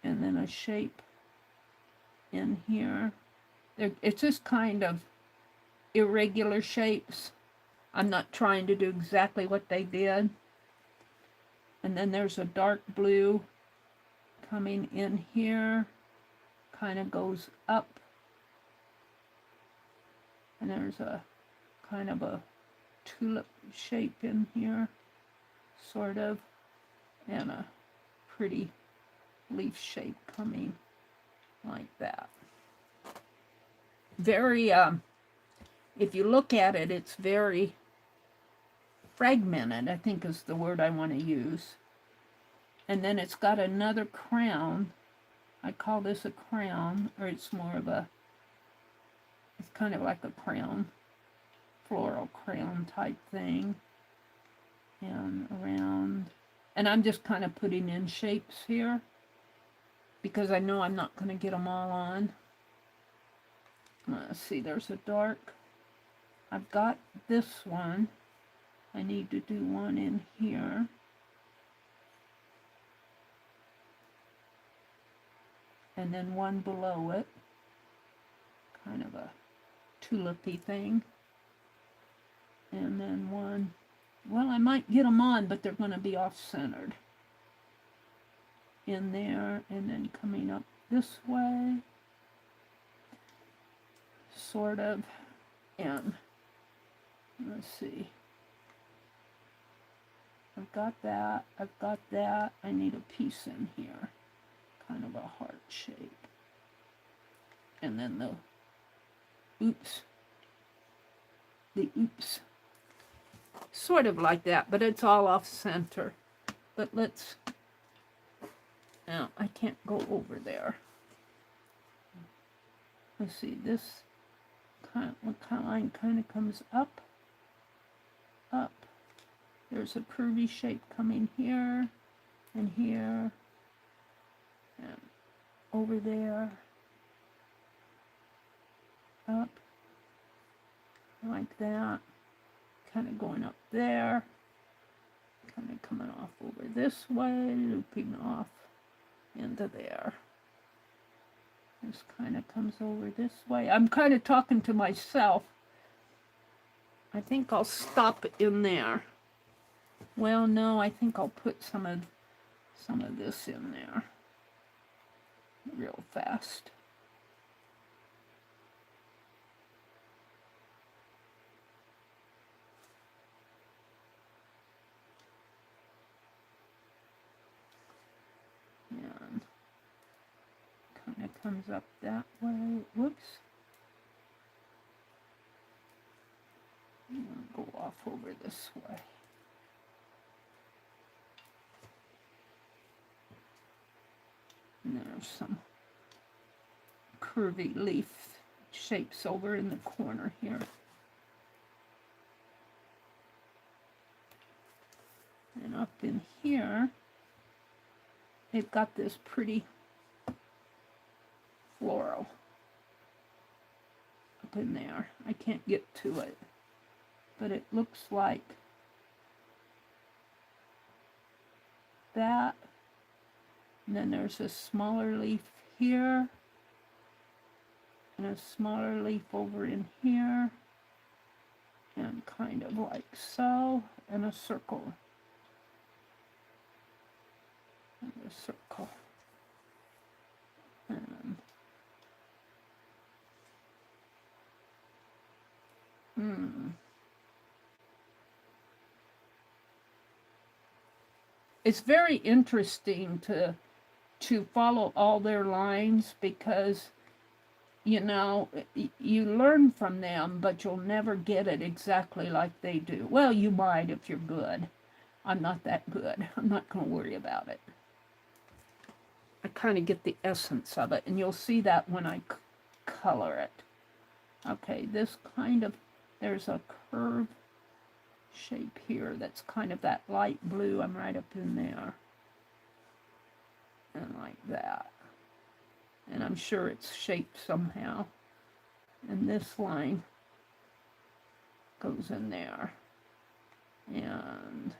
and then a shape in here. It's just kind of irregular shapes. I'm not trying to do exactly what they did. And then there's a dark blue coming in here, kind of goes up. And there's a kind of a tulip shape in here, sort of, and a pretty leaf shape coming like that. Very, if you look at it, it's very fragmented, I think is the word I want to use. And then it's got another crown. I call this a crown, or it's more of a, it's kind of like a crown, floral crown type thing. And around, and I'm just kind of putting in shapes here because I know I'm not going to get them all on. Let's see, there's a dark. I've got this one. I need to do one in here. And then one below it. Kind of a tulipy thing. And then one, well, I might get them on, but they're going to be off-centered. In there, and then coming up this way. Sort of. And let's see. I've got that. I've got that. I need a piece in here. Kind of a heart shape. And then the oops. The oops. Sort of like that, but it's all off center. But let's, now I can't go over there. Let's see, this line kind of comes up, up. There's a curvy shape coming here, and here, and over there, up, like that. Kind of going up there, kind of coming off over this way, looping off into there. This kind of comes over this way. I'm kind of talking to myself. I think I'll stop in there. Well, no, I think I'll put some of this in there real fast. And kind of comes up that way. Whoops. I'm going to go off over this way. And there's some curvy leaf shapes over in the corner here. And up in here, they've got this pretty floral up in there. I can't get to it, but it looks like that. And then there's a smaller leaf here, and a smaller leaf over in here, and kind of like so, and a circle. And a circle. And It's very interesting to follow all their lines because, you know, you learn from them, but you'll never get it exactly like they do. Well, you might if you're good. I'm not that good. I'm not going to worry about it. I kind of get the essence of it, and you'll see that when I color it. Okay, this kind of, there's a curve shape here that's kind of that light blue. I'm right up in there. And like that. And I'm sure it's shaped somehow. And this line goes in there. And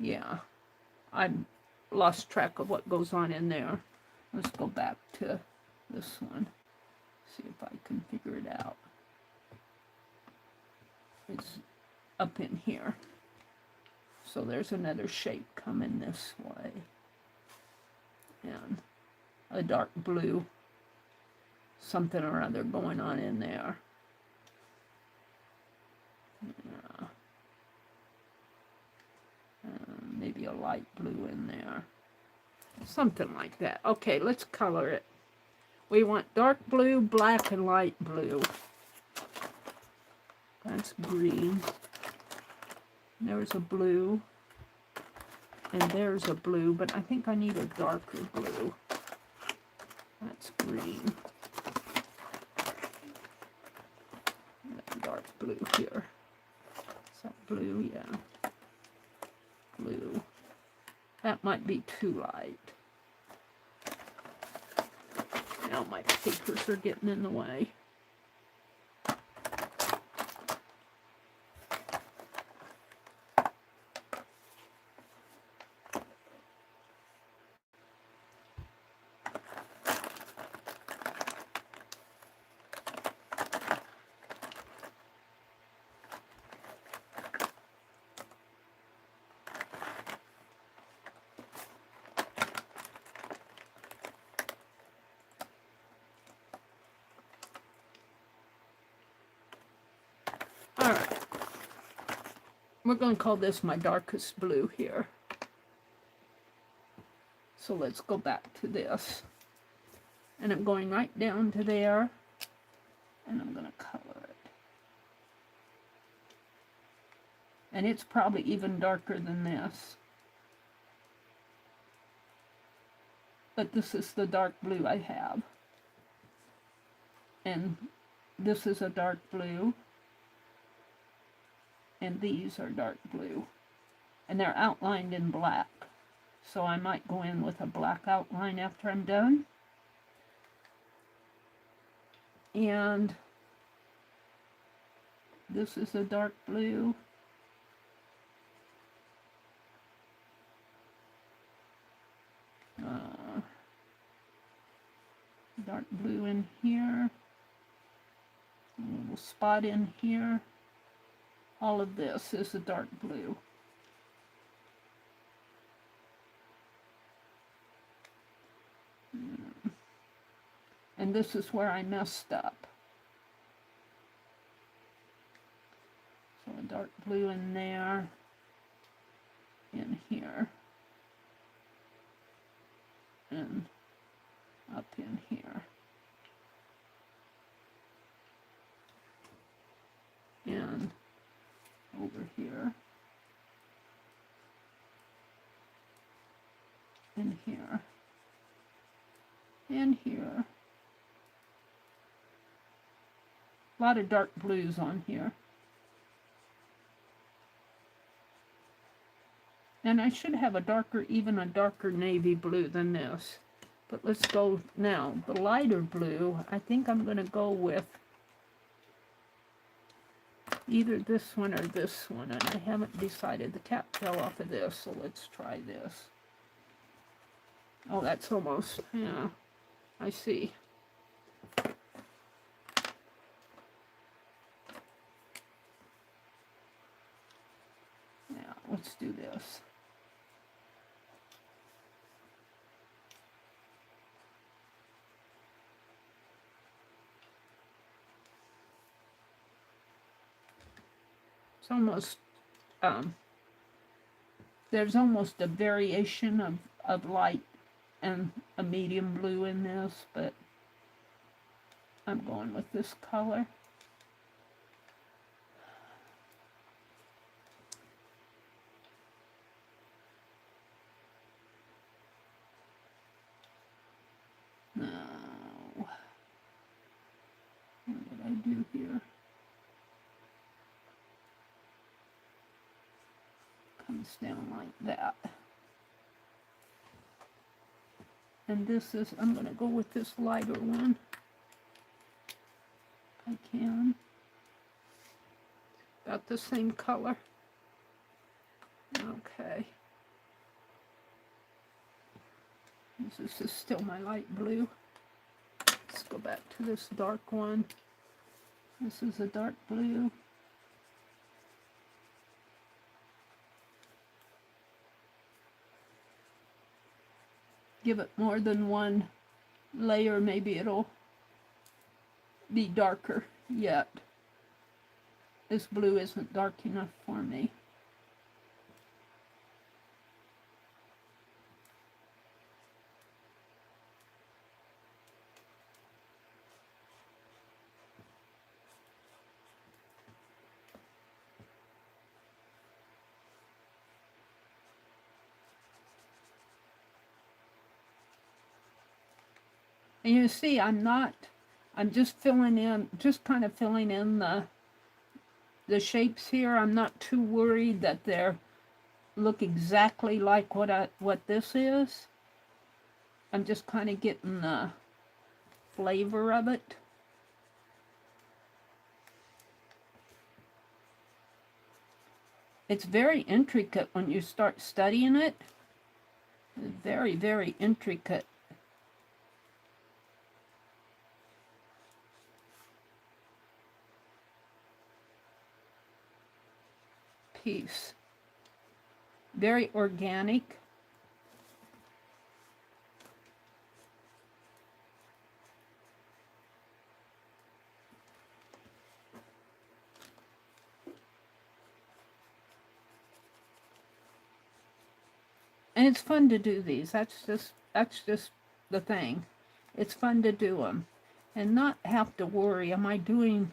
yeah, I lost track of what goes on in there. Let's go back to this one. See if I can figure it out. It's up in here. So there's another shape coming this way. And a dark blue, something or other going on in there. Yeah. Maybe a light blue in there. Something like that. Okay, let's color it. We want dark blue, black, and light blue. That's green. There's a blue. And there's a blue, but I think I need a darker blue. That's green. Dark blue here. Is that blue? Yeah. Blue. That might be too light. Now my papers are getting in the way. Alright, we're going to call this my darkest blue here. So let's go back to this. And I'm going right down to there, and I'm going to color it. And it's probably even darker than this. But this is the dark blue I have. And this is a dark blue. And these are dark blue. And they're outlined in black. So I might go in with a black outline after I'm done. And this is a dark blue. Dark blue in here. A little spot in here. All of this is a dark blue. And this is where I messed up. So a dark blue in there, in here, and up in here. And over here, and here, and here. A lot of dark blues on here. And I should have a darker, even a darker navy blue than this. But let's go now. The lighter blue, I think I'm going to go with either this one or this one. And I haven't decided. The cap fell off of this, so let's try this. Oh, that's almost, yeah, I see. Now, let's do this. It's almost, there's almost a variation of light and a medium blue in this, but I'm going with this color. Now, what did I do here? Comes down like that. And this is, I'm going to go with this lighter one. I can. About the same color. Okay. This is still my light blue. Let's go back to this dark one. This is a dark blue. Give it more than one layer, maybe it'll be darker yet. This blue isn't dark enough for me. And you see, I'm just filling in, just kind of filling in the shapes here. I'm not too worried that they're look exactly like what this is. I'm just kind of getting the flavor of it. It's very intricate when you start studying it. It's very, very intricate. Piece. Very organic. And it's fun to do these. That's just the thing. It's fun to do them and not have to worry, am I doing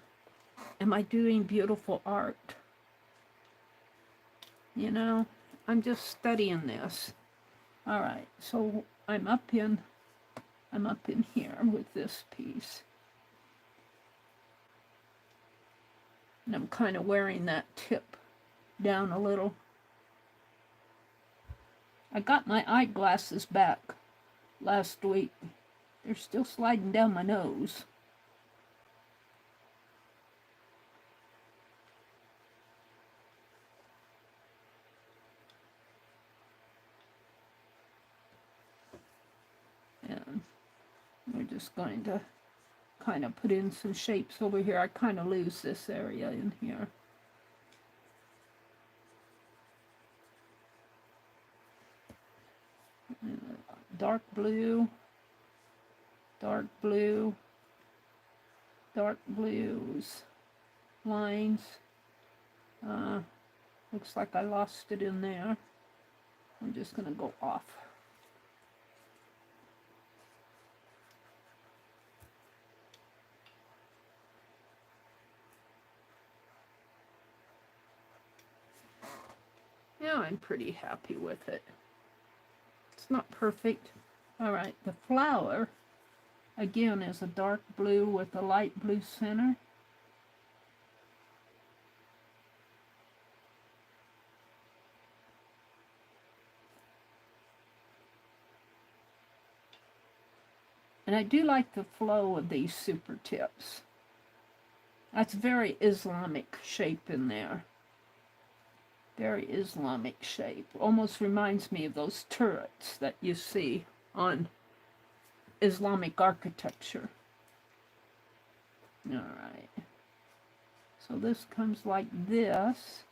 beautiful art? You know, I'm just studying this. All right, so I'm up in here with this piece. And I'm kind of wearing that tip down a little. I got my eyeglasses back last week. They're still sliding down my nose. And we're just going to kind of put in some shapes over here. I kind of lose this area in here. Dark blue, dark blue, dark blues, lines. Looks like I lost it in there. I'm just going to go off. Yeah, I'm pretty happy with it. It's not perfect. All right, the flower, again, is a dark blue with a light blue center. And I do like the flow of these super tips. That's very Islamic shape in there. Very Islamic shape. Almost reminds me of those turrets that you see on Islamic architecture. All right. So this comes like this.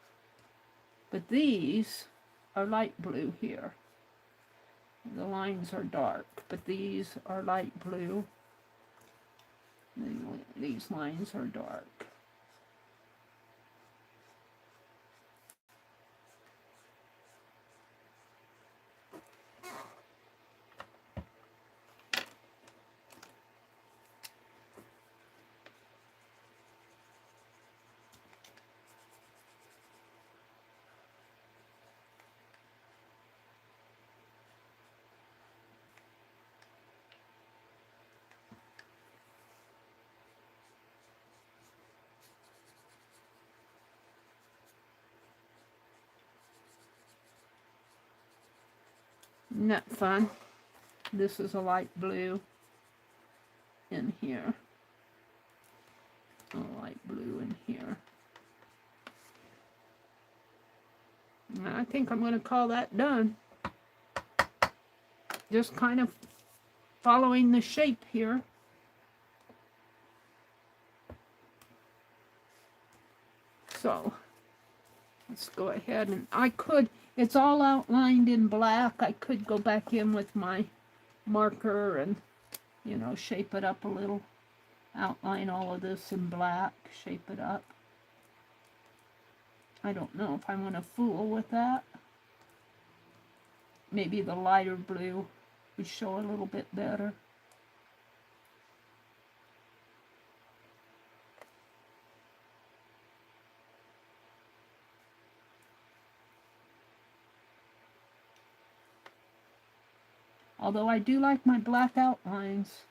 But these are light blue here. The lines are dark, but these are light blue. These lines are dark. Isn't that fun? This is a light blue in here. A light blue in here. And I think I'm going to call that done. Just kind of following the shape here. So let's go ahead and it's all outlined in black. I could go back in with my marker and, you know, shape it up a little. Outline all of this in black, shape it up. I don't know if I want to fool with that. Maybe the lighter blue would show a little bit better. Although I do like my black outlines.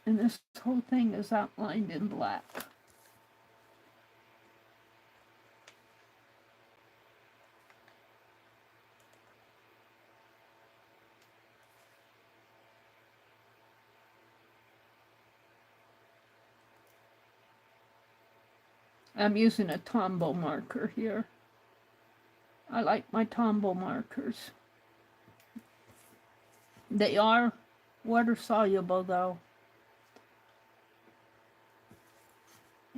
And this whole thing is outlined in black. I'm using a Tombow marker here. I like my Tombow markers. They are water soluble though.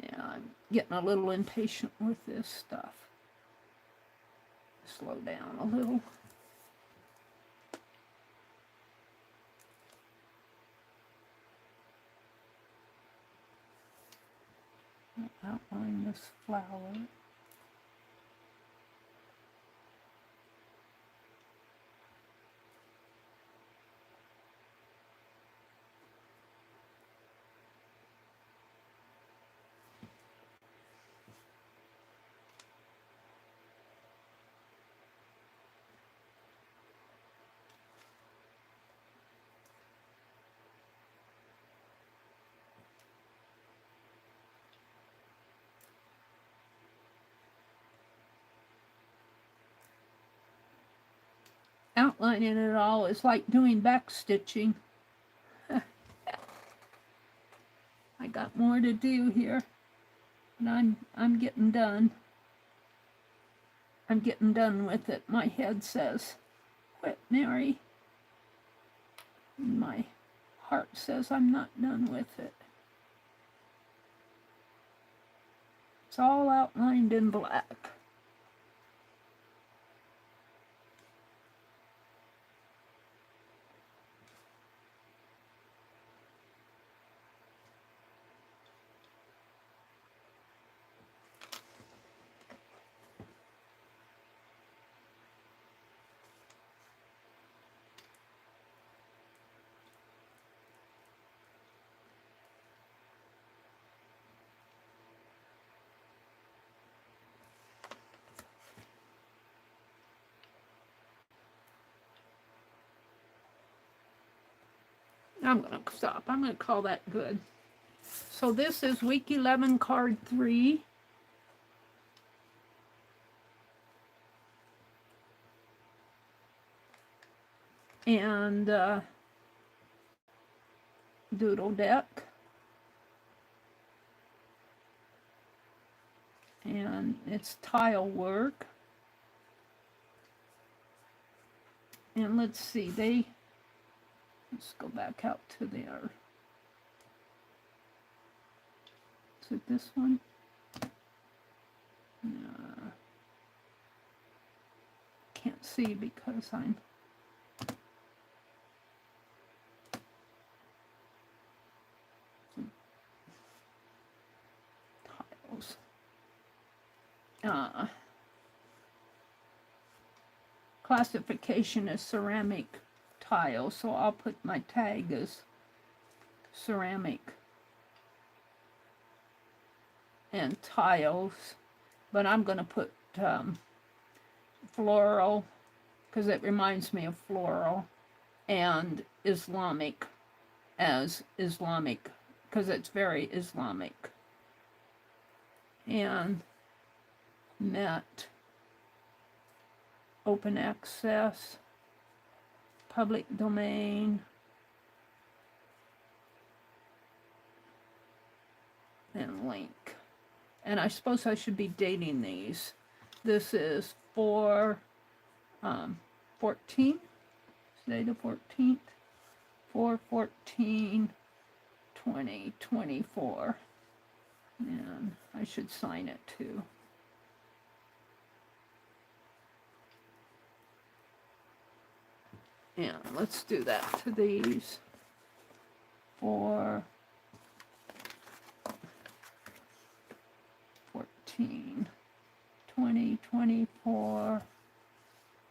Yeah, I'm getting a little impatient with this stuff. Slow down a little. I'll outline this flower. Outlining it all is like doing back stitching. I got more to do here, and I'm getting done. I'm getting done with it. My head says, "Quit, Meri." And my heart says I'm not done with it. It's all outlined in black. I'm going to stop. I'm going to call that good. So this is week 11, card 3. And Doodle Deck. And it's tile work. And let's see, let's go back out to there. Is it this one? No. Can't see because I'm tiles. Classification is ceramic tile, so I'll put my tag as ceramic and tiles, but I'm going to put floral because it reminds me of floral, and Islamic as Islamic because it's very Islamic. and met, open access, public domain, and link. And I suppose I should be dating these. This is for 14, today the 14th, 4/14/2024. And I should sign it too. And let's do that to these. 4/14/2024.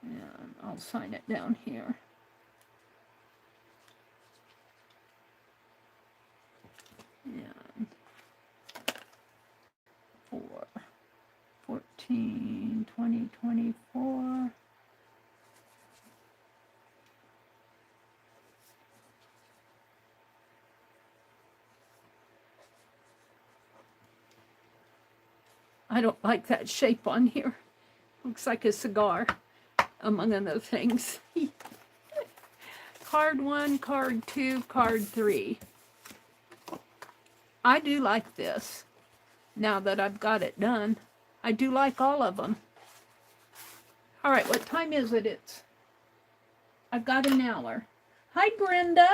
And I'll sign it down here. And 4/14/2024. I don't like that shape on here. Looks like a cigar, among other things. Card 1, card 2, card 3. I do like this. Now that I've got it done, I do like all of them. All right, what time is it? I've got an hour. Hi, Brenda.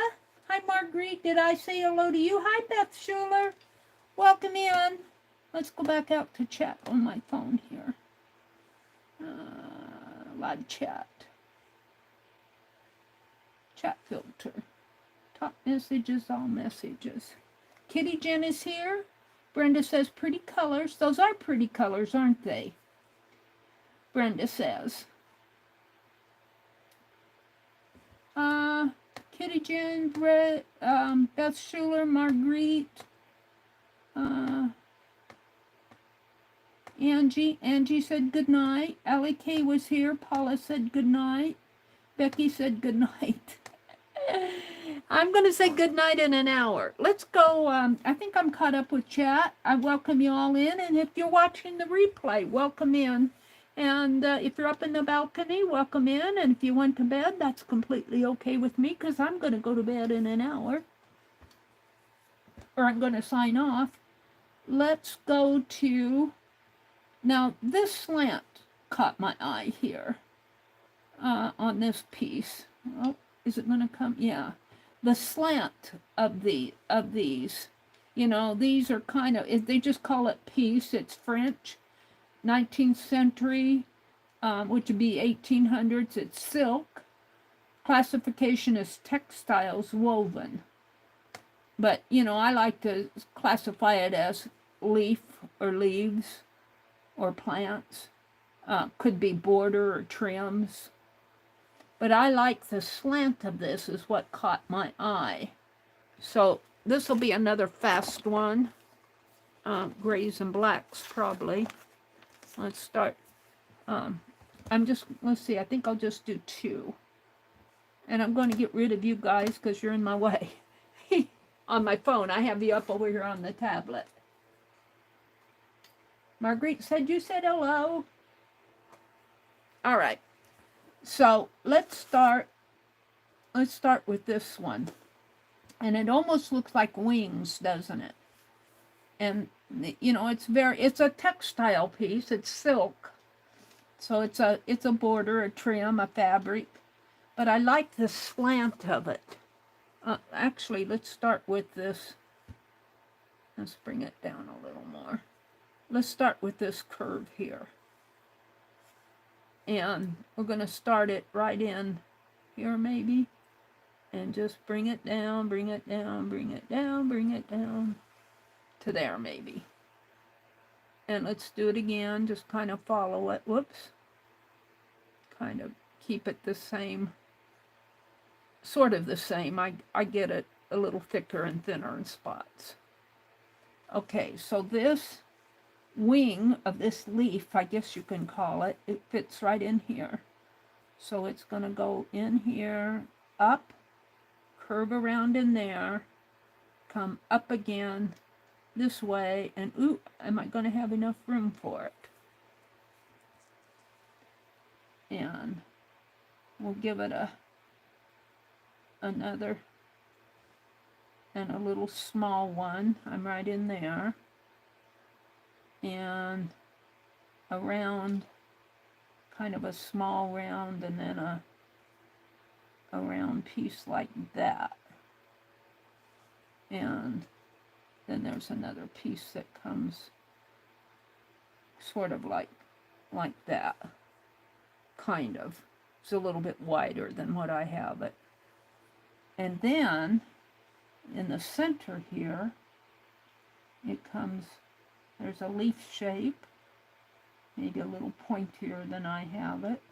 Hi, Marguerite. Did I say hello to you? Hi, Beth Schuler. Welcome in. Let's go back out to chat on my phone here. Live chat. Chat filter. Top messages, all messages. Kitty Jen is here. Brenda says pretty colors. Those are pretty colors, aren't they? Brenda says. Kitty Jen, Beth Schuler, Marguerite, Angie said good night. Allie K was here. Paula said good night. Becky said good night. I'm going to say good night in an hour. Let's go. I think I'm caught up with chat. I welcome you all in. And if you're watching the replay, welcome in. And if you're up in the balcony, welcome in. And if you went to bed, that's completely okay with me because I'm going to go to bed in an hour. Or I'm going to sign off. Let's go to... Now, this slant caught my eye here on this piece. Oh, is it going to come? Yeah. The slant of these, you know, these are kind of, they just call it piece. It's French, 19th century, which would be 1800s. It's silk. Classification is textiles woven. But, you know, I like to classify it as leaf or leaves or plants. Could be border or trims. But I like the slant of this is what caught my eye. So this will be another fast one. Grays and blacks probably. Let's start. Let's see, I think I'll just do 2. And I'm going to get rid of you guys because you're in my way. On my phone, I have you up over here on the tablet. Marguerite said you said hello. All right. So let's start with this one. And it almost looks like wings, doesn't it? And, you know, it's a textile piece. It's silk. So it's a border, a trim, a fabric. But I like the slant of it. Actually, let's start with this. Let's bring it down a little more. Let's start with this curve here. And we're going to start it right in here maybe. And just bring it down, bring it down, bring it down, bring it down to there maybe. And let's do it again. Just kind of follow it. Whoops. Kind of keep it the same. Sort of the same. I get it a little thicker and thinner in spots. Okay, so this wing of this leaf, I guess you can call it, it fits right in here. So it's going to go in here, up, curve around in there, come up again, this way, and ooh, am I going to have enough room for it? And we'll give it another, and a little small one. I'm right in there. And a round, kind of a small round, and then a round piece like that. And then there's another piece that comes sort of like that. Kind of. It's a little bit wider than what I have it. And then in the center here, it comes, there's a leaf shape, maybe a little pointier than I have it.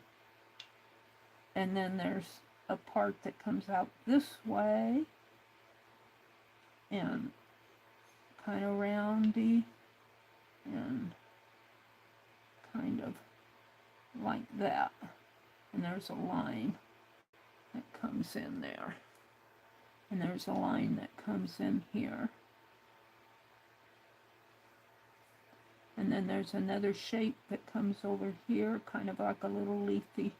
And then there's a part that comes out this way, and kind of roundy, and kind of like that. And there's a line that comes in there. And there's a line that comes in here. And then there's another shape that comes over here, kind of like a little leafy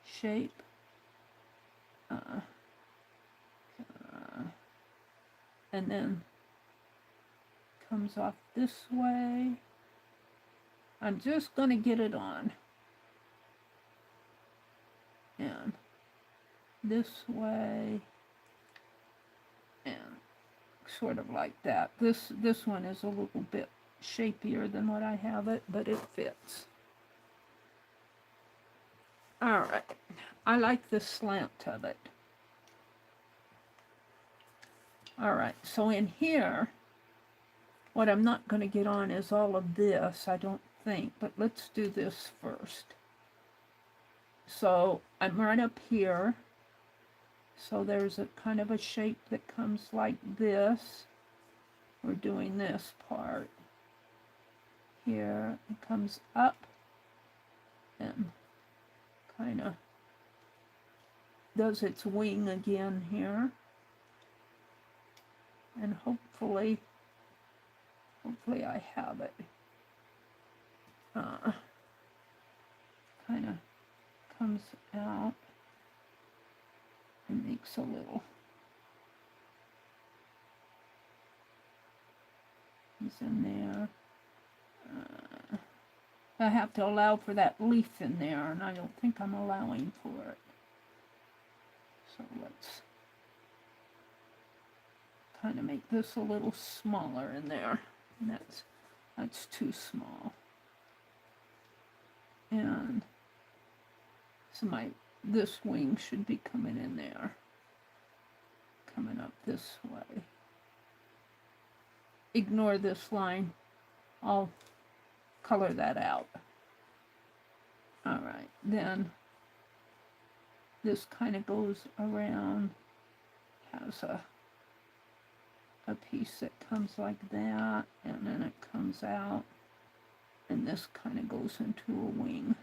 shape. And then comes off this way. I'm just going to get it on. And this way. And sort of like that. This one is a little bit shapier than what I have it, but it fits. Alright. I like the slant of it. Alright, so in here, what I'm not going to get on is all of this, I don't think, but let's do this first. So I'm right up here. So there's a kind of a shape that comes like this. We're doing this part. Here, it comes up and kind of does its wing again here. And hopefully I have it. Kind of comes out and makes a little. He's in there. I have to allow for that leaf in there, and I don't think I'm allowing for it. So let's kind of make this a little smaller in there. And that's too small. And so this wing should be coming in there. Coming up this way. Ignore this line. I'll color that out. Alright, then this kind of goes around, has a piece that comes like that, and then it comes out, and this kind of goes into a wing,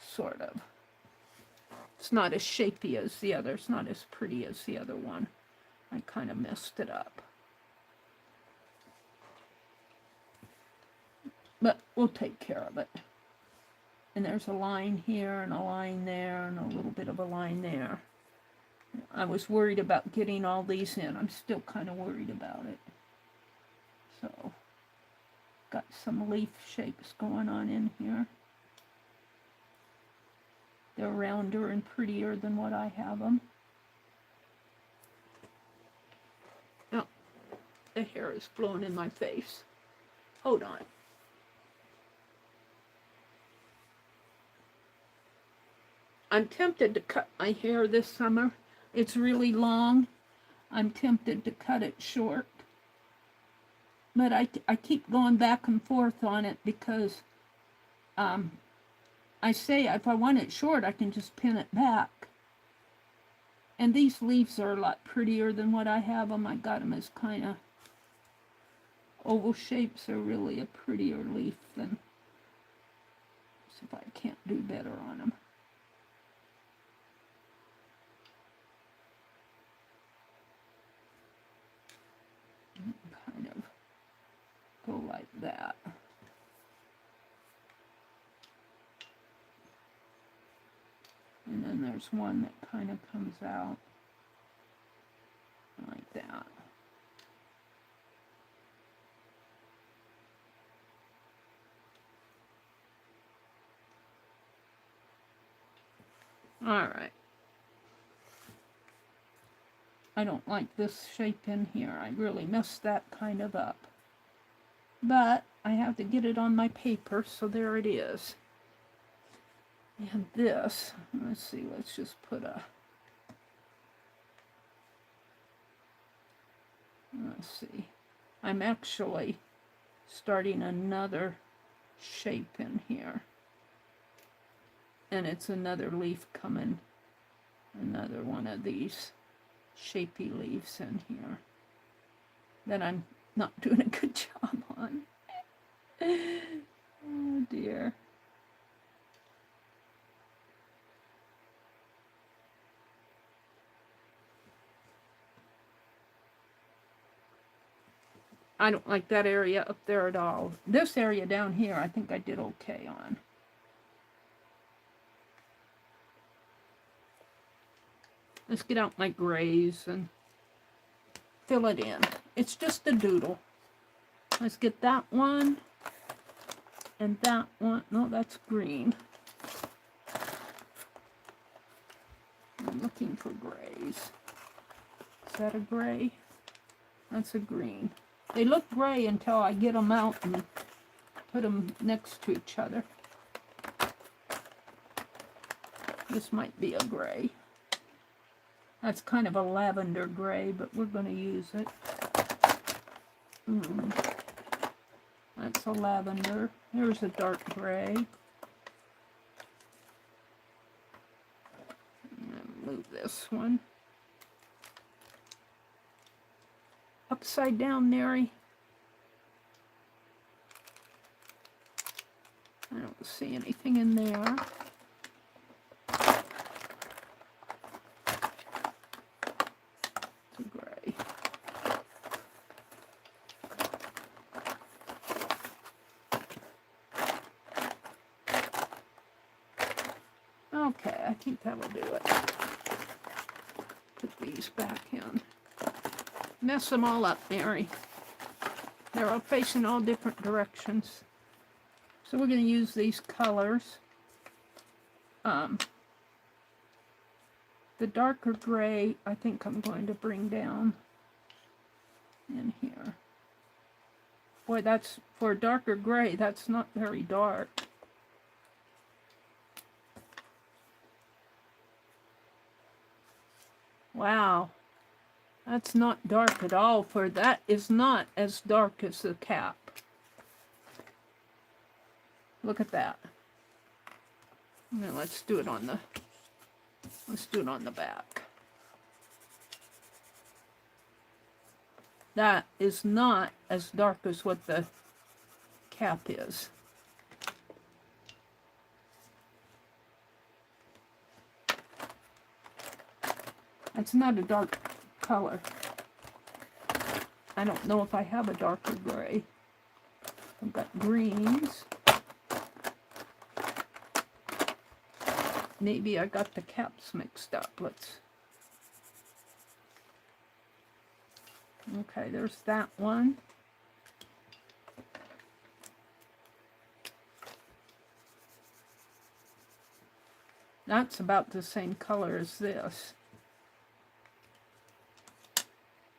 sort of. It's not as shapy as the other, it's not as pretty as the other one. I kind of messed it up. But we'll take care of it. And there's a line here, and a line there, and a little bit of a line there. I was worried about getting all these in. I'm still kind of worried about it. So, got some leaf shapes going on in here. They're rounder and prettier than what I have them. Oh, the hair is blowing in my face. Hold on. I'm tempted to cut my hair this summer. It's really long. I'm tempted to cut it short. But I keep going back and forth on it because I say if I want it short, I can just pin it back. And these leaves are a lot prettier than what I have them. I got them as kind of oval shapes. Are really a prettier leaf than. See if I can't do better on them. Kind of like that. And then there's one that kind of comes out like that. All right. I don't like this shape in here. I really messed that kind of up. But I have to get it on my paper, so there it is. And this, let's see, let's just put a, let's see. I'm actually starting another shape in here. And it's another leaf coming, another one of these shapy leaves in here that I'm not doing a good job on. Oh dear. I don't like that area up there at all. This area down here, I think I did okay on. Let's get out my grays and fill it in. It's just a doodle. Let's get that one and that one. No, that's green. I'm looking for grays. Is that a gray? That's a green. They look gray until I get them out and put them next to each other. This might be a gray. That's kind of a lavender gray, but we're going to use it. That's a lavender. There's a dark gray. Move this one. Upside down, Meri. I don't see anything in there. It's a gray. Okay, I think that'll do it. Put these back in. Mess them all up, Meri. They're all facing all different directions. So we're going to use these colors. The darker gray, I think I'm going to bring down in here. Boy, that's, for a darker gray, that's not very dark. Wow. That's not dark at all, for that is not as dark as the cap. Look at that. Now let's do it on the back. That is not as dark as what the cap is. That's not a dark color. I don't know if I have a darker gray. I've got greens. Maybe I got the caps mixed up. Let's. Okay, there's that one. That's about the same color as this.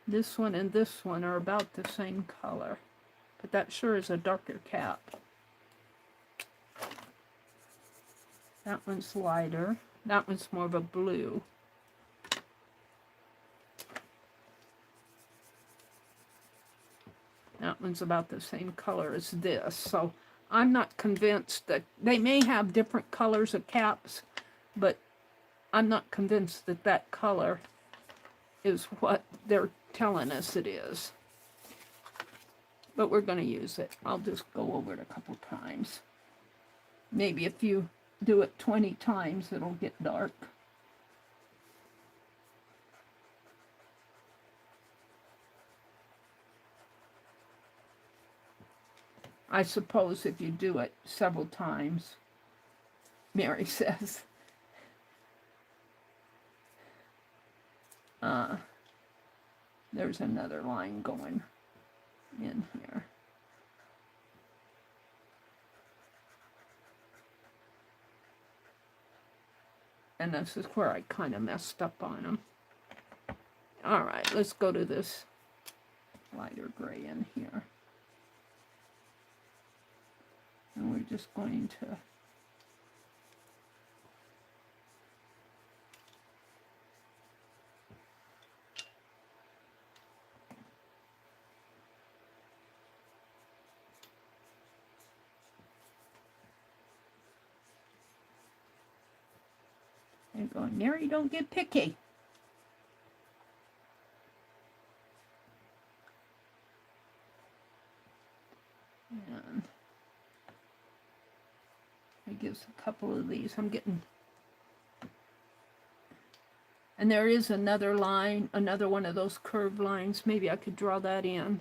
This one and this one are about the same color, but that sure is a darker cap. That one's lighter. That one's more of a blue. That one's about the same color as this. So I'm not convinced that they may have different colors of caps, but I'm not convinced that that color is what they're telling us it is. But we're going to use it. I'll just go over it a couple times. Maybe if you do it 20 times, it'll get dark. I suppose if you do it several times, Meri says. There's another line going in here. And this is where I kind of messed up on them. All right, let's go to this lighter gray in here. And we're just going to and going, Meri, don't get picky. And I gives a couple of these. I'm getting, and there is another line, another one of those curved lines. Maybe I could draw that in.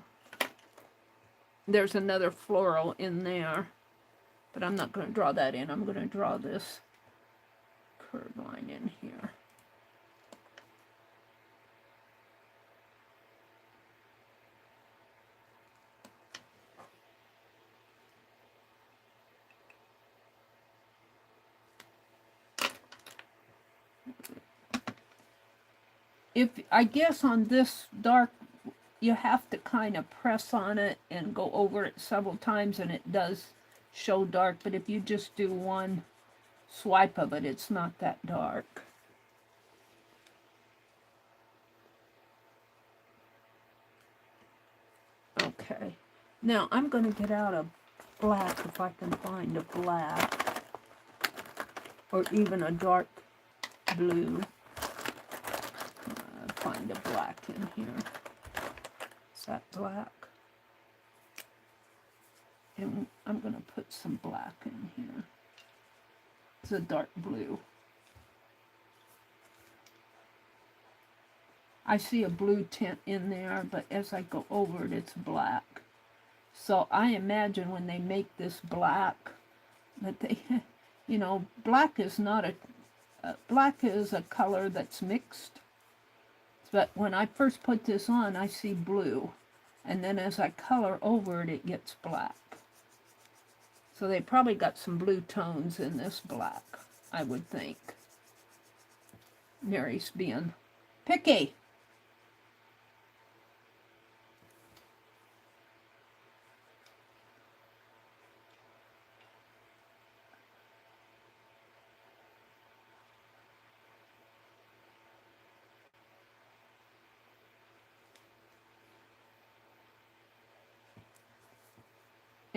There's another floral in there, but I'm not going to draw that in. I'm going to draw this curved line in here. I guess on this dark, you have to kind of press on it and go over it several times, and it does show dark, but if you just do one swipe of it, it's not that dark. Okay, now I'm going to get out a black if I can find a black, or even a dark blue. Find a black in here. Is that black? And I'm going to put some black in here. It's a dark blue. I see a blue tint in there, but as I go over it, it's black. So I imagine when they make this black, that they, you know, black is not black is a color that's mixed. But when I first put this on, I see blue. And then as I color over it, it gets black. So they probably got some blue tones in this black, I would think. Meri's being picky.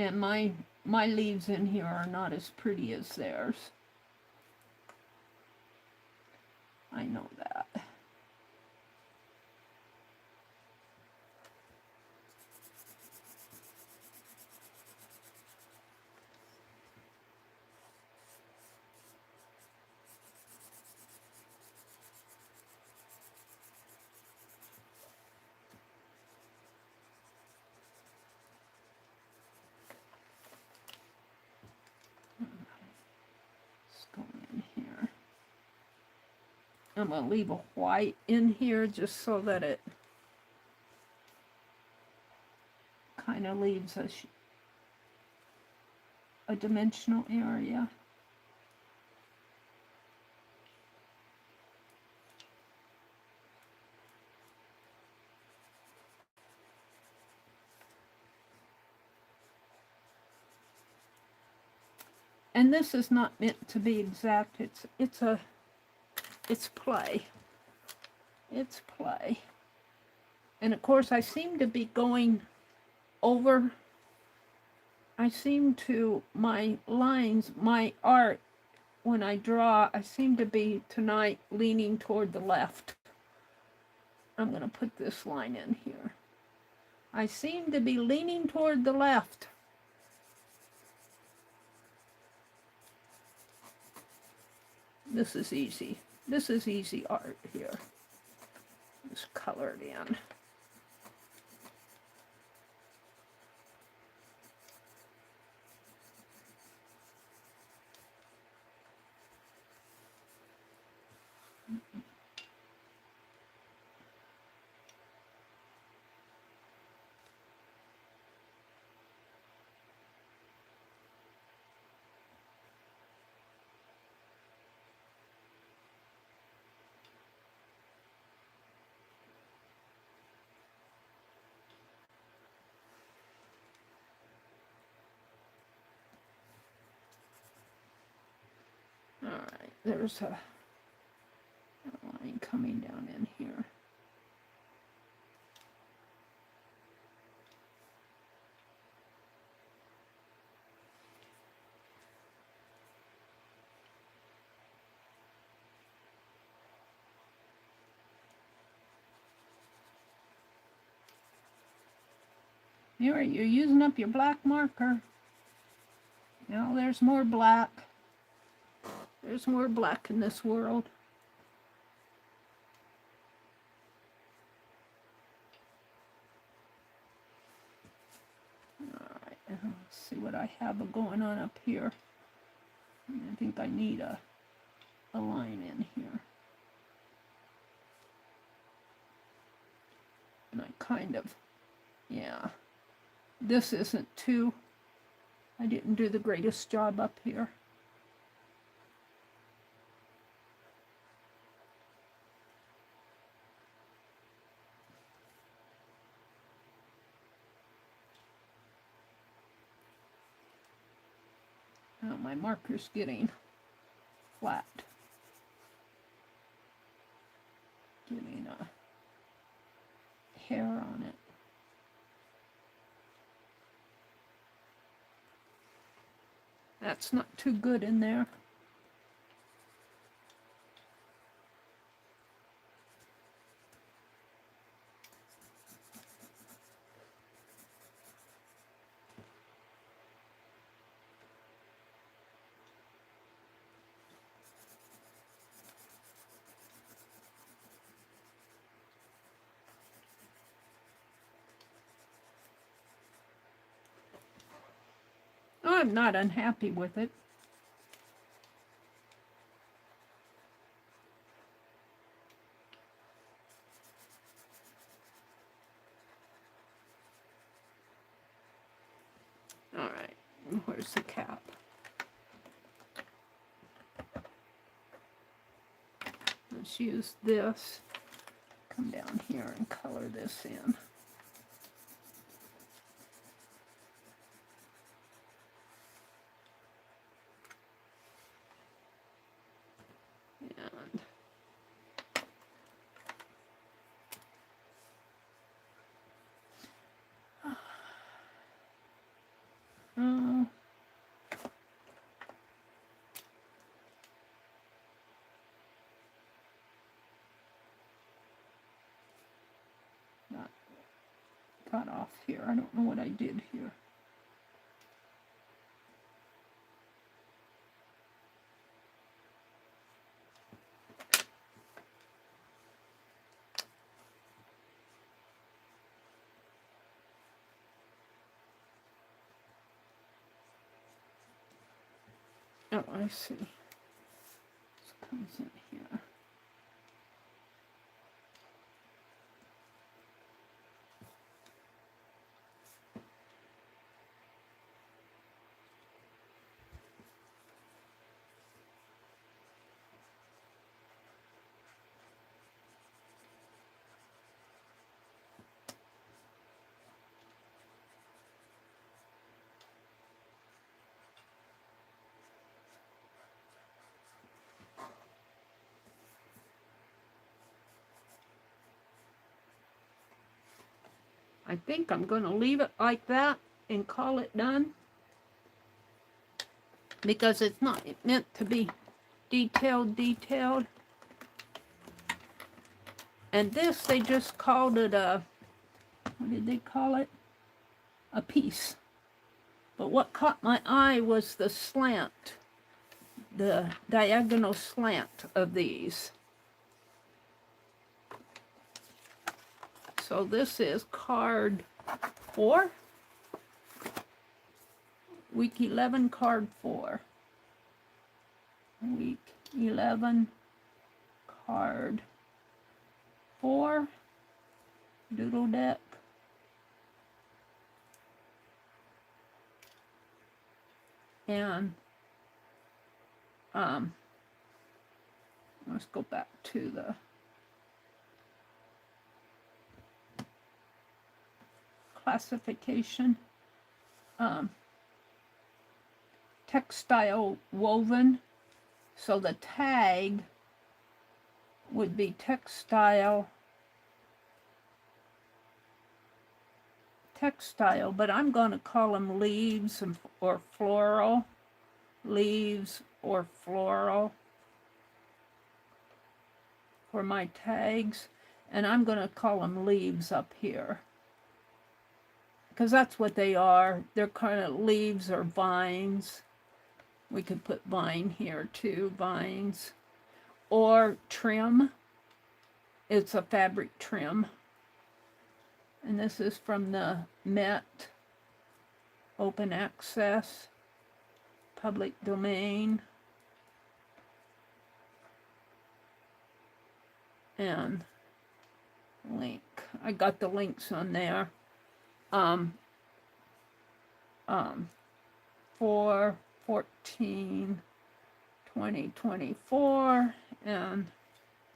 And my leaves in here are not as pretty as theirs. I know that. I'm going to leave a white in here just so that it kind of leaves a dimensional area. And this is not meant to be exact. It's play. It's play. And of course, I seem to be going over. I seem to, my lines, my art, when I draw, I seem to be tonight leaning toward the left. I'm going to put this line in here. I seem to be leaning toward the left. This is easy. This is easy art here. Just color it in. there's a line coming down in here. Meri, you're using up your black marker. Now there's more black. There's more black in this world. Alright, let's see what I have going on up here. I think I need a line in here. And I kind of, yeah. This isn't too, I didn't do the greatest job up here. Oh, my marker's getting flat. Getting a hair on it. That's not too good in there. I'm not unhappy with it. All right, where's the cap? Let's use this. Come down here and color this in. Not got off here. I don't know what I did here. Oh, I see. This comes in here. I think I'm going to leave it like that and call it done, because it's not meant to be detailed. And this, they just called it a, what did they call it? A piece. But what caught my eye was the slant, the diagonal slant of these. So this is card 4, week 11, card 4. Week 11, card 4, Doodle Deck. And let's go back to the classification. Textile woven. So the tag would be textile, but I'm going to call them leaves or floral, leaves or floral for my tags. And I'm going to call them leaves up here, because that's what they are. They're kind of leaves or vines. We could put vine here too, vines. Or trim. It's a fabric trim. And this is from the Met Open Access Public Domain. And link. I got the links on there. 4/14/2024, and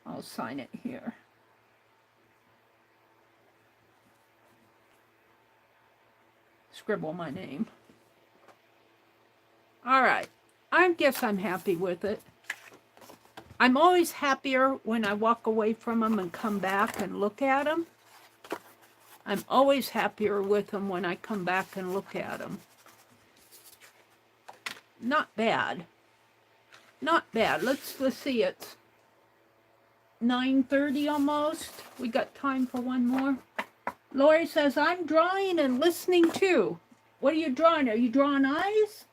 I'll sign it here. Scribble my name. All right. I guess I'm happy with it. I'm always happier when I walk away from them and come back and look at them. I'm always happier with them when I come back and look at them. Not bad. Not bad. Let's see. It's 9:30 almost. We got time for one more. Lori says, I'm drawing and listening too. What are you drawing? Are you drawing eyes?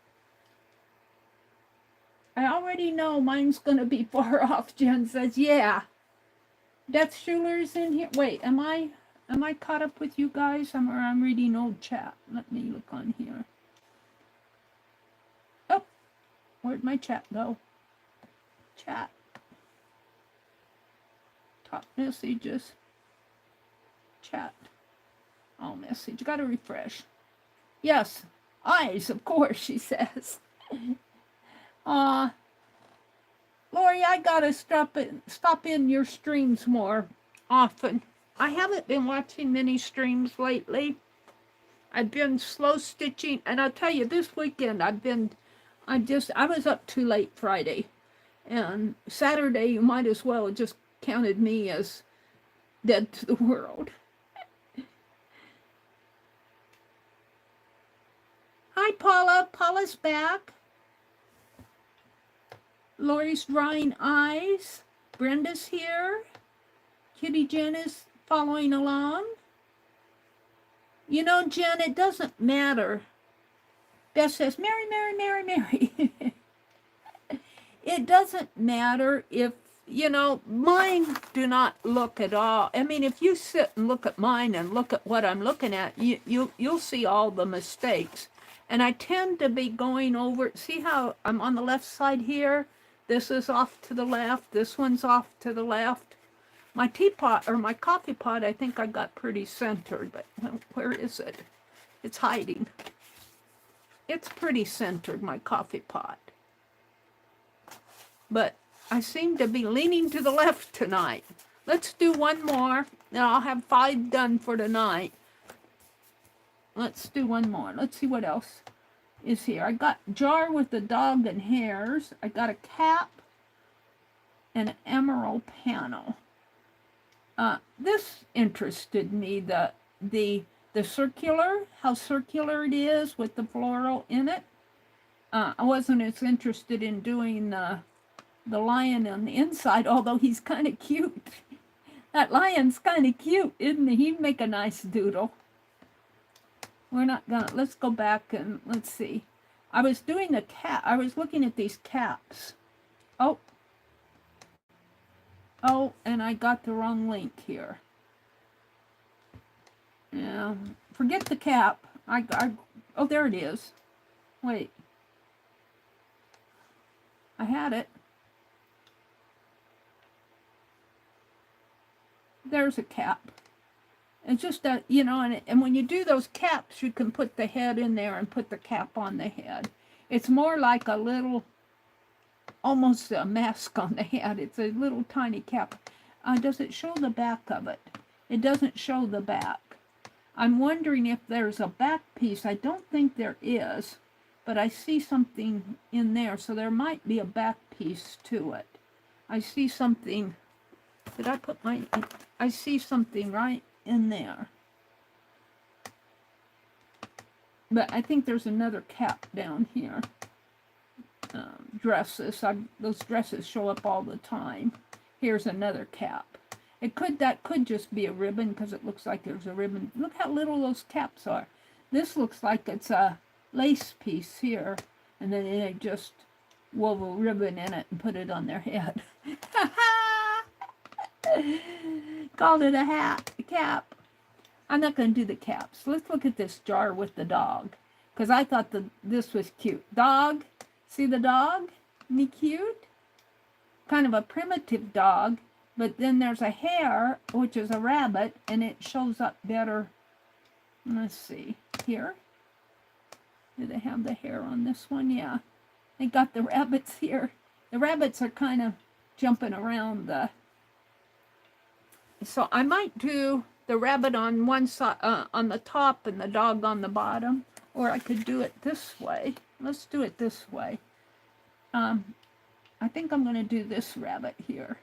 I already know mine's going to be far off. Jen says, yeah. Death Schuler's in here. Wait, am I caught up with you guys? Or I'm reading old chat. Let me look on here. Oh, where'd my chat go? Chat. Top messages. Chat. All message. Gotta refresh. Yes, eyes, of course, she says. Lori, I gotta stop in your streams more often. I haven't been watching many streams lately. I've been slow stitching, and I'll tell you, this weekend I was up too late Friday, and Saturday you might as well have just counted me as dead to the world. Hi, Paula. Paula's back. Lori's drawing eyes. Brenda's here. Kitty Jen is following along. You know, Jen, it doesn't matter. Beth says, Meri, Meri, Meri, Meri. It doesn't matter if, you know, mine do not look at all. I mean, if you sit and look at mine and look at what I'm looking at, you'll see all the mistakes. And I tend to be going over, see how I'm on the left side here? This is off to the left. This one's off to the left. My teapot, or my coffee pot, I think I got pretty centered, but where is it? It's hiding. It's pretty centered, my coffee pot. But I seem to be leaning to the left tonight. Let's do one more, and I'll have 5 done for tonight. Let's do one more. Let's see what else is here. I got jar with the dog and hairs. I got a cap and an emerald panel. This interested me, the circular, how circular it is with the floral in it. I wasn't as interested in doing the lion on the inside, although he's kind of cute. That lion's kind of cute, isn't he? He'd make a nice doodle. We're not gonna, let's go back and let's see. I was doing the cap, I was looking at these caps. Oh, and I got the wrong link here. Yeah, forget the cap. Oh, there it is. Wait. I had it. There's a cap. It's just that, you know, and when you do those caps, you can put the head in there and put the cap on the head. It's more like a little, almost a mask on the head. It's a little tiny cap. Does it show the back of it? It doesn't show the back. I'm wondering if there's a back piece. I don't think there is, but I see something in there, so there might be a back piece to it. I see something. Did I put my... I see something right in there. But I think there's another cap down here. Dresses. Those dresses show up all the time. Here's another cap. That could just be a ribbon because it looks like there's a ribbon. Look how little those caps are. This looks like it's a lace piece here, and then they just wove a ribbon in it and put it on their head. Called it a cap. I'm not going to do the caps. Let's look at this jar with the dog, because I thought this was cute. Dog. See the dog? Isn't he cute? Kind of a primitive dog, but then there's a hare, which is a rabbit, and it shows up better. Let's see. Here. Do they have the hare on this one? Yeah. They got the rabbits here. The rabbits are kind of jumping around so I might do the rabbit on one side, on the top, and the dog on the bottom, or I could do it this way. Let's do it this way. I think I'm going to do this rabbit here.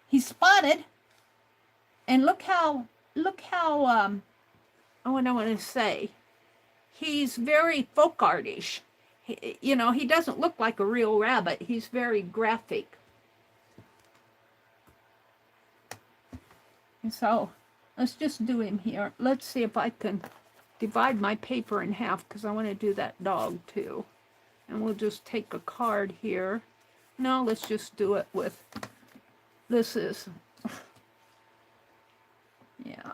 He's spotted, and look how what I want to say. He's very folk artish. He doesn't look like a real rabbit. He's very graphic. And so let's just do him here. Let's see if I can divide my paper in half, because I want to do that dog too. And we'll just take a card here. No, let's just do it with, this is, yeah.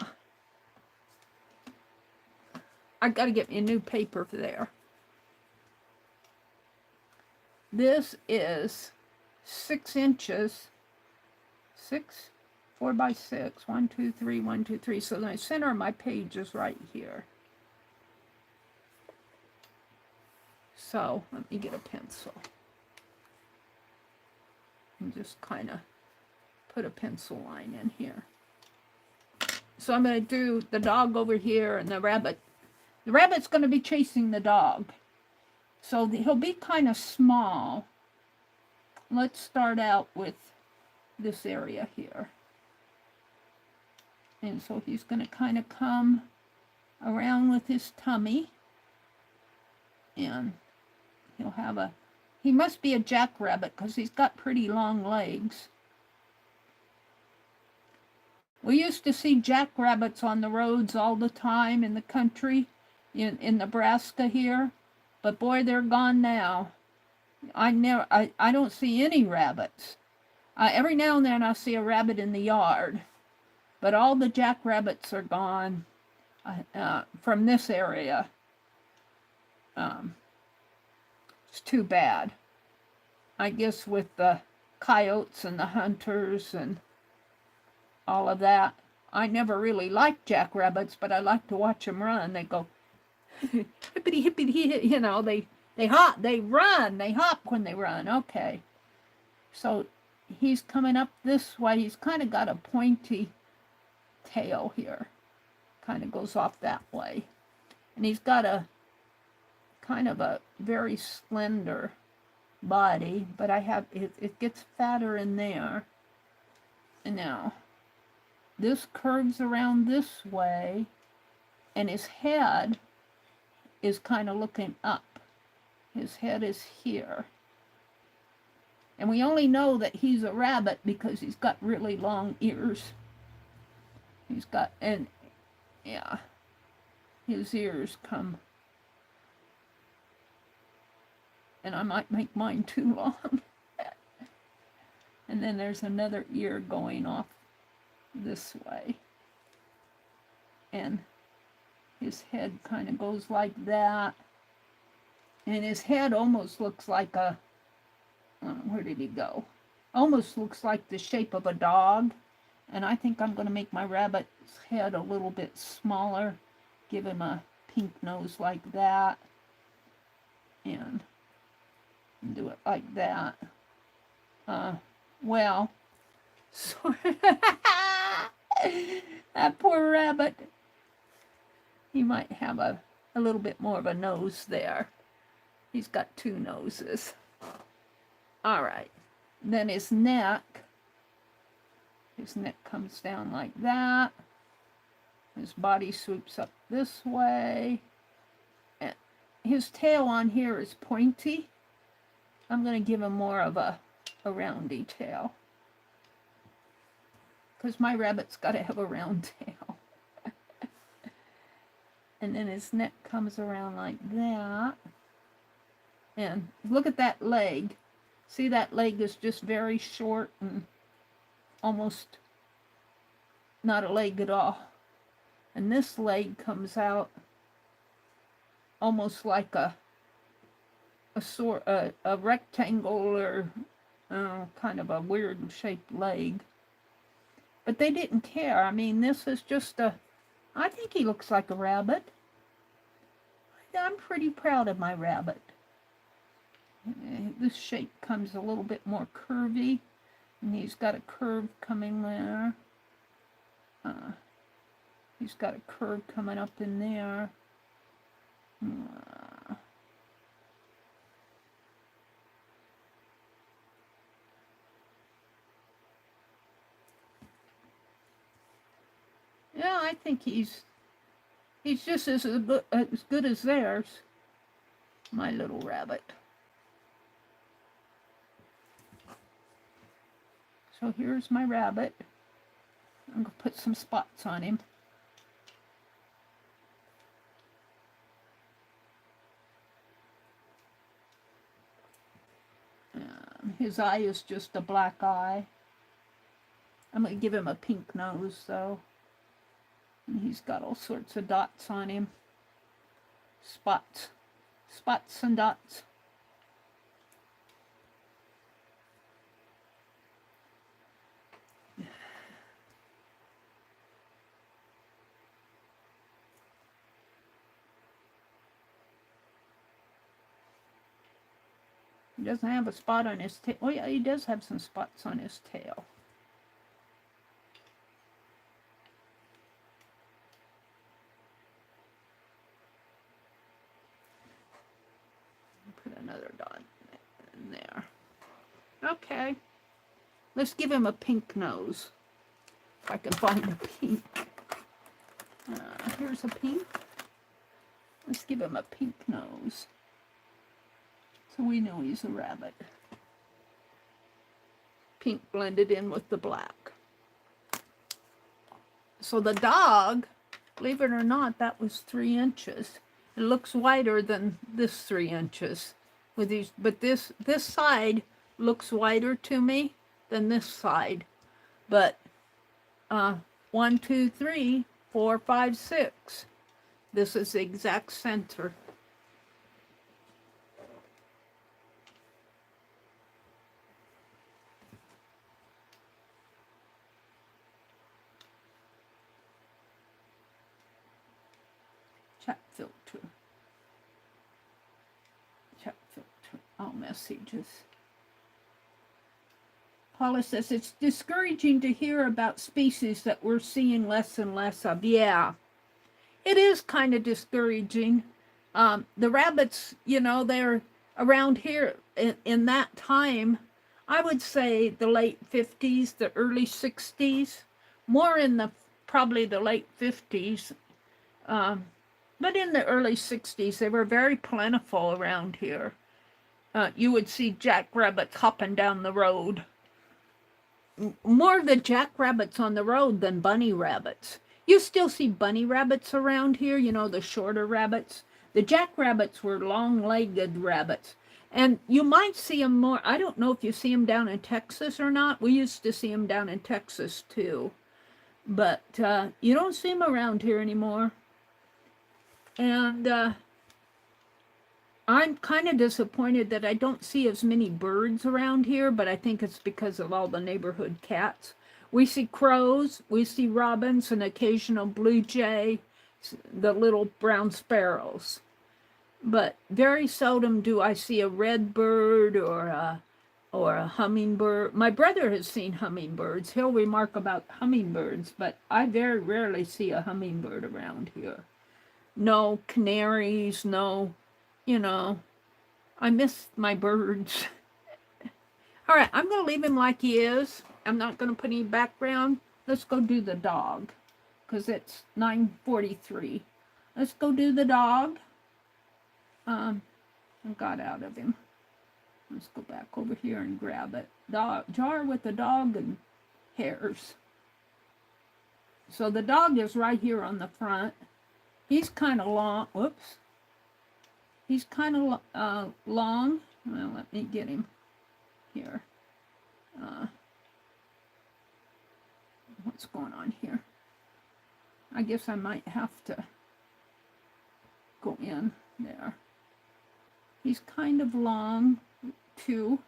I got to get me a new paper for there. This is 6 inches, 4 by 6, 1, 2, 3, 1, 2, 3. So the center of my page is right here. So let me get a pencil and just kind of put a pencil line in here. So I'm going to do the dog over here and the rabbit. The rabbit's going to be chasing the dog. So he'll be kind of small. Let's start out with this area here. And so he's going to kind of come around with his tummy. And he'll have he must be a jackrabbit because he's got pretty long legs. We used to see jackrabbits on the roads all the time in the country, in Nebraska here. But boy, they're gone now. I don't see any rabbits. Every now and then I see a rabbit in the yard. But all the jackrabbits are gone from this area. It's too bad. I guess with the coyotes and the hunters and all of that. I never really liked jackrabbits, but I like to watch them run. They go hippity hippity, they hop, they run, they hop when they run. Okay. So he's coming up this way. He's kind of got a pointy tail here. Kind of goes off that way. And he's got a kind of a very slender body, but it gets fatter in there. And now this curves around this way, and his head is kind of looking up. His head is here. And we only know that he's a rabbit because he's got really long ears. He's got, and yeah, his ears come. And I might make mine too long. And then there's another ear going off this way. And his head kind of goes like that. And his head almost looks like where did he go? Almost looks like the shape of a dog. And I think I'm going to make my rabbit's head a little bit smaller. Give him a pink nose like that. And do it like that. Well, that poor rabbit. He might have a little bit more of a nose there. He's got 2 noses. All right. Then his neck comes down like that. His body swoops up this way. And his tail on here is pointy. I'm going to give him more of a roundy tail, because my rabbit's got to have a round tail. And then his neck comes around like that. And look at that leg. See, that leg is just very short and almost not a leg at all. And this leg comes out almost like a rectangle, or kind of a weird shaped leg. But they didn't care. I mean, this is just I think he looks like a rabbit. I'm pretty proud of my rabbit. This shape comes a little bit more curvy, and he's got a curve coming there. He's got a curve coming up in there. Yeah, I think he's just as good as theirs, my little rabbit. So here's my rabbit. I'm going to put some spots on him. His eye is just a black eye. I'm going to give him a pink nose, though. And he's got all sorts of dots on him. Spots and dots. He doesn't have a spot on his tail. Oh yeah, he does have some spots on his tail. Put another dot in there. Okay. Let's give him a pink nose. If I can find a pink. Here's a pink. Let's give him a pink nose. So we know he's a rabbit. Pink blended in with the black. So the dog, believe it or not, that was 3 inches. It looks wider than this 3 inches. With these, but this side looks wider to me than this side. But 1, 2, 3, 4, 5, 6. This is the exact center. Chat filter. Chat filter. All messages. Paula says, it's discouraging to hear about species that we're seeing less and less of. Yeah, it is kind of discouraging. The rabbits, you know, they're around here in that time. I would say the late 50s, the early 60s, more in the probably the late 50s. But in the early 60s, they were very plentiful around here. You would see jackrabbits hopping down the road. More of the jackrabbits on the road than bunny rabbits. You still see bunny rabbits around here, you know, the shorter rabbits. The jackrabbits were long-legged rabbits. And you might see them more. I don't know if you see them down in Texas or not. We used to see them down in Texas, too. But you don't see them around here anymore. And I'm kind of disappointed that I don't see as many birds around here, but I think it's because of all the neighborhood cats. We see crows, we see robins, an occasional blue jay, the little brown sparrows. But very seldom do I see a red bird or a hummingbird. My brother has seen hummingbirds. He'll remark about hummingbirds, but I very rarely see a hummingbird around here. No canaries, no, you know, I miss my birds. All right, I'm going to leave him like he is. I'm not going to put any background. Let's go do the dog, because it's 9:43. Let's go do the dog. I got out of him. Let's go back over here and grab it. Jar with the dog and hairs. So the dog is right here on the front. He's kind of long. Whoops. He's kind of long. Well, let me get him here. What's going on here? I guess I might have to go in there. He's kind of long too.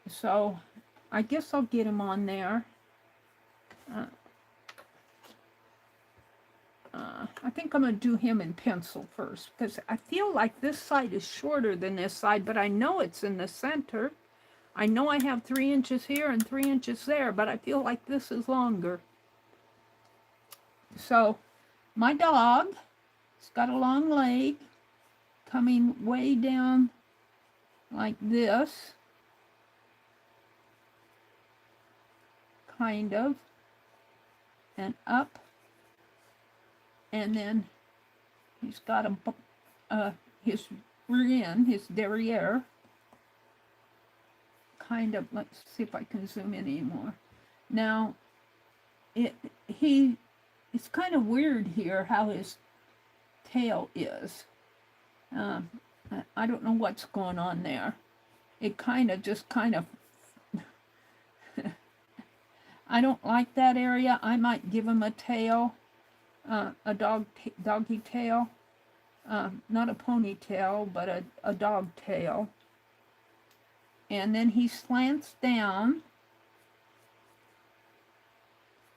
So I guess I'll get him on there. I think I'm going to do him in pencil first, because I feel like this side is shorter than this side, but I know it's in the center. I know I have 3 inches here and 3 inches there, but I feel like this is longer. So my dog, he's got a long leg coming way down like this, kind of, and up. And then he's got his rear end, his derriere, kind of. Let's see if I can zoom in anymore. Now, it's kind of weird here how his tail is. I don't know what's going on there. It kind of. I don't like that area. I might give him a tail. A doggy tail, not a ponytail, but a dog tail. And then he slants down.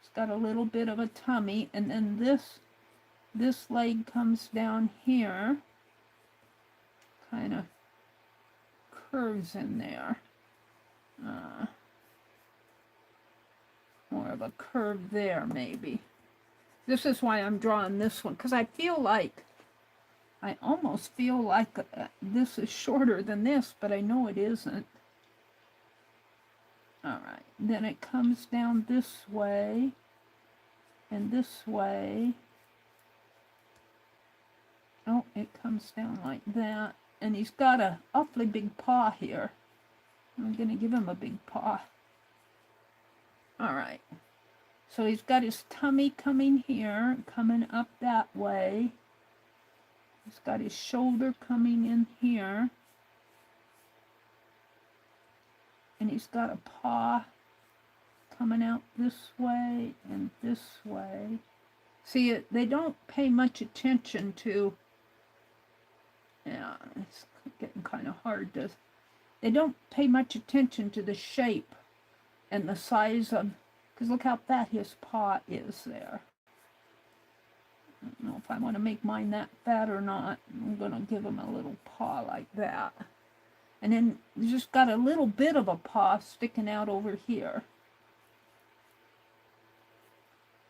He's got a little bit of a tummy, and then this leg comes down here, kind of curves in there. More of a curve there, maybe. This is why I'm drawing this one, because I almost feel like this is shorter than this, but I know it isn't. All right, then it comes down this way and this way. Oh, it comes down like that, and he's got a awfully big paw here. I'm going to give him a big paw. All right. So he's got his tummy coming here, coming up that way. He's got his shoulder coming in here. And he's got a paw coming out this way and this way. See, they don't pay much attention to, yeah, it's getting kind of hard to, they don't pay much attention to the shape and the size of, because look how fat his paw is there. I don't know if I want to make mine that fat or not. I'm going to give him a little paw like that. And then you just got a little bit of a paw sticking out over here.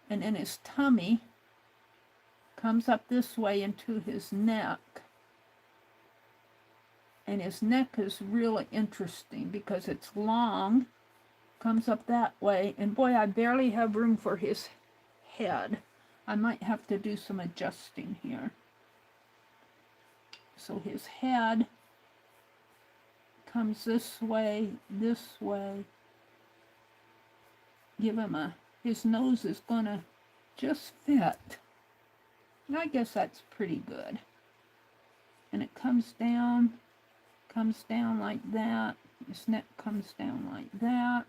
And then his tummy comes up this way into his neck. And his neck is really interesting because it's long. Comes up that way, and boy, I barely have room for his head. I might have to do some adjusting here. So his head comes this way. Give him his nose is gonna just fit. And I guess that's pretty good. And it comes down like that. His neck comes down like that.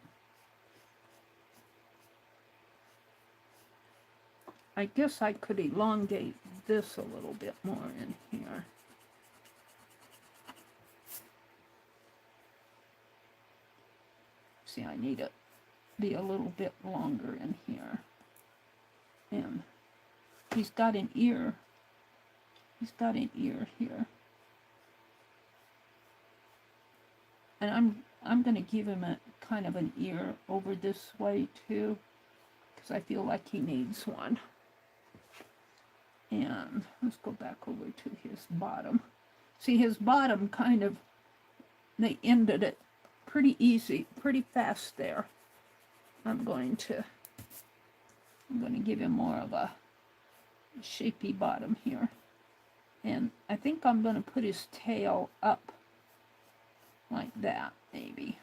I guess I could elongate this a little bit more in here. See, I need it to be a little bit longer in here. And he's got an ear. He's got an ear here. And I'm going to give him a kind of an ear over this way too, because I feel like he needs one. And let's go back over to his bottom. See, his bottom kind of, they ended it pretty easy, pretty fast there. I'm going to give him more of a shapy bottom here. And I think I'm going to put his tail up like that, maybe.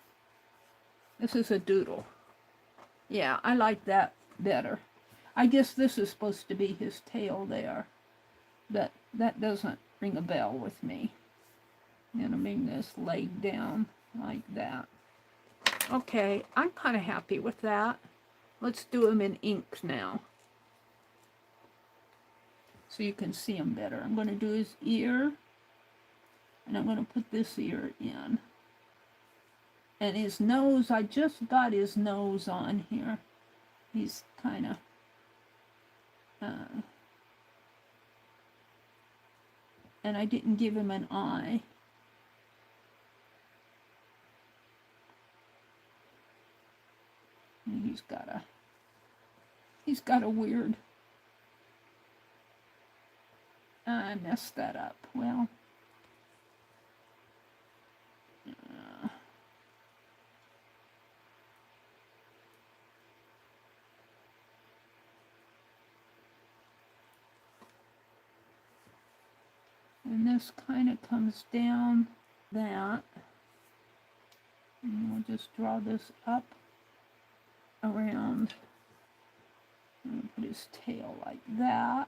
This is a doodle. Yeah, I like that better. I guess this is supposed to be his tail there, but that doesn't ring a bell with me. I'm going to bring this leg down like that. Okay, I'm kind of happy with that. Let's do him in ink now, so you can see him better. I'm going to do his ear, and I'm going to put this ear in. And his nose, I just got his nose on here. He's kind of, and I didn't give him an eye. And he's got a weird, I messed that up. Well, and this kind of comes down that. And we'll just draw this up around. And put his tail like that.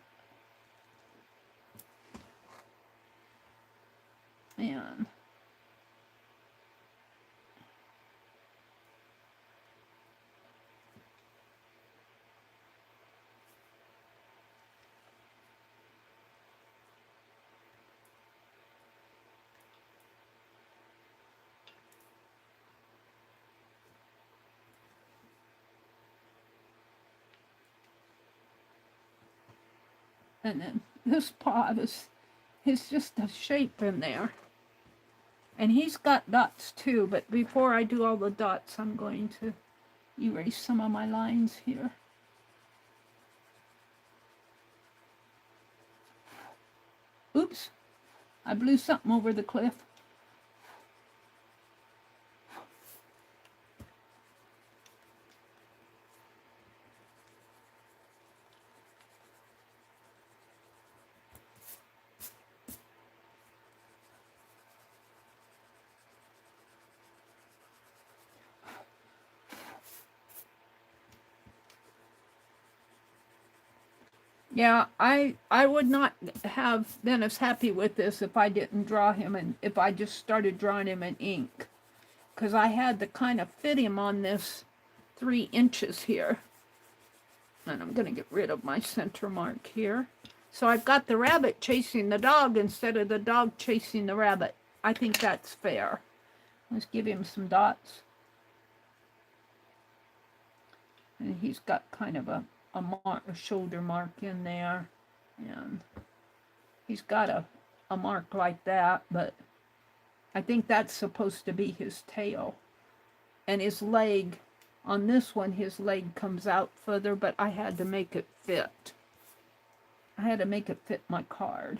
And then this paw is just a shape in there. And he's got dots too, but before I do all the dots, I'm going to erase some of my lines here. Oops, I blew something over the cliff. Yeah, I would not have been as happy with this if I didn't draw him and if I just started drawing him in ink. Because I had to kind of fit him on this 3 inches here. And I'm going to get rid of my center mark here. So I've got the rabbit chasing the dog instead of the dog chasing the rabbit. I think that's fair. Let's give him some dots. And he's got kind of a shoulder mark in there, and he's got a mark like that, but I think that's supposed to be his tail. And his leg, on this one, his leg comes out further, but I had to make it fit. I had to make it fit my card.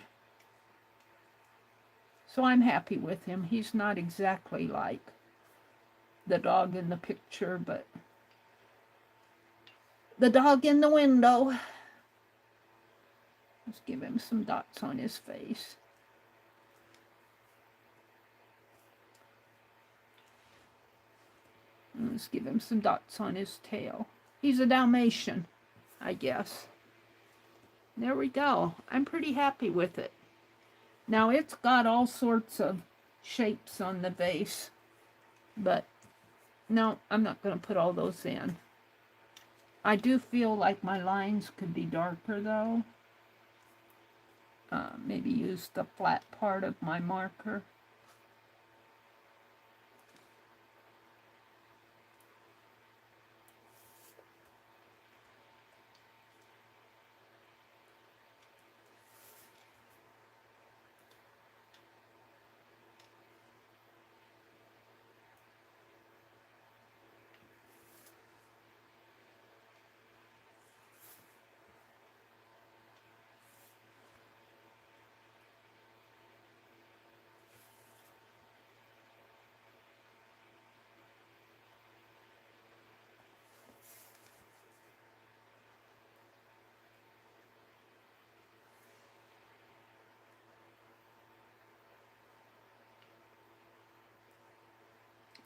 So I'm happy with him. He's not exactly like the dog in the picture, but the dog in the window. Let's give him some dots on his face. And let's give him some dots on his tail. He's a Dalmatian, I guess. There we go. I'm pretty happy with it. Now it's got all sorts of shapes on the base, but no, I'm not going to put all those in. I do feel like my lines could be darker though. Maybe use the flat part of my marker.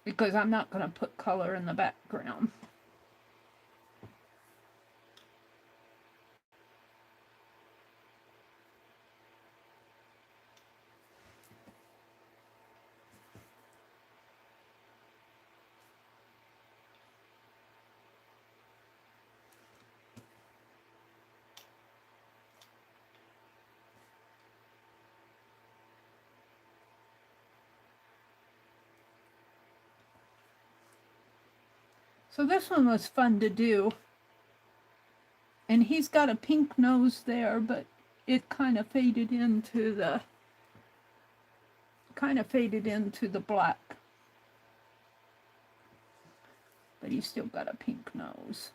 because I'm not going to put color in the background. So this one was fun to do. And he's got a pink nose there, but it kind of faded into the black. But he's still got a pink nose.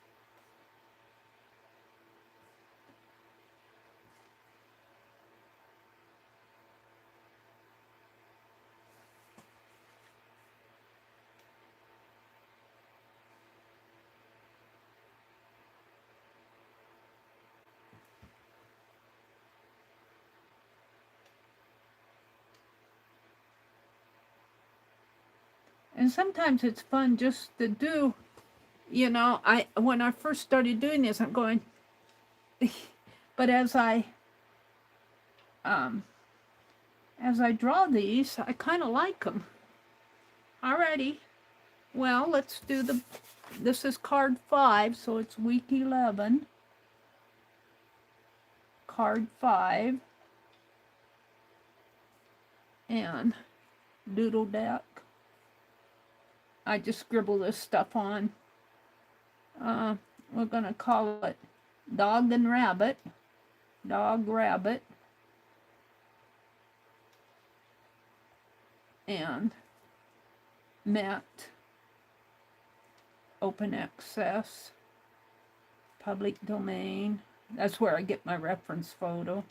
And sometimes it's fun just to do, you know, when I first started doing this, I'm going, but as I draw these, I kind of like them. Alrighty, well, let's do this is card 5, so it's week 11. Card 5. And Doodle Deck. I just scribble this stuff on. We're going to call it Dog and Rabbit. Dog, Rabbit. And Met. Open access. Public domain. That's where I get my reference photo.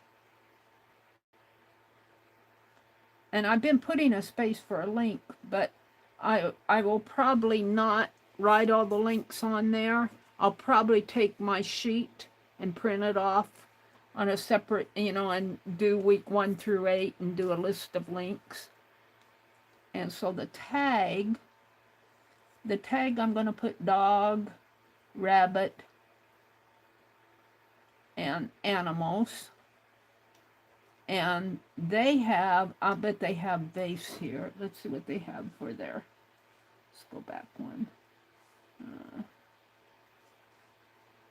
And I've been putting a space for a link, but I will probably not write all the links on there. I'll probably take my sheet and print it off on a separate, you know, and do week 1 through 8 and do a list of links. And so the tag I'm going to put dog, rabbit, and animals. And they have, I bet they have vase here. Let's see what they have for their, let's go back one.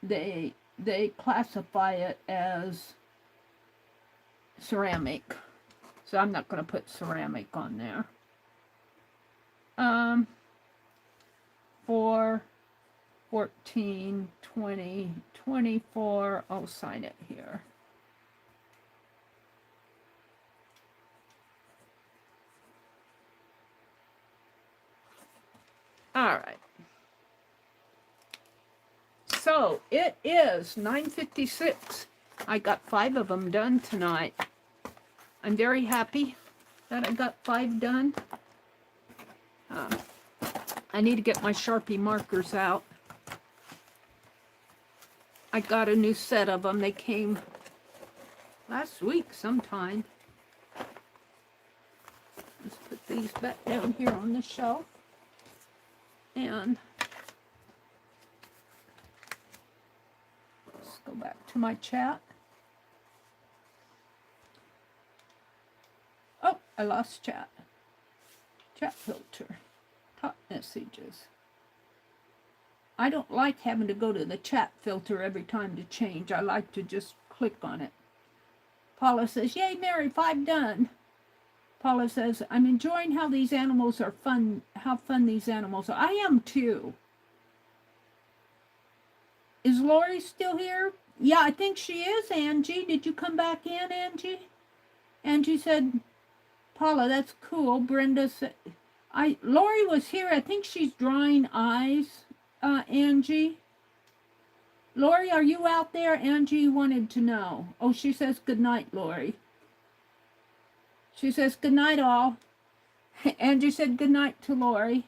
They classify it as ceramic. So I'm not going to put ceramic on there. For 14, 20, 24, I'll sign it here. All right. So it is 9:56. I got 5 of them done tonight. I'm very happy that I got 5 done. I need to get my Sharpie markers out. I got a new set of them. They came last week sometime. Let's put these back down here on the shelf. And let's go back to my chat. Oh, I lost chat. Chat filter. Top messages. I don't like having to go to the chat filter every time to change. I like to just click on it. Paula says, yay, Meri, 5 done. Paula says, I'm enjoying how these animals are fun, how fun these animals are. I am too. Is Lori still here? Yeah, I think she is, Angie. Did you come back in, Angie? Angie said, Paula, that's cool. Brenda said, Lori was here. I think she's drawing eyes, Angie. Lori, are you out there? Angie wanted to know. Oh, she says good night, Lori. She says, good night, all. Angie said good night to Lori.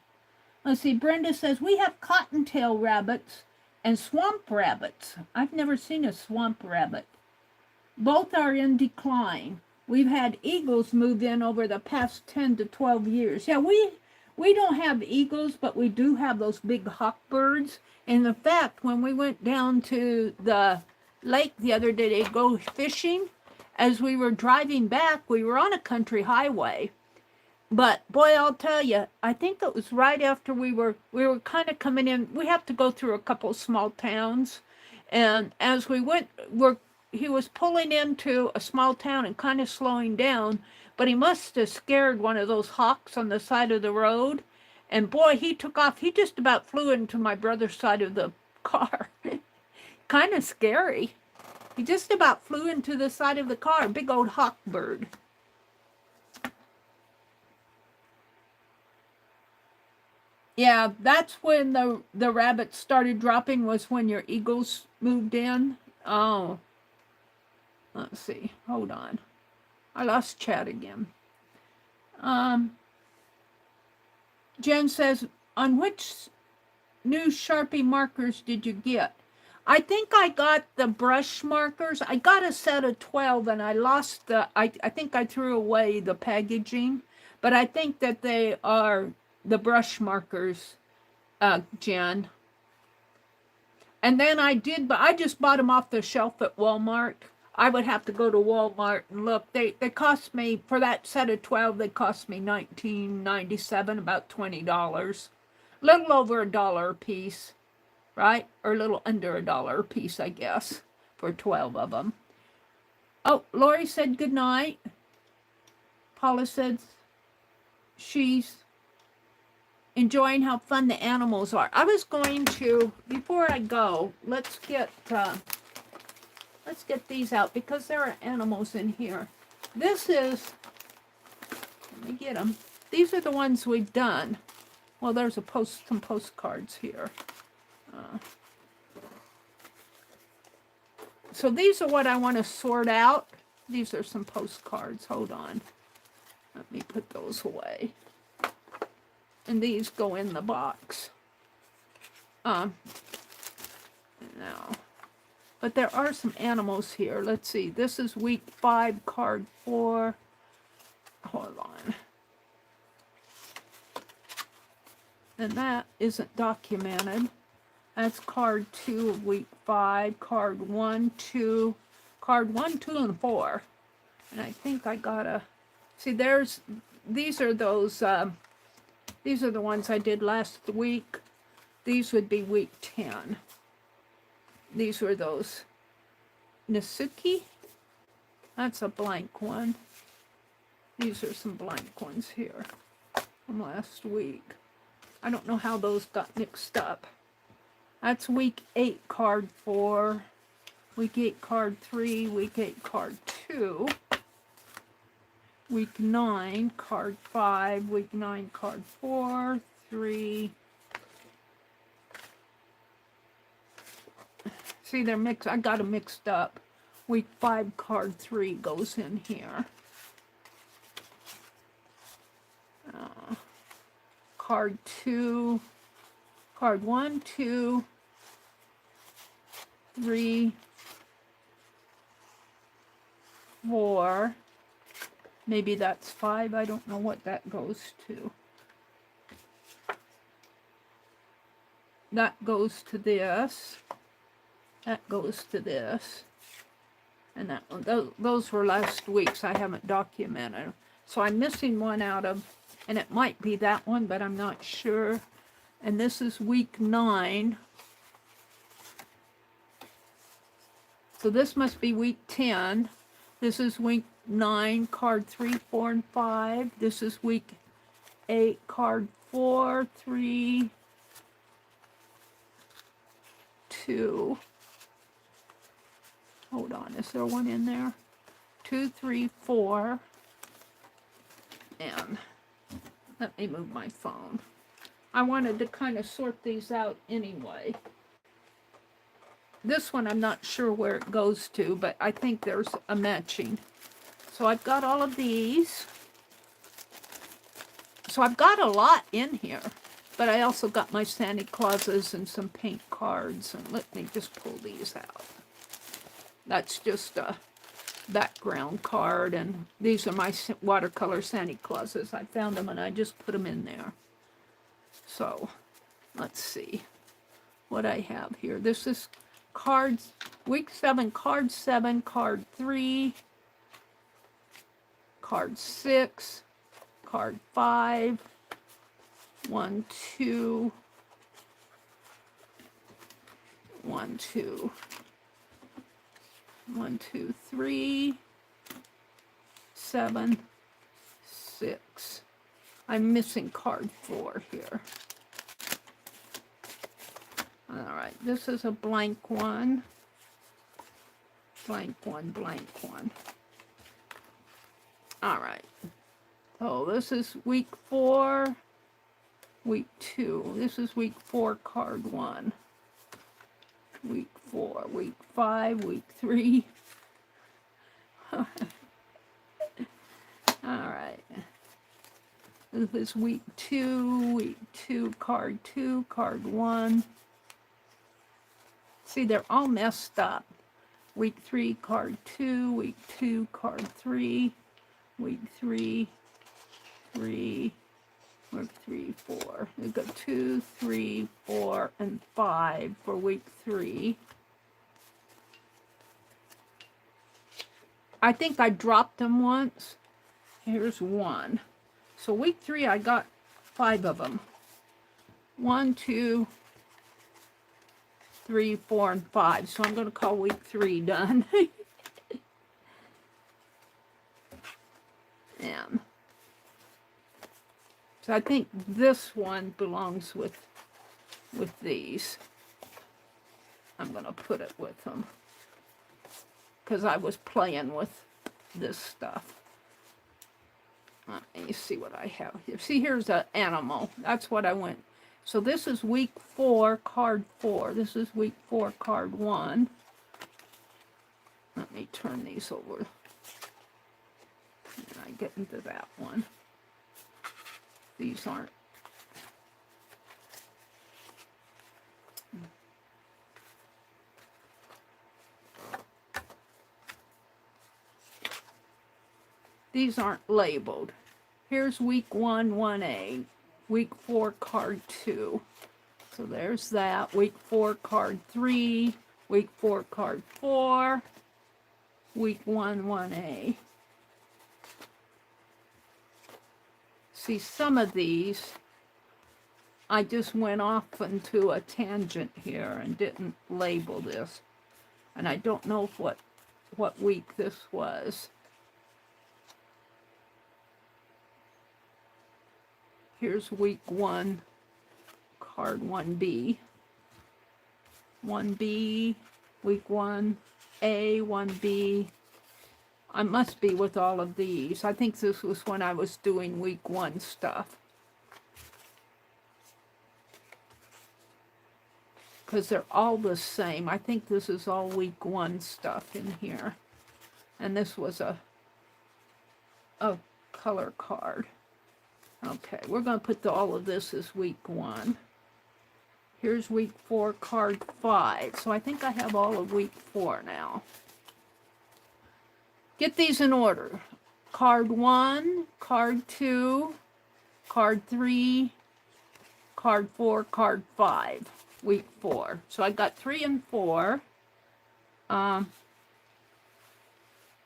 Let's see, Brenda says, we have cottontail rabbits and swamp rabbits. I've never seen a swamp rabbit. Both are in decline. We've had eagles move in over the past 10 to 12 years. Yeah, We don't have eagles, but we do have those big hawk birds. And in fact, when we went down to the lake the other day to go fishing, as we were driving back, we were on a country highway. But boy, I'll tell you, I think it was right after we were kind of coming in. We have to go through a couple small towns, and as we went, he was pulling into a small town and kind of slowing down, but he must have scared one of those hawks on the side of the road, and boy, he took off. He just about flew into my brother's side of the car. Kind of scary. He just about flew into the side of the car. Big old hawk bird. Yeah, that's when the rabbits started dropping, was when your eagles moved in. Oh, let's see. Hold on. I lost chat again. Jen says, on which new Sharpie markers did you get? I think I got the brush markers. I got a set of 12 and I lost I think I threw away the packaging, but I think that they are the brush markers, Jen. And then but I just bought them off the shelf at Walmart. I would have to go to Walmart and look. They cost me, for that set of 12, they cost me $19.97, about $20. A little over $1 a piece, right? Or a little under $1 a piece, I guess, for 12 of them. Oh, Lori said good night. Paula said she's enjoying how fun the animals are. I was going to, before I go, let's get these out because there are animals in here. This is, let me get them. These are the ones we've done. Well, there's some postcards here. So these are what I want to sort out. These are some postcards. Hold on. Let me put those away. And these go in the box. No. But there are some animals here. Let's see. This is week 5, card 4. Hold on. And that isn't documented. That's card 2 of week 5, card 1, 2, card 1, 2, and 4. And I think I gotta see. These are those. These are the ones I did last week. These would be week 10. These were those Nasuki. That's a blank one. These are some blank ones here from last week. I don't know how those got mixed up. That's week 8, card 4. Week 8, card 3. Week 8, card 2. Week 9, card 5. Week 9, card 4. 3. See, they're mixed. I got them mixed up. Week 5, card 3 goes in here. Card 2. Card 1, 2, 3, 4. Maybe that's 5. I don't know what that goes to. That goes to this. That goes to this. And that one, those were last week's. I haven't documented. So I'm missing one out of, and it might be that one, but I'm not sure. And this is week 9. So this must be week 10. This is week 9, card 3, 4, and 5. This is week 8, card 4, 3, 2. Hold on, is there one in there? 2, 3, 4. And let me move my phone. I wanted to kind of sort these out anyway. This one I'm not sure where it goes to, but I think there's a matching. So I've got all of these. So I've got a lot in here, but I also got my Santa Clauses and some paint cards. And let me just pull these out. That's just a background card, and these are my watercolor Santa Clauses. I found them and I just put them in there. So, let's see what I have here. This is cards, week 7, card 7, card 3, card 6, card 5, 1, 2, 1, 2, 1, 2, 3, 7, 6. I'm missing card 4 here. All right, this is a blank one. Blank one, blank one. All right. So this is week 4, week 2. This is week 4, card 1. Week 4, week 5, week 3. All right. This is week 2, card 2, card 1. See, they're all messed up. Week 3, card 2, week 2, card 3, week 3, 3, week 3, 4. We've got 2, 3, 4, and 5 for week 3. I think I dropped them once. Here's 1. So week 3, I got 5 of them. 1, 2, 3, 4, and 5. So I'm going to call week 3 done. And so I think this one belongs with these. I'm going to put it with them because I was playing with this stuff. Let me see what I have here. See, here's an animal. That's what I went. So this is week 4, card 4. This is week 4, card 1. Let me turn these over. And I get into that one. These aren't. These aren't labeled. Here's week 1, 1A. Week 4, card 2. So there's that. Week 4, card 3. Week 4, card 4. Week 1, 1A. See, some of these, I just went off into a tangent here and didn't label this. And I don't know what week this was. Here's week 1, card 1B. 1B, week 1, A, 1B. I must be with all of these. I think this was when I was doing week 1 stuff. Because they're all the same. I think this is all week 1 stuff in here. And this was a color card. Okay, we're going to put all of this as week 1. Here's week 4, card 5. So I think I have all of week 4 now. Get these in order. Card 1, card 2, card 3, card 4, card 5. Week 4. So I got 3 and 4.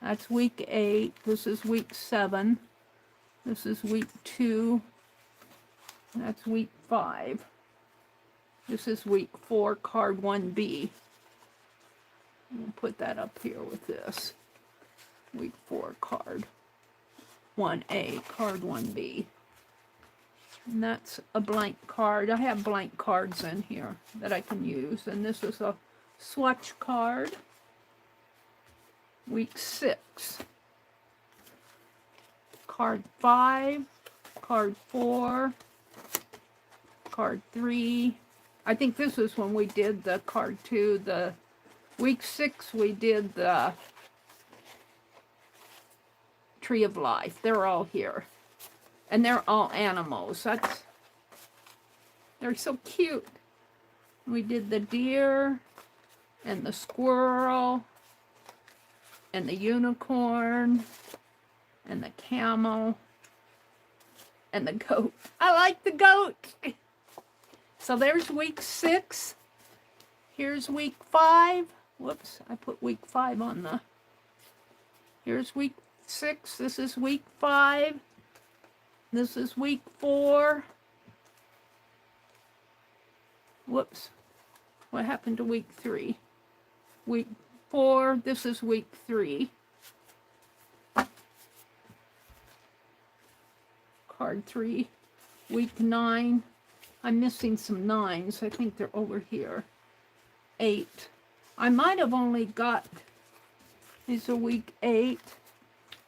That's week 8. This is week 7. This is week 2. That's week 5. This is week 4, card 1B. We'll put that up here with this. Week 4, card 1A, card 1B. And that's a blank card. I have blank cards in here that I can use. And this is a swatch card. Week 6. Card 5, card 4, card 3. I think this is when we did the card 2. The week 6 we did the Tree of Life. They're all here. And they're all animals. They're so cute. We did the deer and the squirrel and the unicorn and the camel and the goat. I like the goat. So there's week 6. Here's week 5. Whoops, I put week 5 on the... Here's week 6. This is week 5. This is week 4. Whoops. What happened to week 3? Week 4. This is week 3. Card 3. Week 9. I'm missing some 9s. I think they're over here. 8. I might have only got... These are week 8.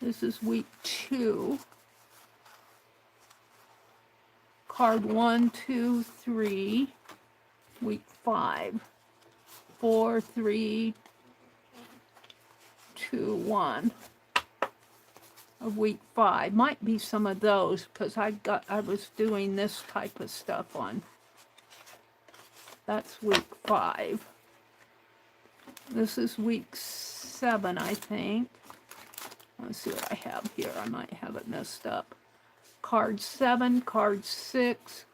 This is week 2. Card 1, 2, 3. Week 5. 4, 3, 2, 1. Of week 5. Might be some of those because I was doing this type of stuff on. That's week 5. This is week 7, I think. Let's see what I have here. I might have it messed up. Card 7, card 6,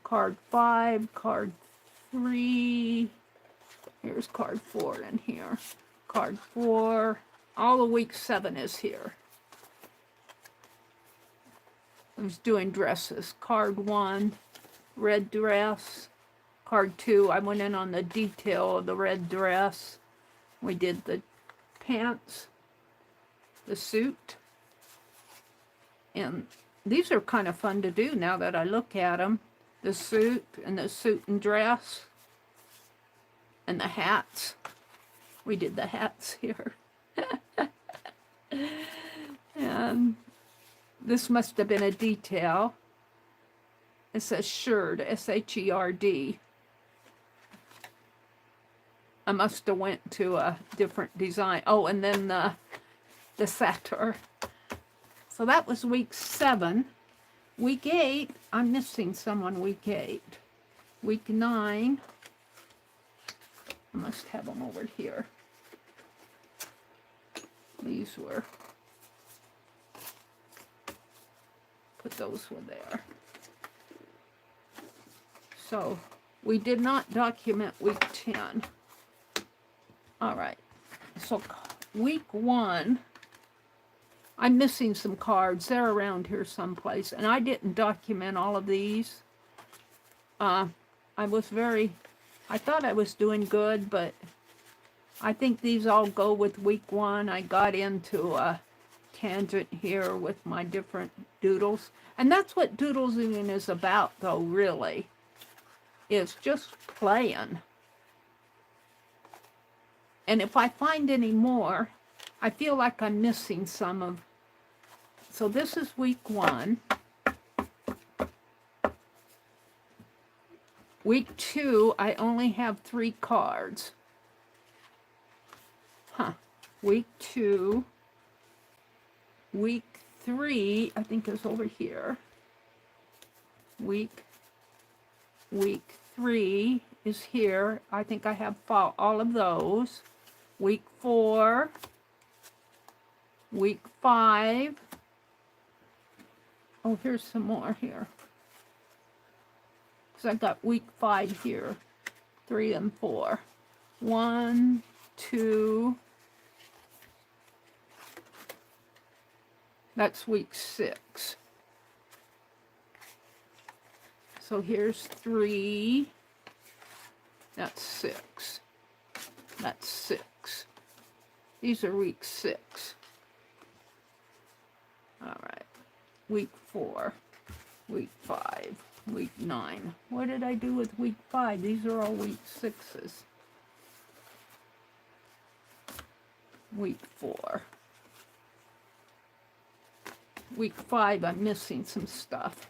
card 5, card 3. Here's card 4 in here. Card 4. All of week 7 is here. I was doing dresses. Card 1, red dress. Card 2, I went in on the detail of the red dress. We did the pants, the suit. And these are kind of fun to do now that I look at them. The suit and the suit and dress. And the hats. We did the hats here. And this must have been a detail. It says shirred, S-H-E-R-D. I must have went to a different design. Oh, and then the satyr. So that was week 7. Week 8, I'm missing someone week 8. Week 9, I must have them over here. These were, put those were there. So we did not document week 10. All right, so week 1, I'm missing some cards. They're around here someplace, and I didn't document all of these. I thought I was doing good, but I think these all go with week 1. I got into a tangent here with my different doodles, and that's what doodling is about, though, really. It's just playing. And if I find any more, I feel like I'm missing some of... So this is week 1. Week 2, I only have 3 cards. Week 2. Week 3, I think is over here. Week 3 is here. I think I have all of those. Week 4. Week 5. Oh, here's some more here. So I got week 5 here. 3 and 4. 1, 2. That's week 6. So here's 3. That's 6. That's 6. These are week 6. All right. Week 4. Week 5. Week 9. What did I do with week 5? These are all week 6s. Week 4. Week 5, I'm missing some stuff.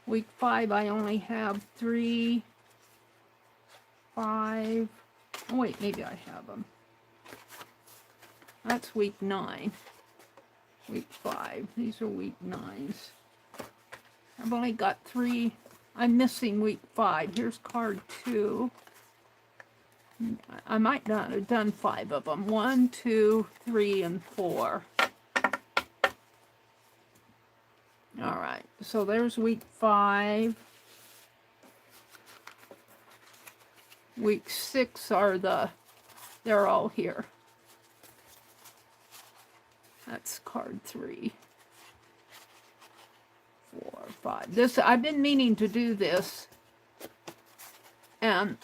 Week 5, I only have 3, 5. Oh, wait, maybe I have them. That's week 9. Week 5. These are week 9s. I've only got 3. I'm missing week 5. Here's card 2. I might not have done 5 of them. 1, 2, 3, and 4. All right, so there's week 5. Week 6 are they're all here. That's card 3, 4, 5. This, I've been meaning to do this, and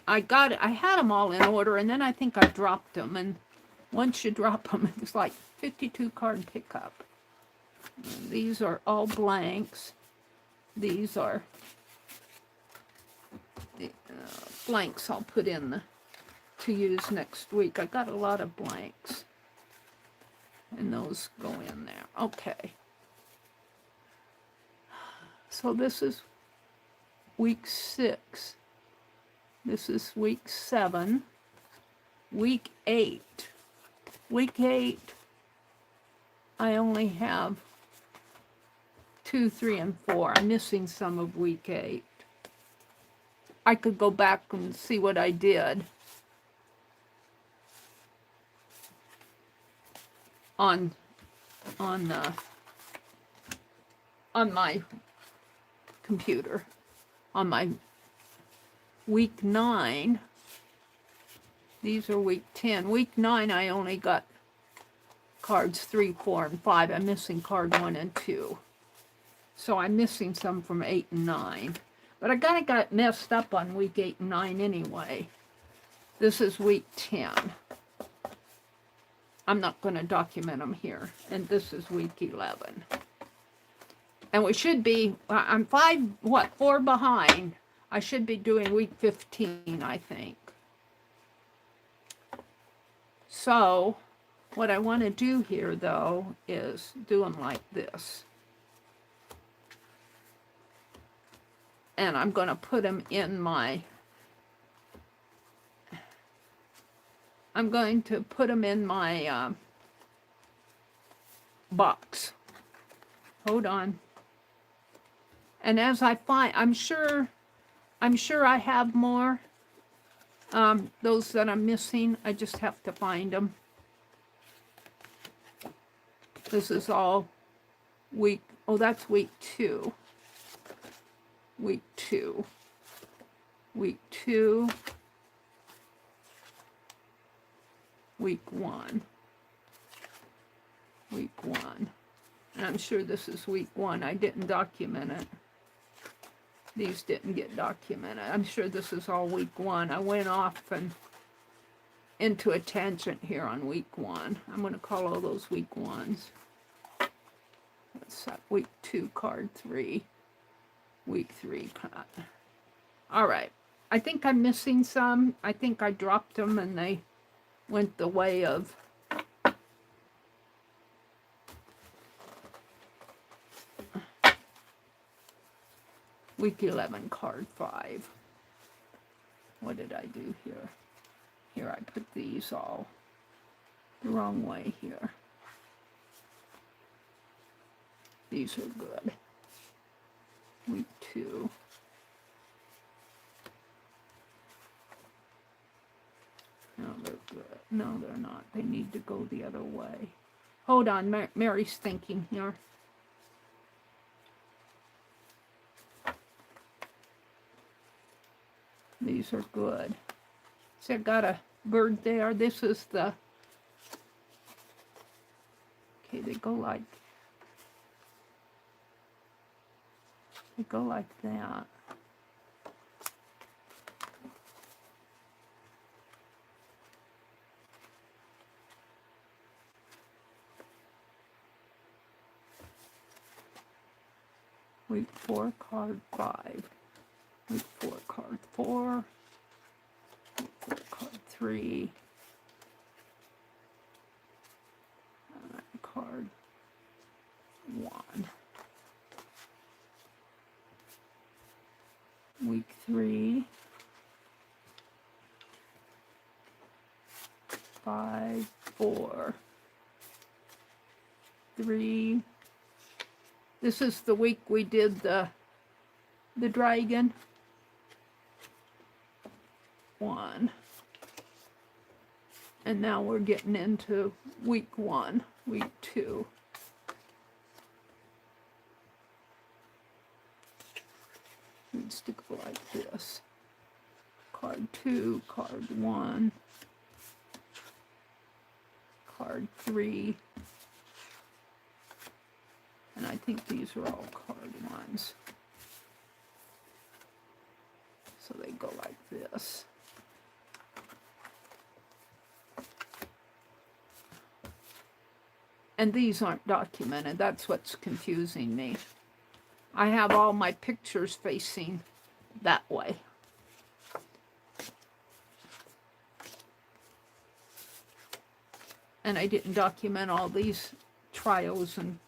I had them all in order, and then I think I dropped them, and once you drop them, it's like 52 card pickup. And these are all blanks. These are the blanks I'll put in to use next week. I got a lot of blanks, and those go in there. Okay. So this is week 6. This is week 7. Week 8. Week 8, I only have 2, 3, and 4. I'm missing some of week 8. I could go back and see what I did on my computer. On my week 9, these are week 10. Week 9, I only got cards 3, 4, and 5. I'm missing card 1 and 2. So I'm missing some from 8 and 9. But I kind of got messed up on week 8 and 9 anyway. This is week 10. I'm not going to document them here. And this is week 11. And we should be, I'm 4 behind. I should be doing week 15, I think. So, what I want to do here, though, is do them like this. And I'm going to put them in my, box. Hold on. And as I find, I'm sure I have more. Those that I'm missing, I just have to find them. This is all week, oh, that's week 2. Week 2. Week 2. Week 1. Week 1. And I'm sure this is week 1. I didn't document it. These didn't get documented. I'm sure this is all week 1. I went off and into a tangent here on week 1. I'm going to call all those week 1s. That's week 2, card 3. Week 3, cut. All right. I think I'm missing some. I think I dropped them and they went the way of week 11, card 5. What did I do here? Here, I put these all the wrong way here. These are good. Week 2. No, they're good. No, they're not. They need to go the other way. Hold on, Mary's thinking here. These are good. See, I got a bird there. This is the... Okay, they go like that. Week 4, card 5. Week 4, card 4. Week 4, card 3. Card 1. Week 3. 5, 4. 3. This is the week we did the dragon. 1. And now we're getting into week 1, week 2. Needs to go like this. Card 2, card 1, card 3, and I think these are all card 1s. So they go like this. And these aren't documented. That's what's confusing me. I have all my pictures facing that way. And I didn't document all these trials and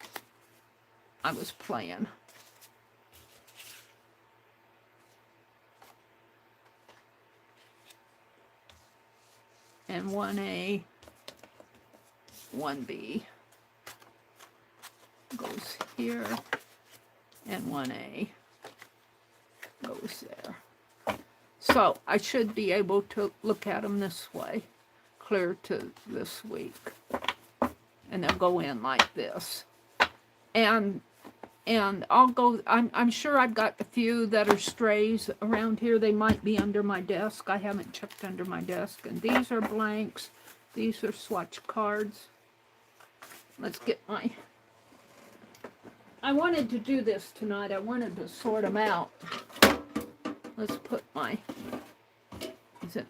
I was playing. And 1A, 1B goes here, and 1A goes there. So I should be able to look at them this way, clear to this week. And they'll go in like this. And I'll go, I'm sure I've got a few that are strays around here. They might be under my desk. I haven't checked under my desk. And these are blanks. These are swatch cards. Let's get my... I wanted to do this tonight. I wanted to sort them out. Let's put my...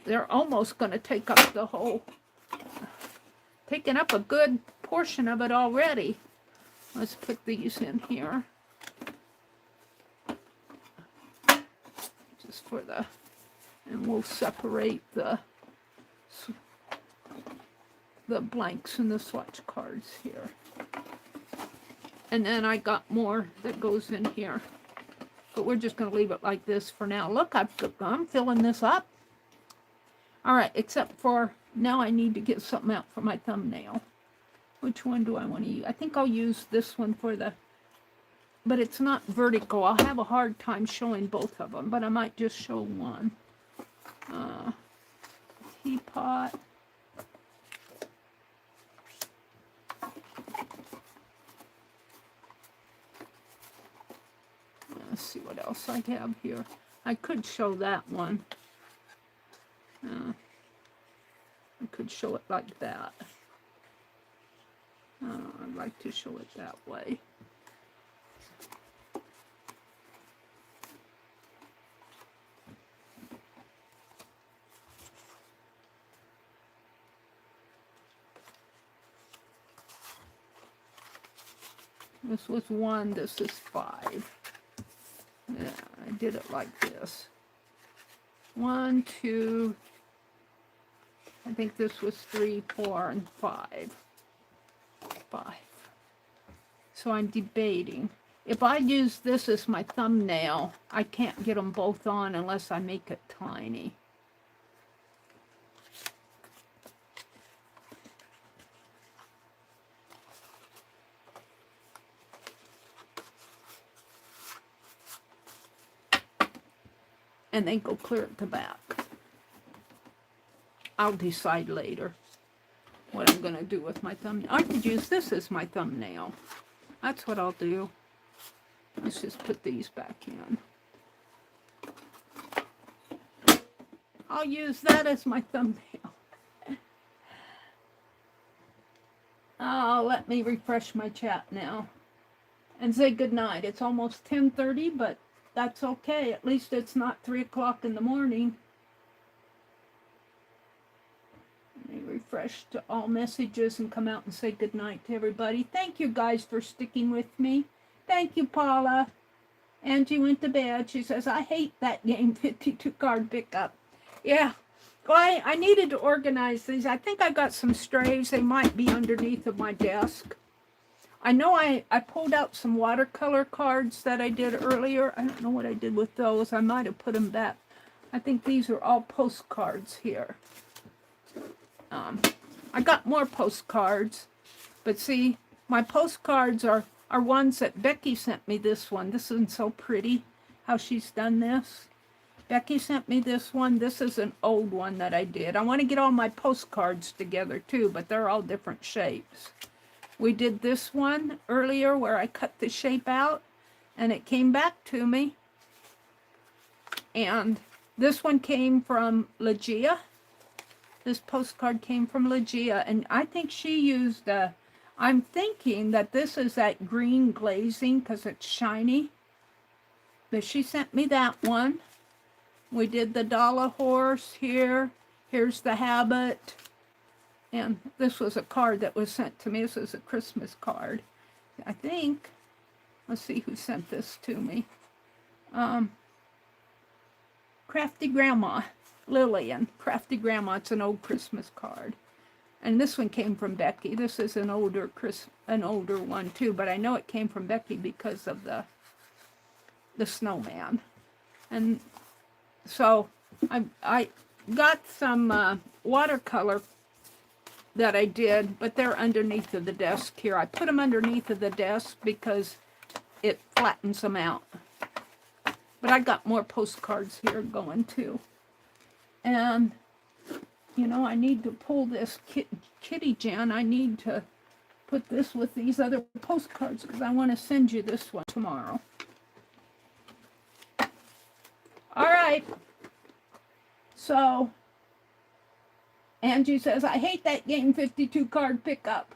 They're almost going to take up the whole... Taking up a good portion of it already. Let's put these in here. Just for the... And we'll separate the blanks and the swatch cards here. And then I got more that goes in here. But we're just going to leave it like this for now. Look, I'm filling this up. All right, except for now I need to get something out for my thumbnail. Which one do I want to use? I think I'll use this one for the... But it's not vertical. I'll have a hard time showing both of them. But I might just show one. Teapot. Let's see what else I have here. I could show that one. I could show it like that. I'd like to show it that way. This was 1, this is 5. Yeah, I did it like this. 1, 2, I think this was 3, 4, and 5. 5. So I'm debating. If I use this as my thumbnail, I can't get them both on unless I make it tiny. And then go clear at the back. I'll decide later what I'm going to do with my thumbnail. I could use this as my thumbnail. That's what I'll do. Let's just put these back in. I'll use that as my thumbnail. Oh, let me refresh my chat now. And say goodnight. It's almost 10:30, but that's okay. At least it's not 3 o'clock in the morning. Let me refresh to all messages and come out and say goodnight to everybody. Thank you guys for sticking with me. Thank you, Paula. Angie went to bed. She says, I hate that game, 52 card pickup. Yeah. Well, I needed to organize these. I think I got some strays. They might be underneath of my desk. I know I pulled out some watercolor cards that I did earlier. I don't know what I did with those. I might have put them back. I think these are all postcards here. I got more postcards. But see, my postcards are ones that Becky sent me this one. This isn't so pretty how she's done this. Becky sent me this one. This is an old one that I did. I want to get all my postcards together too, but they're all different shapes. We did this one earlier where I cut the shape out and it came back to me. And This one came from Legia. This postcard came from Legia, and I think she used, I'm thinking that this is that green glazing because it's shiny. But she sent me that one. We did the dollar horse here. Here's the habit. And this was a card that was sent to me. This is a Christmas card, I think. Let's see who sent this to me. Crafty Grandma, Lillian. Crafty Grandma, it's an old Christmas card. And this one came from Becky. This is an older one too, but I know it came from Becky because of the snowman. And so I got some watercolor that I did, but they're underneath of the desk here. I put them underneath of the desk because it flattens them out. But I got more postcards here going too. And, you know, I need to pull this Kitty Jen. I need to put this with these other postcards because I want to send you this one tomorrow. All right. So, Angie says, I hate that game 52 card pickup.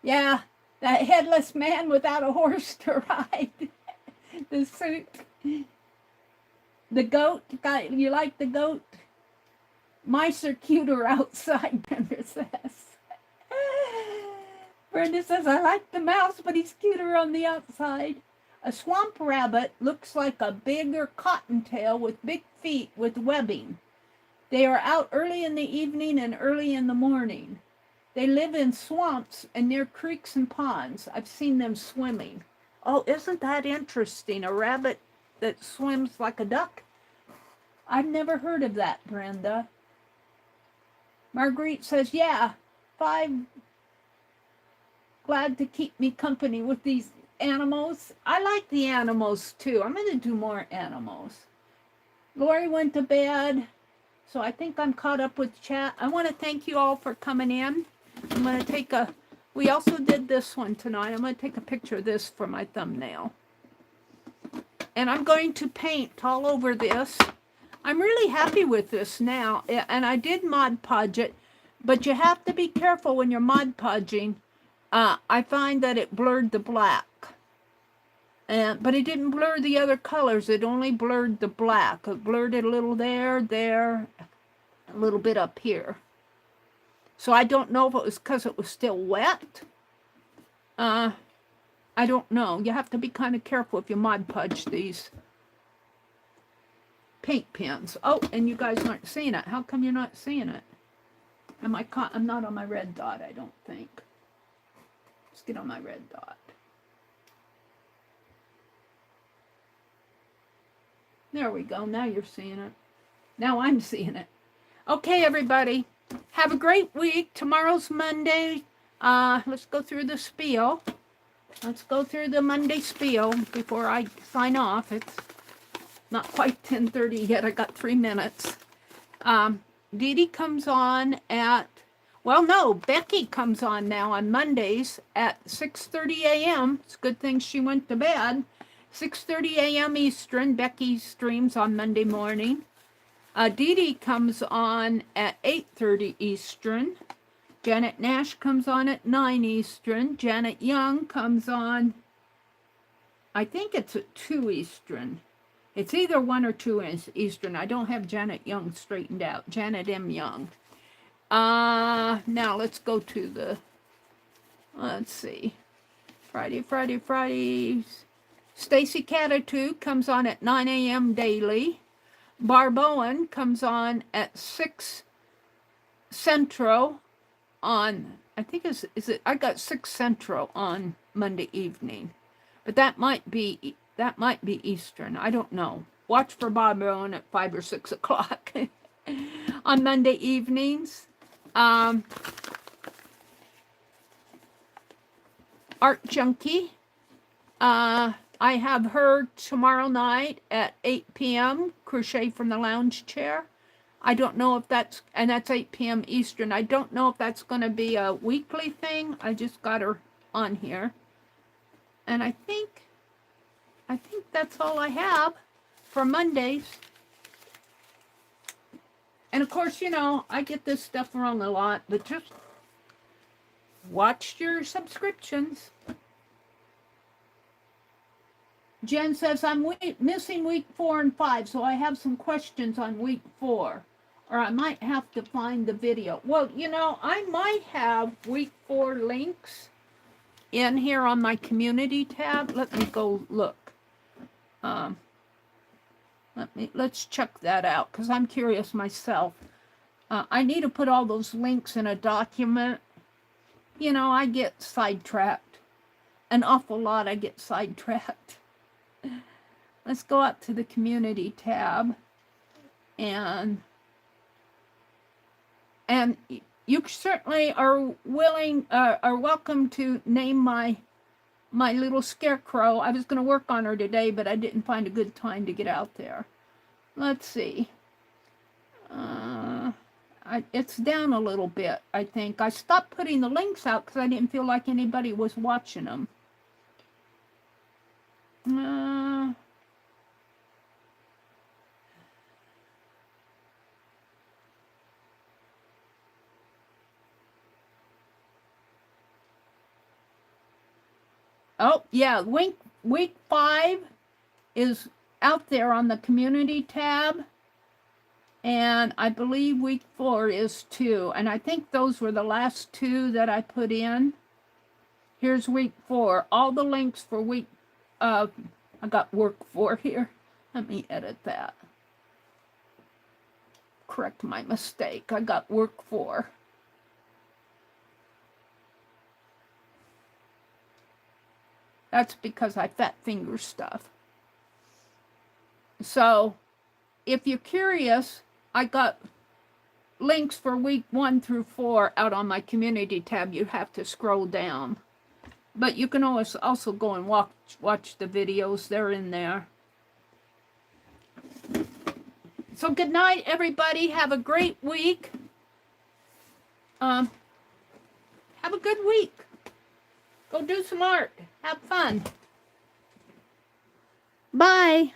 Yeah, that headless man without a horse to ride. The suit. The goat. You like the goat? Mice are cuter outside, Brenda says. Brenda says, I like the mouse, but he's cuter on the outside. A swamp rabbit looks like a bigger cottontail with big feet with webbing. They are out early in the evening and early in the morning. They live in swamps and near creeks and ponds. I've seen them swimming. Oh, isn't that interesting? A rabbit that swims like a duck? I've never heard of that, Brenda. Marguerite says, yeah, 5 glad to keep me company with these animals. I like the animals too. I'm going to do more animals. Lori went to bed, so I think I'm caught up with chat. I want to thank you all for coming in. I'm going to take we also did this one tonight. I'm going to take a picture of this for my thumbnail. And I'm going to paint all over this. I'm really happy with this now. And I did Mod Podge it, but you have to be careful when you're Mod Podging. I find that it blurred the black. But it didn't blur the other colors. It only blurred the black. It blurred it a little there, a little bit up here. So I don't know if it was because it was still wet. I don't know. You have to be kind of careful if you Mod Podge these paint pens. Oh, and you guys aren't seeing it. How come you're not seeing it? I'm not on my red dot, I don't think. Let's get on my red dot. There we go. Now you're seeing it. Now I'm seeing it. Okay, everybody. Have a great week. Tomorrow's Monday. Let's go through the spiel. Let's go through the Monday spiel before I sign off. It's not quite 10:30 yet. I got 3 minutes. Dee Dee comes on at, well, no, Becky comes on now on Mondays at 6:30 a.m. It's a good thing she went to bed. 6:30 a.m. Eastern. Becky streams on Monday morning. Dee Dee comes on at 8:30 Eastern. Janet Nash comes on at 9 Eastern. Janet Young comes on, I think it's at 2 Eastern. It's either 1 or 2 Eastern. I don't have Janet Young straightened out. Janet M. Young. Now let's go to the, let's see. Fridays. Stacy Catitude comes on at 9 a.m. daily. Barb Owen comes on at 6 Central on, I think is it, I got 6 Central on Monday evening. But that might be Eastern. I don't know. Watch for Barb Owen at 5 or 6 o'clock on Monday evenings. Art Junkie. I have her tomorrow night at 8 p.m. Crochet from the Lounge Chair. I don't know if that's 8 p.m. Eastern. I don't know if that's going to be a weekly thing. I just got her on here. And I think that's all I have. for Mondays. And of course, you know, I get this stuff wrong a lot, but just watch your subscriptions. Jen says, I'm missing week 4 and 5, so I have some questions on week 4. Or I might have to find the video. Well, you know, I might have week 4 links in here on my community tab. Let me go look. Let's check that out, because I'm curious myself. I need to put all those links in a document. You know, I get sidetracked. An awful lot I get sidetracked. Let's go up to the community tab, and you certainly are welcome to name my little scarecrow. I was going to work on her today, but I didn't find a good time to get out there. Let's see. It's down a little bit, I think. I stopped putting the links out because I didn't feel like anybody was watching them. Oh, yeah, week 5 is out there on the community tab. And I believe week 4 is too. And I think those were the last 2 that I put in. Here's week 4. All the links for week, I got work 4 here. Let me edit that. Correct my mistake. I got work 4. That's because I fat finger stuff. So, if you're curious, I got links for week 1 through 4 out on my community tab. You have to scroll down. But you can always also go and watch the videos. They're in there. So good night, everybody. Have a great week. Have a good week. Go do some art. Have fun. Bye.